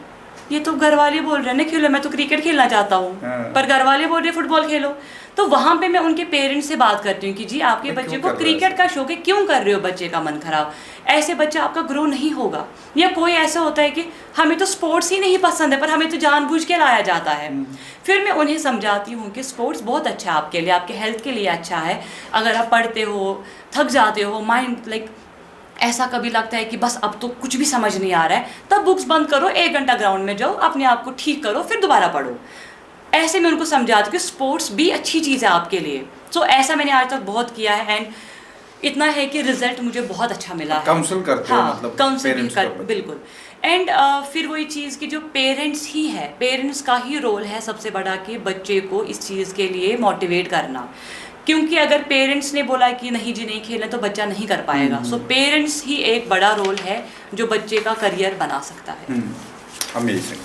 ये तो घर वाले बोल रहे हैं ना खेलो, मैं तो क्रिकेट खेलना चाहता हूँ, पर घर वाले बोल रहे हैं फुटबॉल खेलो। तो वहाँ पे मैं उनके पेरेंट्स से बात करती हूँ कि जी आपके बच्चे को क्रिकेट का शौक है, क्यों कर रहे हो बच्चे का मन खराब? ऐसे बच्चा आपका ग्रो नहीं होगा। या कोई ऐसा होता है कि हमें तो स्पोर्ट्स ही नहीं पसंद है, पर हमें तो जानबूझ के लाया जाता है। फिर मैं उन्हें समझाती हूँ कि स्पोर्ट्स बहुत अच्छा है आपके लिए, आपके हेल्थ के लिए अच्छा है। अगर आप पढ़ते हो, थक जाते हो, माइंड लाइक ऐसा कभी लगता है कि बस अब तो कुछ भी समझ नहीं आ रहा है, तब बुक्स बंद करो, 1 घंटा ग्राउंड में जाओ, अपने आप को ठीक करो, फिर दोबारा पढ़ो। ऐसे मैं उनको समझाती हूँ कि स्पोर्ट्स भी अच्छी चीज़ है आपके लिए। सो ऐसा मैंने आज तक बहुत किया है, एंड इतना है कि रिजल्ट मुझे बहुत अच्छा मिला है। काउंसिल करते हो? हाँ, मतलब काउंसिल कर, बिल्कुल। एंड फिर वही चीज़ कि जो पेरेंट्स ही है, पेरेंट्स का ही रोल है सबसे बड़ा कि बच्चे को इस चीज़ के लिए मोटिवेट करना, क्योंकि अगर पेरेंट्स ने बोला कि नहीं जी नहीं खेलना तो बच्चा नहीं कर पाएगा। सो पेरेंट्स ही एक बड़ा रोल है जो बच्चे का करियर बना सकता है। अमेजिंग।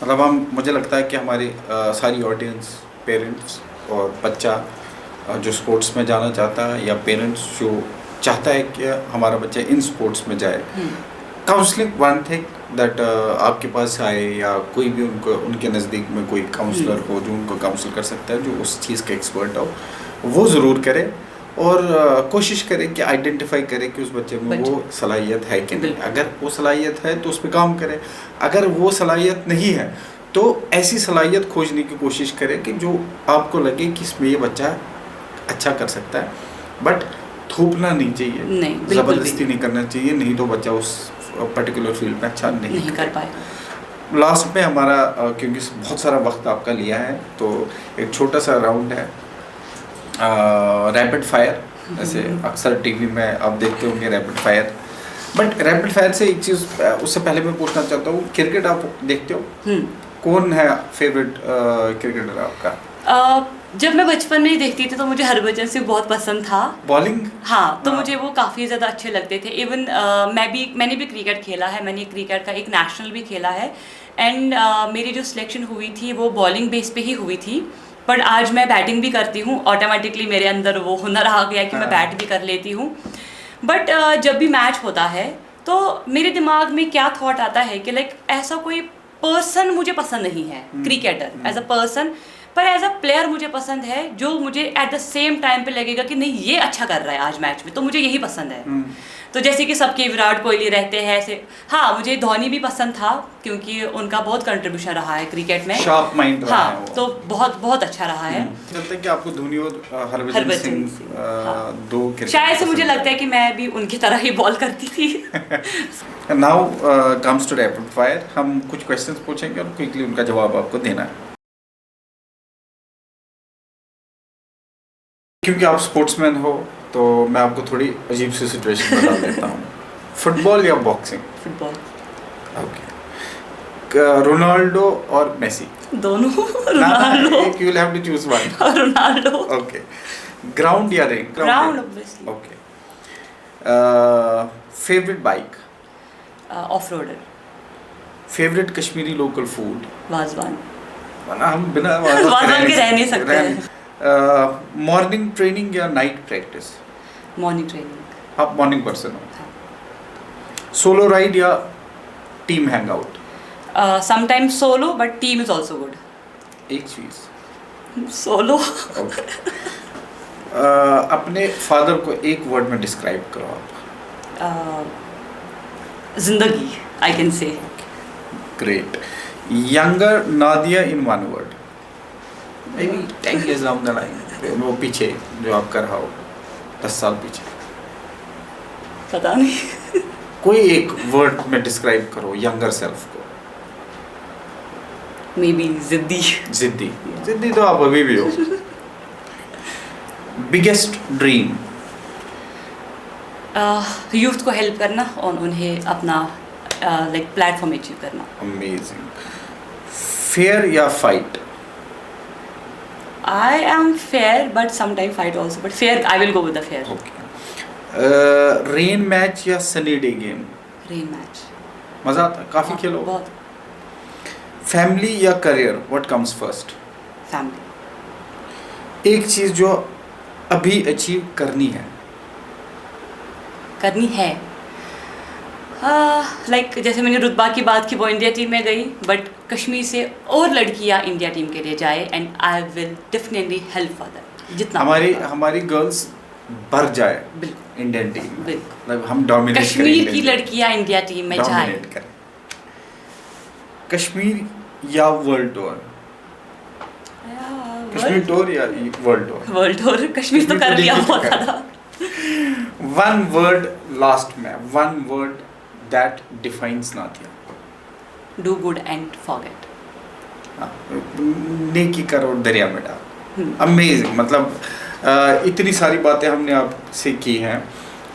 मतलब मुझे लगता है कि हमारी सारी ऑडियंस, पेरेंट्स और बच्चा जो स्पोर्ट्स में जाना चाहता है, या पेरेंट्स जो चाहता है कि हमारा बच्चा इन स्पोर्ट्स में जाए, काउंसलिंग वन थिंग दैट आपके पास आए, या कोई भी उनके नज़दीक में कोई काउंसलर हो जो उनको काउंसिल कर सकता है, जो उस चीज़ का एक्सपर्ट हो, वो ज़रूर करे। और कोशिश करें कि आइडेंटिफाई करें कि उस बच्चे में वो सलाहियत है कि नहीं। अगर वो सलाहियत है तो उस पर काम करें, अगर वो सलाहियत नहीं है तो ऐसी सलाहियत खोजने की कोशिश करें कि जो आपको लगे कि इसमें ये बच्चा अच्छा कर सकता है, बट थोपना नहीं चाहिए, नहीं, ज़बरदस्ती नहीं करना चाहिए, नहीं तो बच्चा उस पर्टिकुलर फील्ड में अच्छा नहीं कर पाएगा। लास्ट में हमारा क्योंकि बहुत सारा वक्त आपका लिया है, तो एक छोटा सा राउंड है रैपिड फायर। जैसे अक्सर टीवी में आप देखते होंगे rapid fire, but rapid fire से एक चीज़ उससे पहले मैं पूछना चाहता हूँ, क्रिकेट आप देखते हो? कौन है फेवरेट क्रिकेटर आपका? जब मैं बचपन में ही देखती थी तो मुझे हरभजन सिंह बहुत पसंद था। बॉलिंग? हाँ, तो मुझे वो काफ़ी ज़्यादा अच्छे लगते थे। इवन मैंने भी क्रिकेट खेला है, मैंने क्रिकेट का एक नेशनल भी खेला है। एंड मेरी जो सिलेक्शन हुई थी वो बॉलिंग बेस पे ही हुई थी, बट आज मैं बैटिंग भी करती हूँ। ऑटोमेटिकली मेरे अंदर वो हुनर आ गया कि मैं बैट भी कर लेती हूँ। बट जब भी मैच होता है तो मेरे दिमाग में क्या थॉट आता है कि लाइक ऐसा कोई पर्सन मुझे पसंद नहीं है क्रिकेटर एज अ पर्सन, पर एज अ प्लेयर मुझे पसंद है जो मुझे एट द सेम टाइम पे लगेगा कि नहीं ये अच्छा कर रहा है आज मैच में, तो मुझे यही पसंद है। तो जैसे कि सबके विराट कोहली रहते हैं ऐसे, हाँ मुझे धोनी भी पसंद था क्योंकि उनका बहुत कंट्रीब्यूशन रहा है क्रिकेट में, शार्प माइंड रहा है वो। तो बहुत बहुत अच्छा रहा है। लगता है कि आपको धोनी और हरभजन सिंह दो शायद से मुझे लगता है कि मैं भी उनकी तरह ही बॉल करती थी। Now comes to rapid fire, हम कुछ क्वेश्चंस पूछेंगे और क्विकली उनका जवाब आपको देना है। क्योंकि आप स्पोर्ट्समैन हो तो मैं आपको थोड़ी अजीब सी सिचुएशन बता देता हूँ। फुटबॉल या बॉक्सिंग? फुटबॉल। ओके। रोनाल्डो और मेसी? दोनों। रोनाल्डो। एक you will have to choose one. Ronaldo. Okay. Ground या ring? Ground obviously. Okay. Favourite bike? Off roader. Favourite Kashmiri local food? Wazwan. हम बिना वाजवान के रह नहीं सकते हैं। मॉर्निंग ट्रेनिंग या नाइट प्रैक्टिस? Morning training. आप मॉर्निंग पर्सन हो? सोलो राइड या team hang out? Sometimes solo but team is also good. एक चीज सोलो। अपने फादर को एक वर्ड में डिस्क्राइब करो आप। जिंदगी, I can say. Great. Younger Nadia in one word? Maybe 10 years down the line, वो पीछे जो आप कर रहा हो 10 साल पीछे, पता नहीं। कोई एक वर्ड में डिस्क्राइब करो यंगर सेल्फ को। Maybe जिद्दी। जिद्दी? जिद्दी तो आप अभी भी हो। Biggest dream? यूथ को हेल्प करना और उन्हें अपना लाइक प्लेटफॉर्म अचीव करना। अमेजिंग। फेयर या fight? I am fair but sometimes fight also, but fair, I will go with the fair. Okay. Rain match या sunny day game? Rain match. मज़ा आता है, काफ़ी खेलो? बहुत। फैमिली या career, what comes first? Family. एक चीज़ जो अभी अचीव करनी है? लाइक जैसे मैंने रुतबा की बात की, वो इंडिया टीम में गई, बट कश्मीर से और लड़कियां इंडिया टीम के लिए जाए and I will definitely help for that. जितना हमारी गर्ल्स बढ़ जाए बिल्कुल इंडियन टीम में, बिल्कुल हम डोमिनेट करें, कश्मीर की लड़कियां इंडिया टीम में जाए। कश्मीर या वर्ल्ड टूर? कश्मीर टूर या world tour? World tour. Kashmir तो कर लिया बहुत ज़्यादा। वन वर्ड लास्ट में, one word that defines Nadia? Do good and forget. नेकी करो दरिया में डाल। अमेजिंग। मतलब इतनी सारी बातें हमने आपसे की हैं,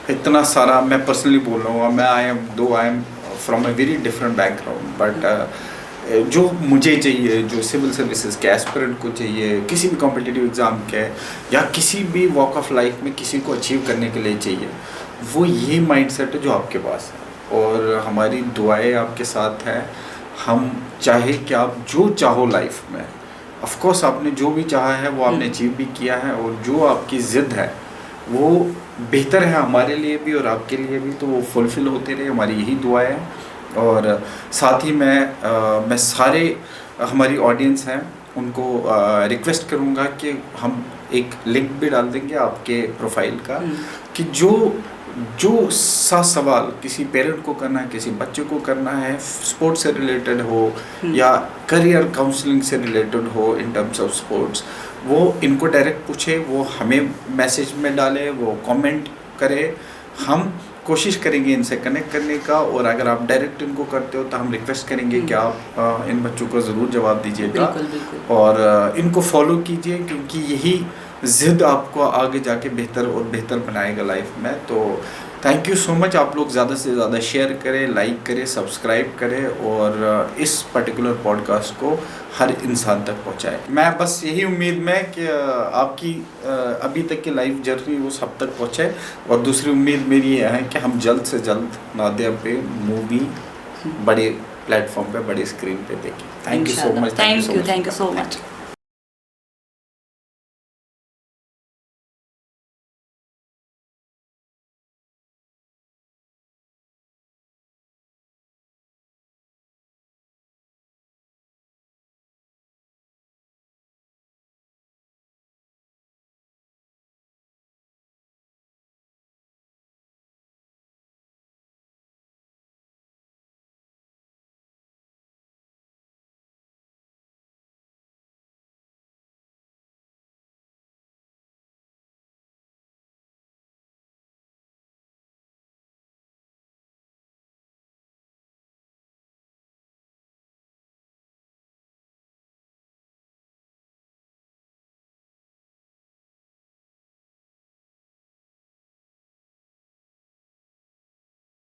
इतना सारा। मैं पर्सनली बोल रहा हूँ, मैं I am from a very different background, but जो मुझे चाहिए, जो सिविल सर्विसेज के एस्पिरेंट को चाहिए, किसी भी कॉम्पिटिटिव एग्ज़ाम के या किसी भी वॉक ऑफ लाइफ में किसी को अचीव करने के लिए चाहिए, वो ये माइंडसेट है जो आपके पास है। और हमारी दुआएं आपके साथ हैं। हम चाहे कि आप जो चाहो लाइफ में, ऑफ कोर्स आपने जो भी चाहा है वो आपने अचीव भी किया है, और जो आपकी ज़िद है वो बेहतर है हमारे लिए भी और आपके लिए भी, तो वो फुलफ़िल होते रहे, हमारी यही दुआ है। और साथ ही मैं सारे हमारी ऑडियंस हैं उनको रिक्वेस्ट करूँगा कि हम एक लिंक भी डाल देंगे आपके प्रोफाइल का, कि जो सा सवाल किसी पेरेंट को करना है, किसी बच्चे को करना है, स्पोर्ट्स से रिलेटेड हो या करियर काउंसलिंग से रिलेटेड हो इन टर्म्स ऑफ स्पोर्ट्स, वो इनको डायरेक्ट पूछे, वो हमें मैसेज में डाले, वो कमेंट करे। हम कोशिश करेंगे इनसे कनेक्ट करने का, और अगर आप डायरेक्ट इनको करते हो तो हम रिक्वेस्ट करेंगे कि आप इन बच्चों को ज़रूर जवाब दीजिएगा और इनको फॉलो कीजिए, क्योंकि यही ज़िद आपको आगे जाके बेहतर और बेहतर बनाएगा लाइफ में। तो थैंक यू सो मच। आप लोग ज़्यादा से ज़्यादा शेयर करें, लाइक करें, सब्सक्राइब करें और इस पर्टिकुलर पॉडकास्ट को हर इंसान तक पहुंचाएं। मैं बस यही उम्मीद में कि आपकी अभी तक की लाइफ जर्नी वो सब तक पहुंचे, और दूसरी उम्मीद मेरी यह है कि हम जल्द से जल्द नादिया पे मूवी बड़े प्लेटफॉर्म पे, बड़ी स्क्रीन पे देखें। Thank you so much. Thank you so much.